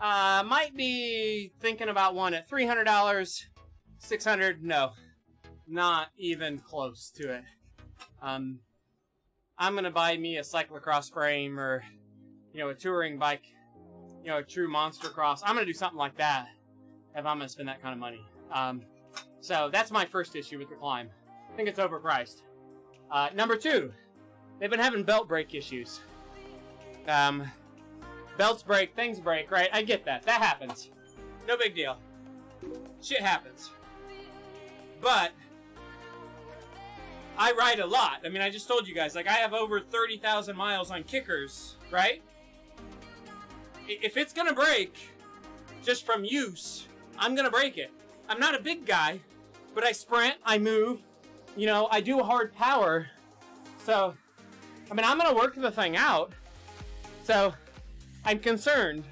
Might be thinking about one at $300, $600. No, not even close to it. I'm gonna buy me a cyclocross frame or, you know, a touring bike, you know, a true monster cross. I'm gonna do something like that if I'm gonna spend that kind of money. So that's my first issue with the Climb. I think it's overpriced. Number two, they've been having belt break issues. Belts break, things break, right? I get that. That happens. No big deal. Shit happens. But I ride a lot. I mean, I just told you guys, like, I have over 30,000 miles on kickers, right? If it's gonna break just from use, I'm gonna break it. I'm not a big guy, but I sprint, I move, you know, I do hard power. So, I mean, I'm gonna work the thing out. So, I'm concerned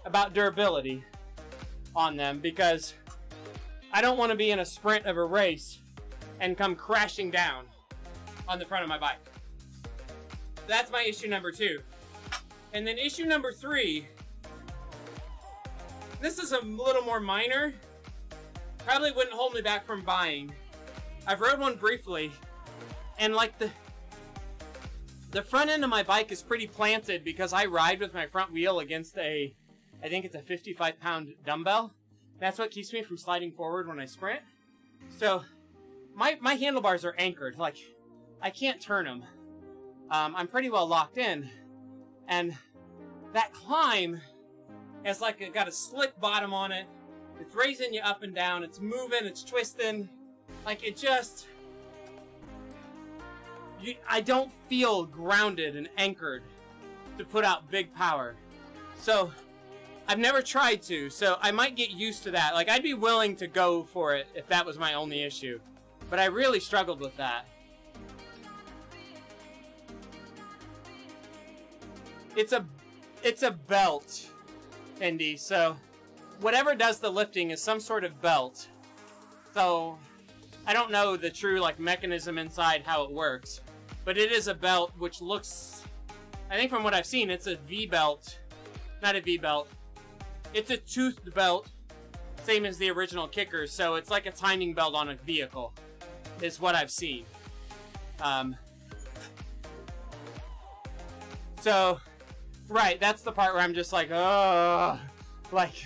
about durability on them because I don't want to be in a sprint of a race and come crashing down on the front of my bike. That's my issue number two. And then issue number three, this is a little more minor. Probably wouldn't hold me back from buying. I've rode one briefly, and like the front end of my bike is pretty planted because I ride with my front wheel against I think it's a 55-pound dumbbell. That's what keeps me from sliding forward when I sprint. So my handlebars are anchored. Like, I can't turn them. I'm pretty well locked in. And that Climb has like got a slick bottom on it. It's raising you up and down. It's moving. It's twisting. Like, it just... I don't feel grounded and anchored to put out big power. So, I've never tried to, so I might get used to that. Like, I'd be willing to go for it if that was my only issue. But I really struggled with that. It's a belt, Indy, so whatever does the lifting is some sort of belt. So, I don't know the true, like, mechanism inside how it works. But it is a belt which looks, I think from what I've seen, it's a V-belt. Not a V-belt. It's a toothed belt, same as the original kickers, so it's like a timing belt on a vehicle, is what I've seen. So, right, that's the part where I'm just like, oh, like,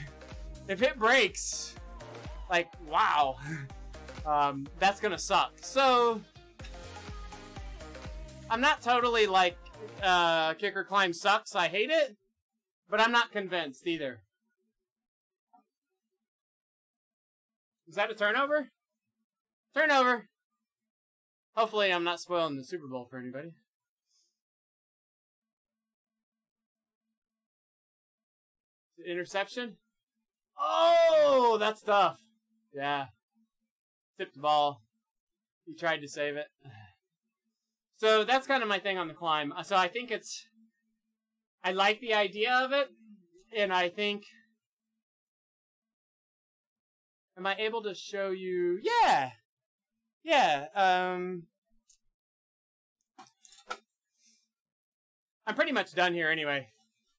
if it breaks, like, wow, that's gonna suck. So, I'm not totally like, Kicker Climb sucks, I hate it, but I'm not convinced either. Is that a turnover? Turnover! Hopefully I'm not spoiling the Super Bowl for anybody. Interception? Oh, that's tough. Yeah. Tipped the ball. He tried to save it. So that's kind of my thing on the Climb. So I think I like the idea of it, and I think, am I able to show you? Yeah! Yeah, I'm pretty much done here anyway.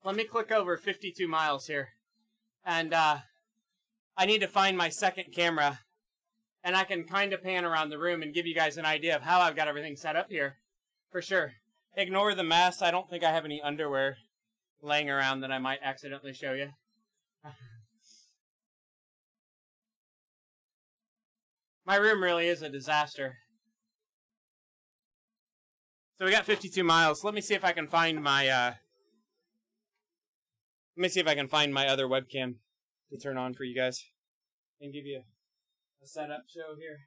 Let me click over 52 miles here. And, I need to find my second camera. And I can kind of pan around the room and give you guys an idea of how I've got everything set up here. For sure. Ignore the mess. I don't think I have any underwear laying around that I might accidentally show you. My room really is a disaster. So we got 52 miles. Let me see if I can find my, let me see if I can find my other webcam to turn on for you guys. And give you a setup show here.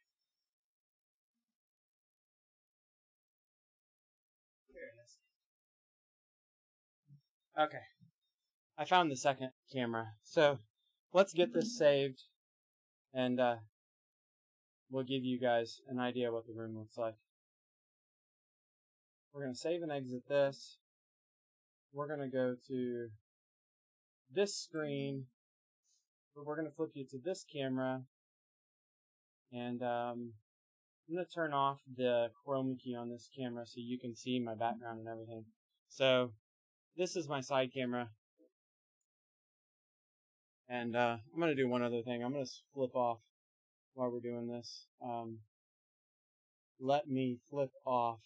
Okay, I found the second camera. So let's get this saved, and we'll give you guys an idea what the room looks like. We're going to save and exit this. We're going to go to this screen, but we're going to flip you to this camera, and I'm going to turn off the chroma key on this camera so you can see my background and everything. So this is my side camera. And I'm going to do one other thing. I'm going to flip off while we're doing this. Let me flip off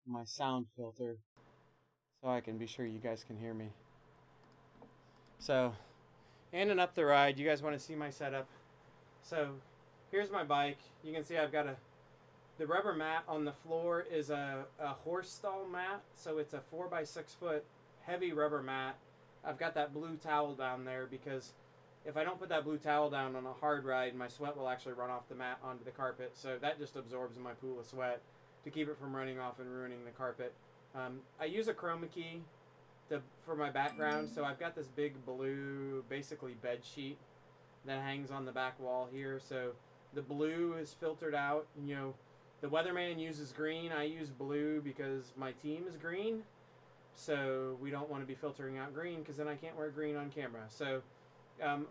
my sound filter so I can be sure you guys can hear me. So, in and up the ride, you guys want to see my setup. So, here's my bike. You can see I've got the rubber mat on the floor is a horse stall mat. So it's a 4x6 foot heavy rubber mat. I've got that blue towel down there because if I don't put that blue towel down on a hard ride, my sweat will actually run off the mat onto the carpet. So that just absorbs my pool of sweat to keep it from running off and ruining the carpet. I use a chroma key for my background. So I've got this big blue, basically bed sheet that hangs on the back wall here. So the blue is filtered out. You know, the weatherman uses green. I use blue because my team is green. So we don't want to be filtering out green because then I can't wear green on camera. So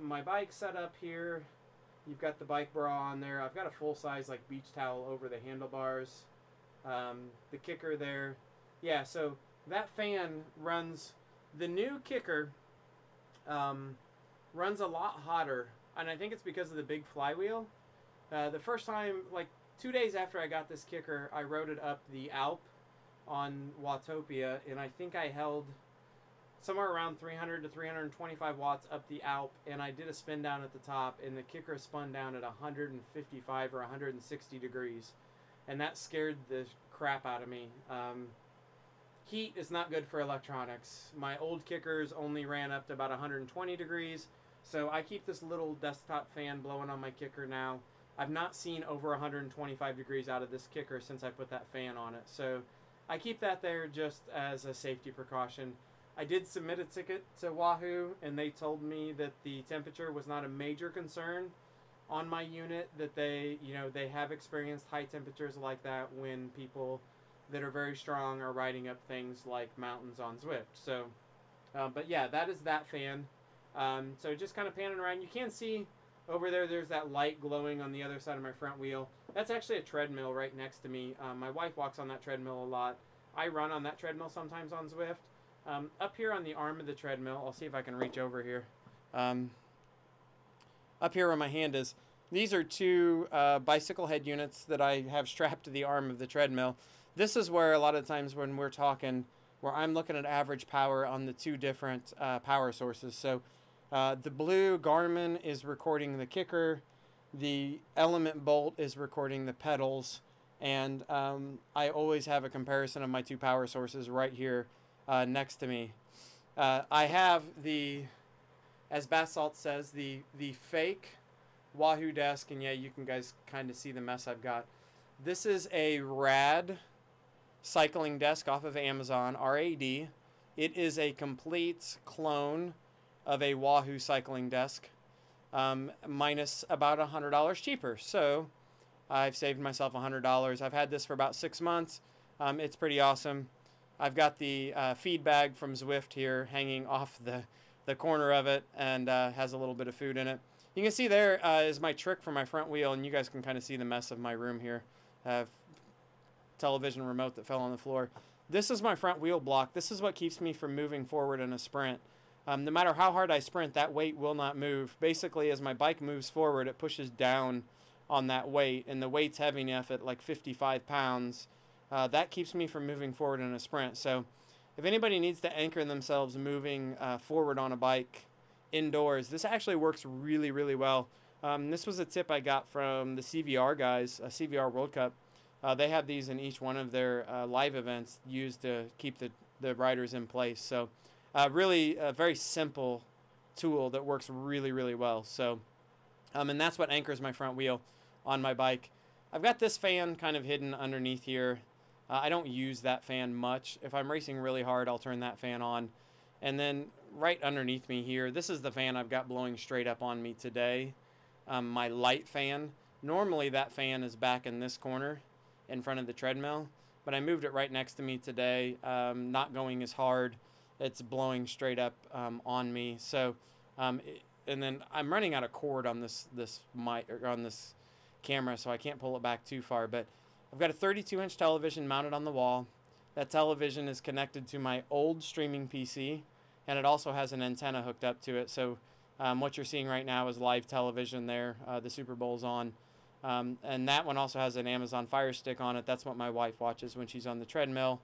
my bike set up here. You've got the bike bra on there. I've got a full-size like beach towel over the handlebars. The kicker there. Yeah, so that fan runs. The new kicker runs a lot hotter. And I think it's because of the big flywheel. The first time, like 2 days after I got this kicker, I rode it up the Alp on Watopia, and I think I held somewhere around 300 to 325 watts up the Alp, and I did a spin down at the top, and the kicker spun down at 155 or 160 degrees, and that scared the crap out of me. Heat is not good for electronics. My old kickers only ran up to about 120 degrees, so I keep this little desktop fan blowing on my kicker now. I've not seen over 125 degrees out of this kicker since I put that fan on it, so I keep that there just as a safety precaution. I did submit a ticket to Wahoo, and they told me that the temperature was not a major concern on my unit, that they have experienced high temperatures like that when people that are very strong are riding up things like mountains on Zwift. So, but yeah, that is that fan. So just kind of panning around. You can see over there, there's that light glowing on the other side of my front wheel. That's actually a treadmill right next to me. My wife walks on that treadmill a lot. I run on that treadmill sometimes on Zwift. Up here on the arm of the treadmill, I'll see if I can reach over here. Up here where my hand is, these are two bicycle head units that I have strapped to the arm of the treadmill. This is where a lot of times when we're talking, where I'm looking at average power on the two different power sources. So the blue Garmin is recording the kicker, the Element Bolt is recording the pedals, and I always have a comparison of my two power sources right here next to me. I have the, as Basalt says, the fake Wahoo desk, and yeah, you can guys kind of see the mess I've got. This is a Rad cycling desk off of Amazon, RAD. It is a complete clone of a Wahoo cycling desk, minus about $100 cheaper. So I've saved myself $100. I've had this for about 6 months. It's pretty awesome. I've got the feed bag from Zwift here hanging off the corner of it, and has a little bit of food in it. You can see there is my trick for my front wheel, and you guys can kind of see the mess of my room here. Television remote that fell on the floor. This is my front wheel block. This is what keeps me from moving forward in a sprint. No matter how hard I sprint, that weight will not move. Basically, as my bike moves forward, it pushes down on that weight, and the weight's heavy enough at like 55 pounds. That keeps me from moving forward in a sprint. So if anybody needs to anchor themselves moving forward on a bike indoors, this actually works really, really well. This was a tip I got from the CVR guys, CVR World Cup. They have these in each one of their live events used to keep the riders in place. So really a very simple tool that works really, really well. So, and that's what anchors my front wheel on my bike. I've got this fan kind of hidden underneath here. I don't use that fan much. If I'm racing really hard, I'll turn that fan on. And then right underneath me here, this is the fan I've got blowing straight up on me today. My light fan. Normally that fan is back in this corner in front of the treadmill, but I moved it right next to me today, not going as hard. It's blowing straight up on me. So, and then I'm running out of cord on this mic, or on this camera, so I can't pull it back too far. But I've got a 32-inch television mounted on the wall. That television is connected to my old streaming PC, and it also has an antenna hooked up to it. So what you're seeing right now is live television there. The Super Bowl's on. And that one also has an Amazon Fire Stick on it. That's what my wife watches when she's on the treadmill.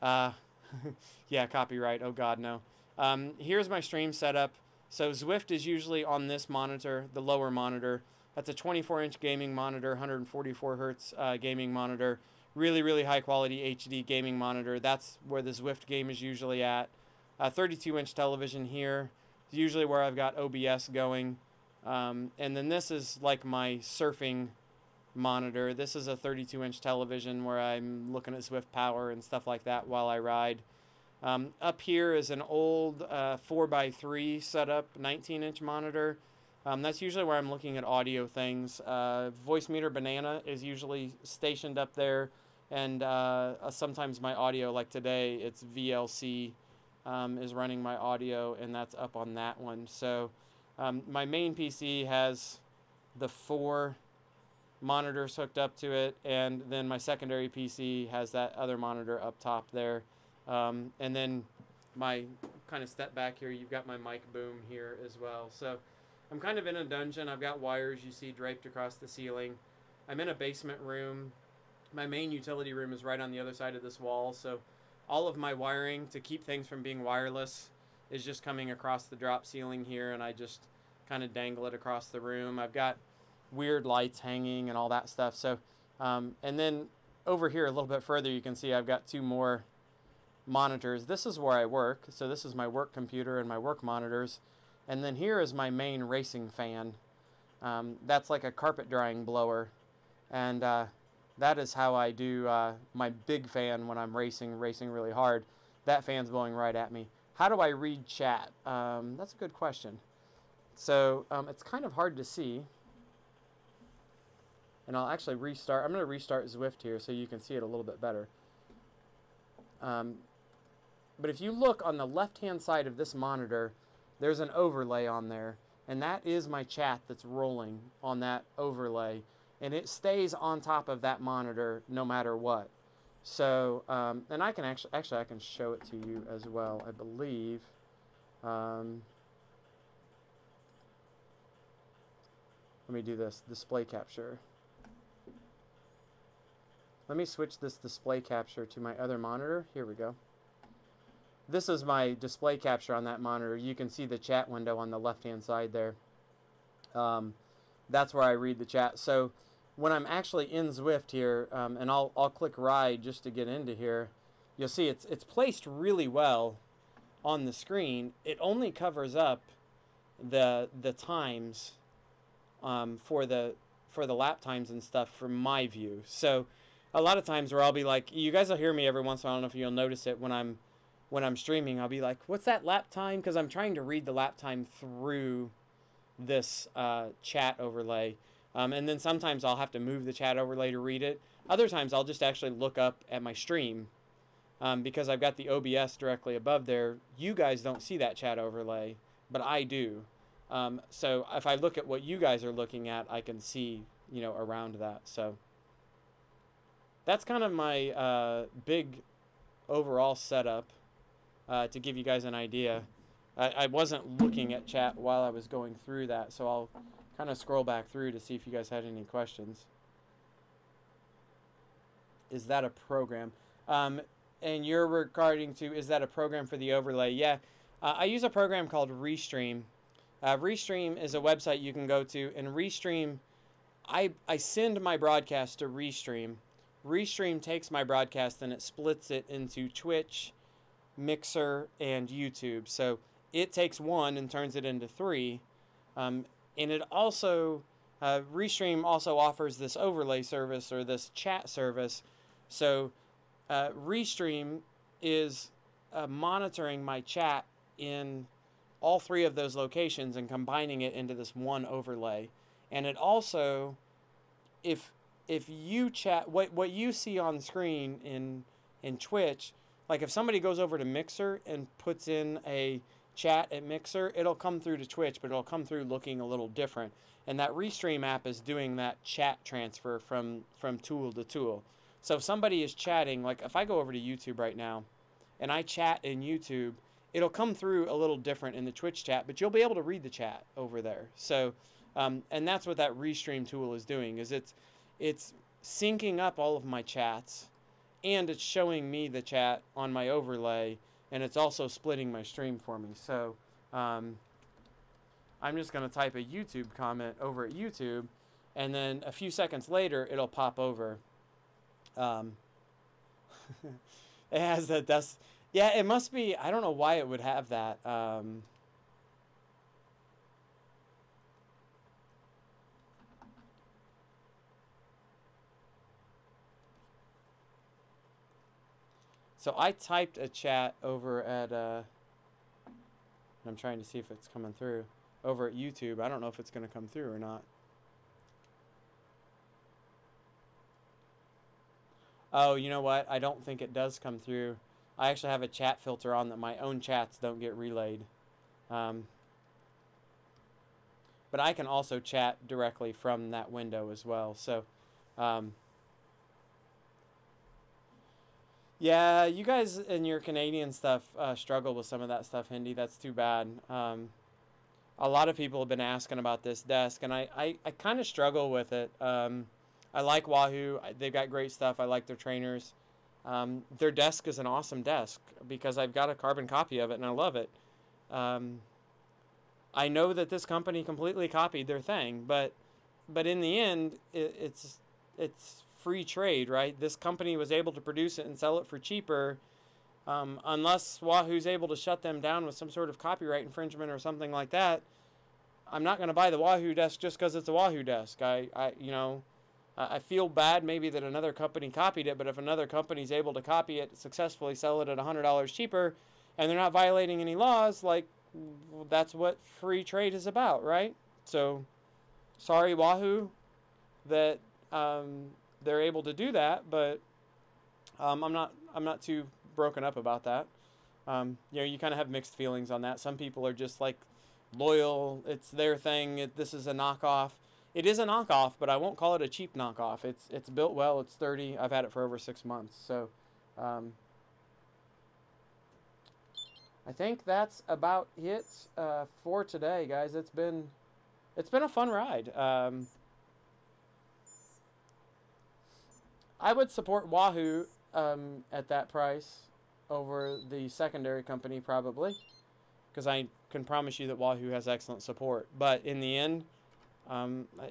Yeah, copyright. Oh, God, no. Here's my stream setup. So Zwift is usually on this monitor, the lower monitor. That's a 24-inch gaming monitor, 144 hertz gaming monitor. Really, really high-quality HD gaming monitor. That's where the Zwift game is usually at. 32-inch television here is usually where I've got OBS going. And then this is like my surfing monitor. This is a 32-inch television where I'm looking at Zwift Power and stuff like that while I ride. Up here is an old 4x3 setup, 19-inch monitor. That's usually where I'm looking at audio things. Voicemeeter Banana is usually stationed up there, and sometimes my audio, like today, it's VLC is running my audio, and that's up on that one. So my main PC has the 4 monitors hooked up to it, and then my secondary PC has that other monitor up top there. And then my kind of step back here, you've got my mic boom here as well. So I'm kind of in a dungeon. I've got wires you see draped across the ceiling. I'm in a basement room. My main utility room is right on the other side of this wall. So all of my wiring to keep things from being wireless is just coming across the drop ceiling here, and I just kind of dangle it across the room. I've got weird lights hanging and all that stuff. So, and then over here a little bit further, you can see I've got 2 more monitors. This is where I work. So this is my work computer and my work monitors. And then here is my main racing fan. That's like a carpet drying blower. And that is how I do my big fan when I'm racing really hard. That fan's blowing right at me. How do I read chat? That's a good question. So it's kind of hard to see. And I'll actually restart. I'm going to restart Zwift here so you can see it a little bit better. But if you look on the left-hand side of this monitor, there's an overlay on there. And that is my chat that's rolling on that overlay. And it stays on top of that monitor no matter what. So, and I can actually I can show it to you as well, I believe. Let me do this, display capture. Let me switch this display capture to my other monitor. Here we go. This is my display capture on that monitor. You can see the chat window on the left-hand side there. That's where I read the chat. So when I'm actually in Zwift here, and I'll click ride just to get into here, you'll see it's placed really well on the screen. It only covers up the times for the lap times and stuff from my view. So a lot of times where I'll be like, you guys will hear me every once in a while. I don't know if you'll notice it when I'm streaming. I'll be like, what's that lap time? Because I'm trying to read the lap time through this chat overlay. And then sometimes I'll have to move the chat overlay to read it. Other times I'll just actually look up at my stream because I've got the OBS directly above there. You guys don't see that chat overlay, but I do. So if I look at what you guys are looking at, I can see, around that. So that's kind of my big overall setup to give you guys an idea. I wasn't looking at chat while I was going through that, so I'll kind of scroll back through to see if you guys had any questions. Is that a program? And you're regarding to, is that a program for the overlay? Yeah, I use a program called Restream. Restream is a website you can go to, and Restream, I send my broadcast to Restream. Restream takes my broadcast and it splits it into Twitch, Mixer, and YouTube. So it takes one and turns it into 3. And it also, Restream also offers this overlay service or this chat service. So Restream is monitoring my chat in all 3 of those locations and combining it into this one overlay. And it also, if you chat, what you see on screen in Twitch, like if somebody goes over to Mixer and puts in a chat at Mixer, it'll come through to Twitch, but it'll come through looking a little different. And that Restream app is doing that chat transfer from tool to tool. So if somebody is chatting, like if I go over to YouTube right now and I chat in YouTube, it'll come through a little different in the Twitch chat, but you'll be able to read the chat over there. So, and that's what that restream tool is doing, is it's syncing up all of my chats, and it's showing me the chat on my overlay, and it's also splitting my stream for me. So I'm just going to type a YouTube comment over at YouTube, and then a few seconds later, it'll pop over. It has that dust. Yeah, it must be. I don't know why it would have that. So I typed a chat over at, I'm trying to see if it's coming through, over at YouTube. I don't know if it's going to come through or not. Oh, you know what? I don't think it does come through. I actually have a chat filter on that my own chats don't get relayed. But I can also chat directly from that window as well. So, yeah, you guys and your Canadian stuff struggle with some of that stuff, Hindi. That's too bad. A lot of people have been asking about this desk, and I kind of struggle with it. I like Wahoo. They've got great stuff. I like their trainers. Their desk is an awesome desk because I've got a carbon copy of it, and I love it. I know that this company completely copied their thing, but in the end, it's free trade, right? This company was able to produce it and sell it for cheaper, unless Wahoo's able to shut them down with some sort of copyright infringement or something like that. I'm not going to buy the Wahoo desk just because it's a Wahoo desk. I feel bad maybe that another company copied it, but if another company's able to copy it, successfully sell it at $100 cheaper, and they're not violating any laws, like, that's what free trade is about, right? So, sorry Wahoo that they're able to do that, but I'm not too broken up about that. You kind of have mixed feelings on that. Some people are just like loyal. It's their thing. This is a knockoff. It is a knockoff, but I won't call it a cheap knockoff. It's built well. It's sturdy. I've had it for over 6 months. So I think that's about it for today, guys. It's been a fun ride. I would support Wahoo at that price over the secondary company probably, because I can promise you that Wahoo has excellent support. But in the end,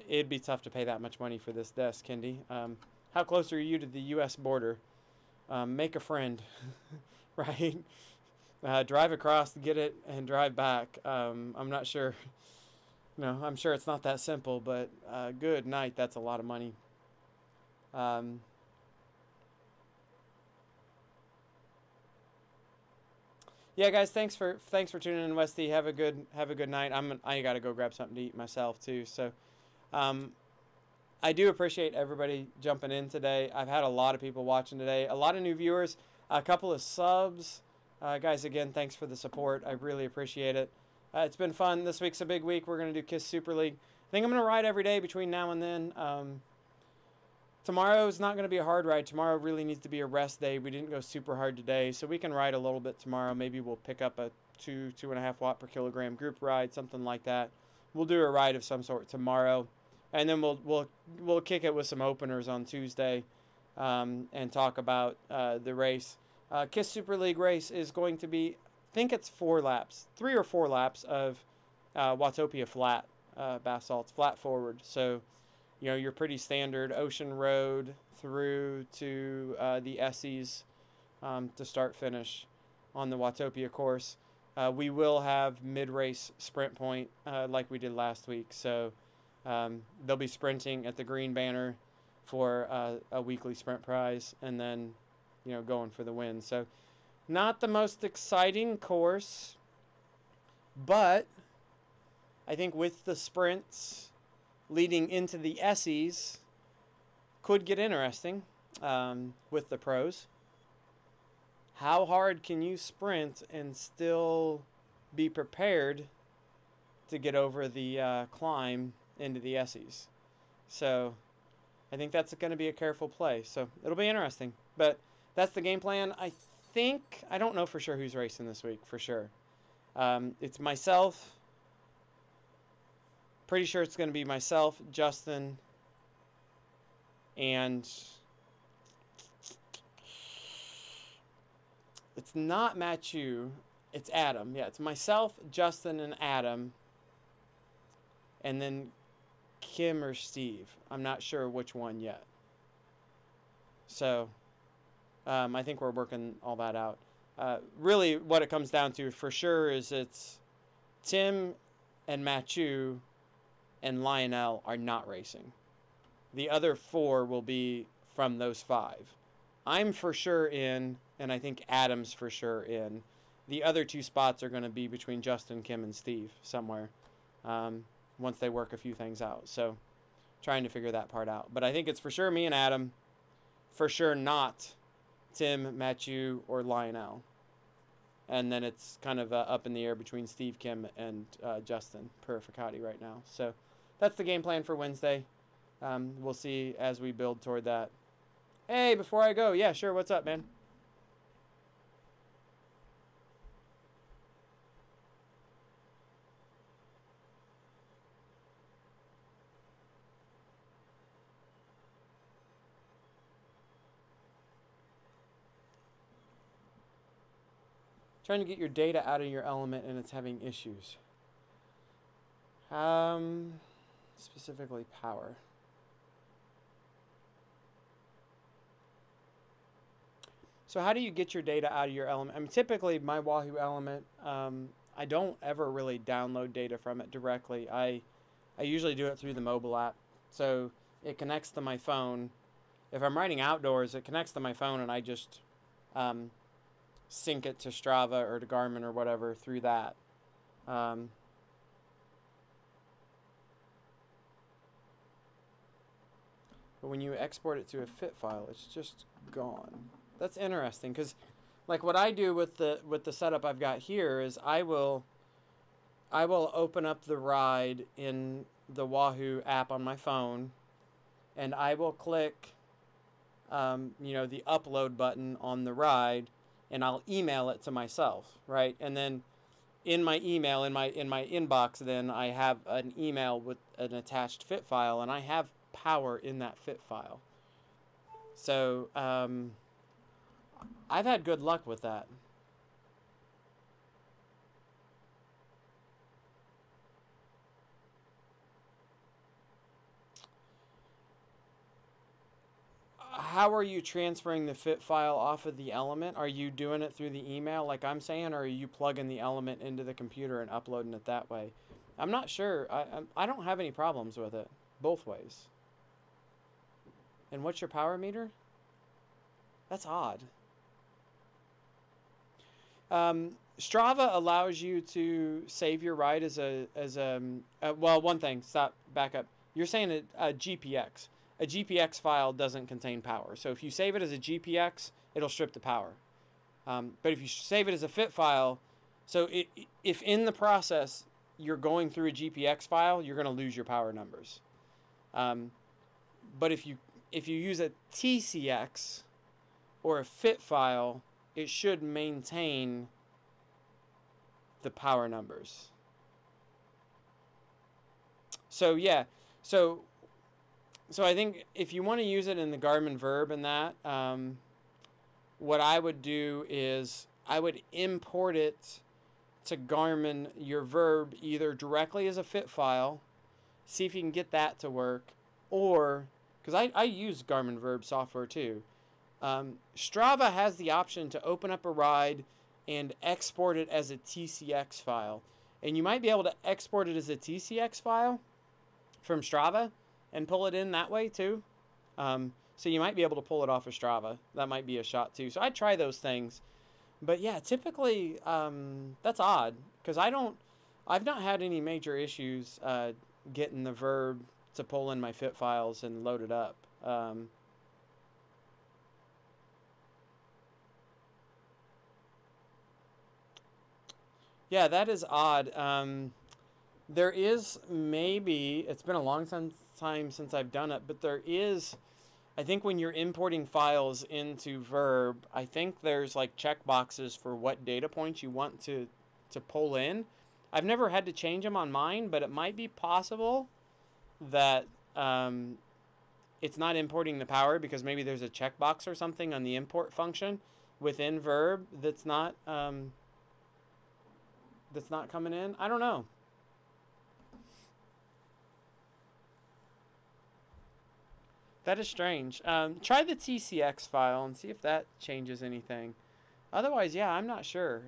it'd be tough to pay that much money for this desk, Kendi. How close are you to the U.S. border? Make a friend, right? Drive across, get it, and drive back. I'm not sure. No, I'm sure it's not that simple, but good night. That's a lot of money. Yeah, guys, thanks for tuning in, Westy. Have a good night. I gotta go grab something to eat myself too. So, I do appreciate everybody jumping in today. I've had a lot of people watching today, a lot of new viewers, a couple of subs. Guys, again, thanks for the support. I really appreciate it. It's been fun. This week's a big week. We're gonna do Kiss Super League. I think I'm gonna ride every day between now and then. Tomorrow is not going to be a hard ride. Tomorrow really needs to be a rest day. We didn't go super hard today, so we can ride a little bit tomorrow. Maybe we'll pick up a 2.5 watt per kilogram group ride, something like that. We'll do a ride of some sort tomorrow, and then we'll kick it with some openers on Tuesday, and talk about the race. Kiss Super League race is going to be, I think it's 3 or 4 laps of Watopia flat, basalts, flat forward. So, your pretty standard Ocean Road through to the Essies to start finish on the Watopia course. We will have mid-race sprint point like we did last week. So they'll be sprinting at the green banner for a weekly sprint prize, and then going for the win. So not the most exciting course, but I think with the sprints leading into the Essies could get interesting with the pros. How hard can you sprint and still be prepared to get over the climb into the Essies? So, I think that's going to be a careful play. So it'll be interesting. But that's the game plan. I don't know for sure who's racing this week, for sure. It's myself. Pretty sure it's going to be myself, Justin, and it's not Matthew. It's Adam. Yeah, it's myself, Justin, and Adam. And then Kim or Steve. I'm not sure which one yet. So, I think we're working all that out. Really, what it comes down to for sure is it's Tim and Matthew and Lionel are not racing. The other 4 will be from those 5. I'm for sure in, and I think Adam's for sure in. The other 2 spots are going to be between Justin, Kim, and Steve somewhere once they work a few things out. So trying to figure that part out. But I think it's for sure me and Adam. For sure not Tim, Matthew, or Lionel. And then it's kind of up in the air between Steve, Kim, and Justin per Ficati right now. So that's the game plan for Wednesday. We'll see as we build toward that. Hey, before I go, yeah, sure, what's up, man? Trying to get your data out of your element and it's having issues. Specifically power. So how do you get your data out of your element? I mean, typically my Wahoo element, I don't ever really download data from it directly. I usually do it through the mobile app. So it connects to my phone. If I'm riding outdoors, it connects to my phone and I just sync it to Strava or to Garmin or whatever through that. But when you export it to a fit file, it's just gone. That's interesting because, like, what I do with the setup I've got here is I will open up the ride in the Wahoo app on my phone, and I will click, the upload button on the ride, and I'll email it to myself, right? And then in my email, in my inbox, then I have an email with an attached fit file, and I have power in that fit file. So I've had good luck with that. How are you transferring the fit file off of the element? Are you doing it through the email like I'm saying, or are you plugging the element into the computer and uploading it that way? I'm not sure. I don't have any problems with it both ways. And what's your power meter? That's odd. Strava allows you to save your ride as well, one thing, stop, back up. You're saying a GPX. A GPX file doesn't contain power. So if you save it as a GPX, it'll strip the power. But if you save it as a fit file, so if in the process you're going through a GPX file, you're going to lose your power numbers. But if you use a TCX or a fit file, it should maintain the power numbers. So yeah, so I think if you want to use it in the Garmin Verb and that, what I would do is I would import it to Garmin, your Verb, either directly as a fit file, see if you can get that to work, or, because I use Garmin Verb software too. Strava has the option to open up a ride and export it as a TCX file. And you might be able to export it as a TCX file from Strava and pull it in that way too. So you might be able to pull it off of Strava. That might be a shot too. So I'd try those things. But yeah, typically that's odd because I've not had any major issues getting the Verb to pull in my fit files and load it up. Yeah, that is odd. There is maybe, it's been a long time since I've done it, but there is, I think when you're importing files into Verb, I think there's like check boxes for what data points you want to pull in. I've never had to change them on mine, but it might be possible that it's not importing the power because maybe there's a checkbox or something on the import function within Verb that's not coming in. I don't know. That is strange. Try the TCX file and see if that changes anything. Otherwise, yeah, I'm not sure.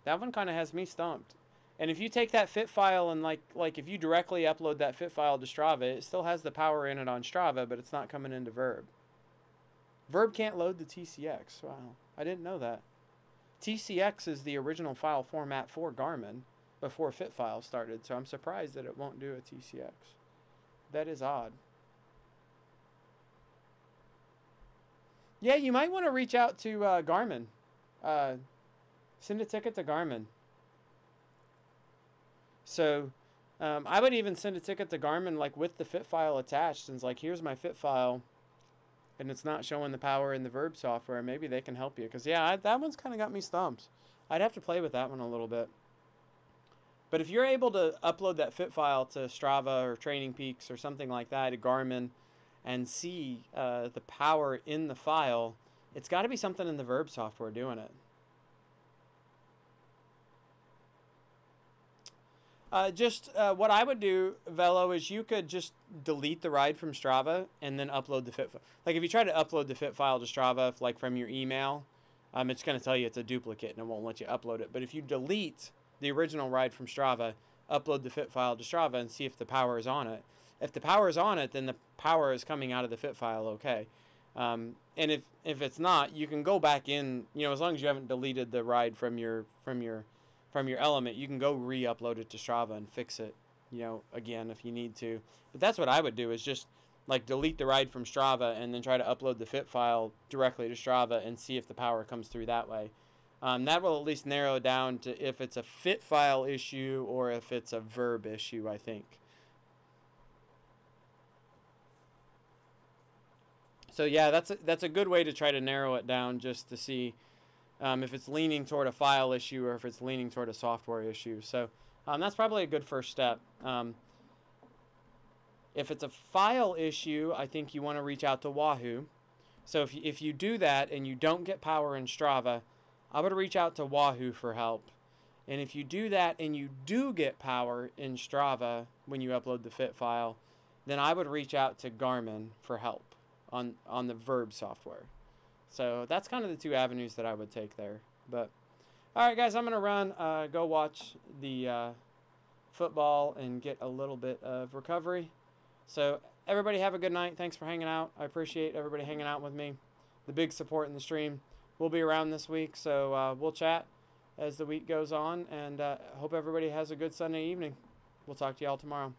That one kind of has me stumped. And if you take that fit file and like if you directly upload that fit file to Strava, it still has the power in it on Strava, but it's not coming into Verb. Verb can't load the TCX. Wow, I didn't know that. TCX is the original file format for Garmin before fit file started, so I'm surprised that it won't do a TCX. That is odd. Yeah, you might want to reach out to Garmin. Send a ticket to Garmin. So I would even send a ticket to Garmin like with the fit file attached, and it's like, here's my fit file, and it's not showing the power in the Verb software. Maybe they can help you, because yeah, that one's kind of got me stumped. I'd have to play with that one a little bit. But if you're able to upload that fit file to Strava or Training Peaks or something like that, to Garmin, and see the power in the file, it's got to be something in the Verb software doing it. What I would do, Velo, is you could just delete the ride from Strava and then upload the fit file. Like if you try to upload the fit file to Strava, like from your email, it's going to tell you it's a duplicate and it won't let you upload it. But if you delete the original ride from Strava, upload the fit file to Strava and see if the power is on it. If the power is on it, then the power is coming out of the fit file, okay. And if it's not, you can go back in, as long as you haven't deleted the ride from your element, you can go re-upload it to Strava and fix it, again if you need to. But that's what I would do, is just like delete the ride from Strava and then try to upload the fit file directly to Strava and see if the power comes through that way. That will at least narrow it down to if it's a fit file issue or if it's a Verb issue, I think. So yeah, that's a good way to try to narrow it down, just to see if it's leaning toward a file issue or if it's leaning toward a software issue. So that's probably a good first step. If it's a file issue, I think you want to reach out to Wahoo. So if you do that and you don't get power in Strava, I would reach out to Wahoo for help. And if you do that and you do get power in Strava when you upload the fit file, then I would reach out to Garmin for help on the Verb software. So that's kind of the two avenues that I would take there. But all right, guys, I'm going to run, go watch the football and get a little bit of recovery. So everybody have a good night. Thanks for hanging out. I appreciate everybody hanging out with me. The big support in the stream. We'll be around this week, so we'll chat as the week goes on. And hope everybody has a good Sunday evening. We'll talk to y'all tomorrow.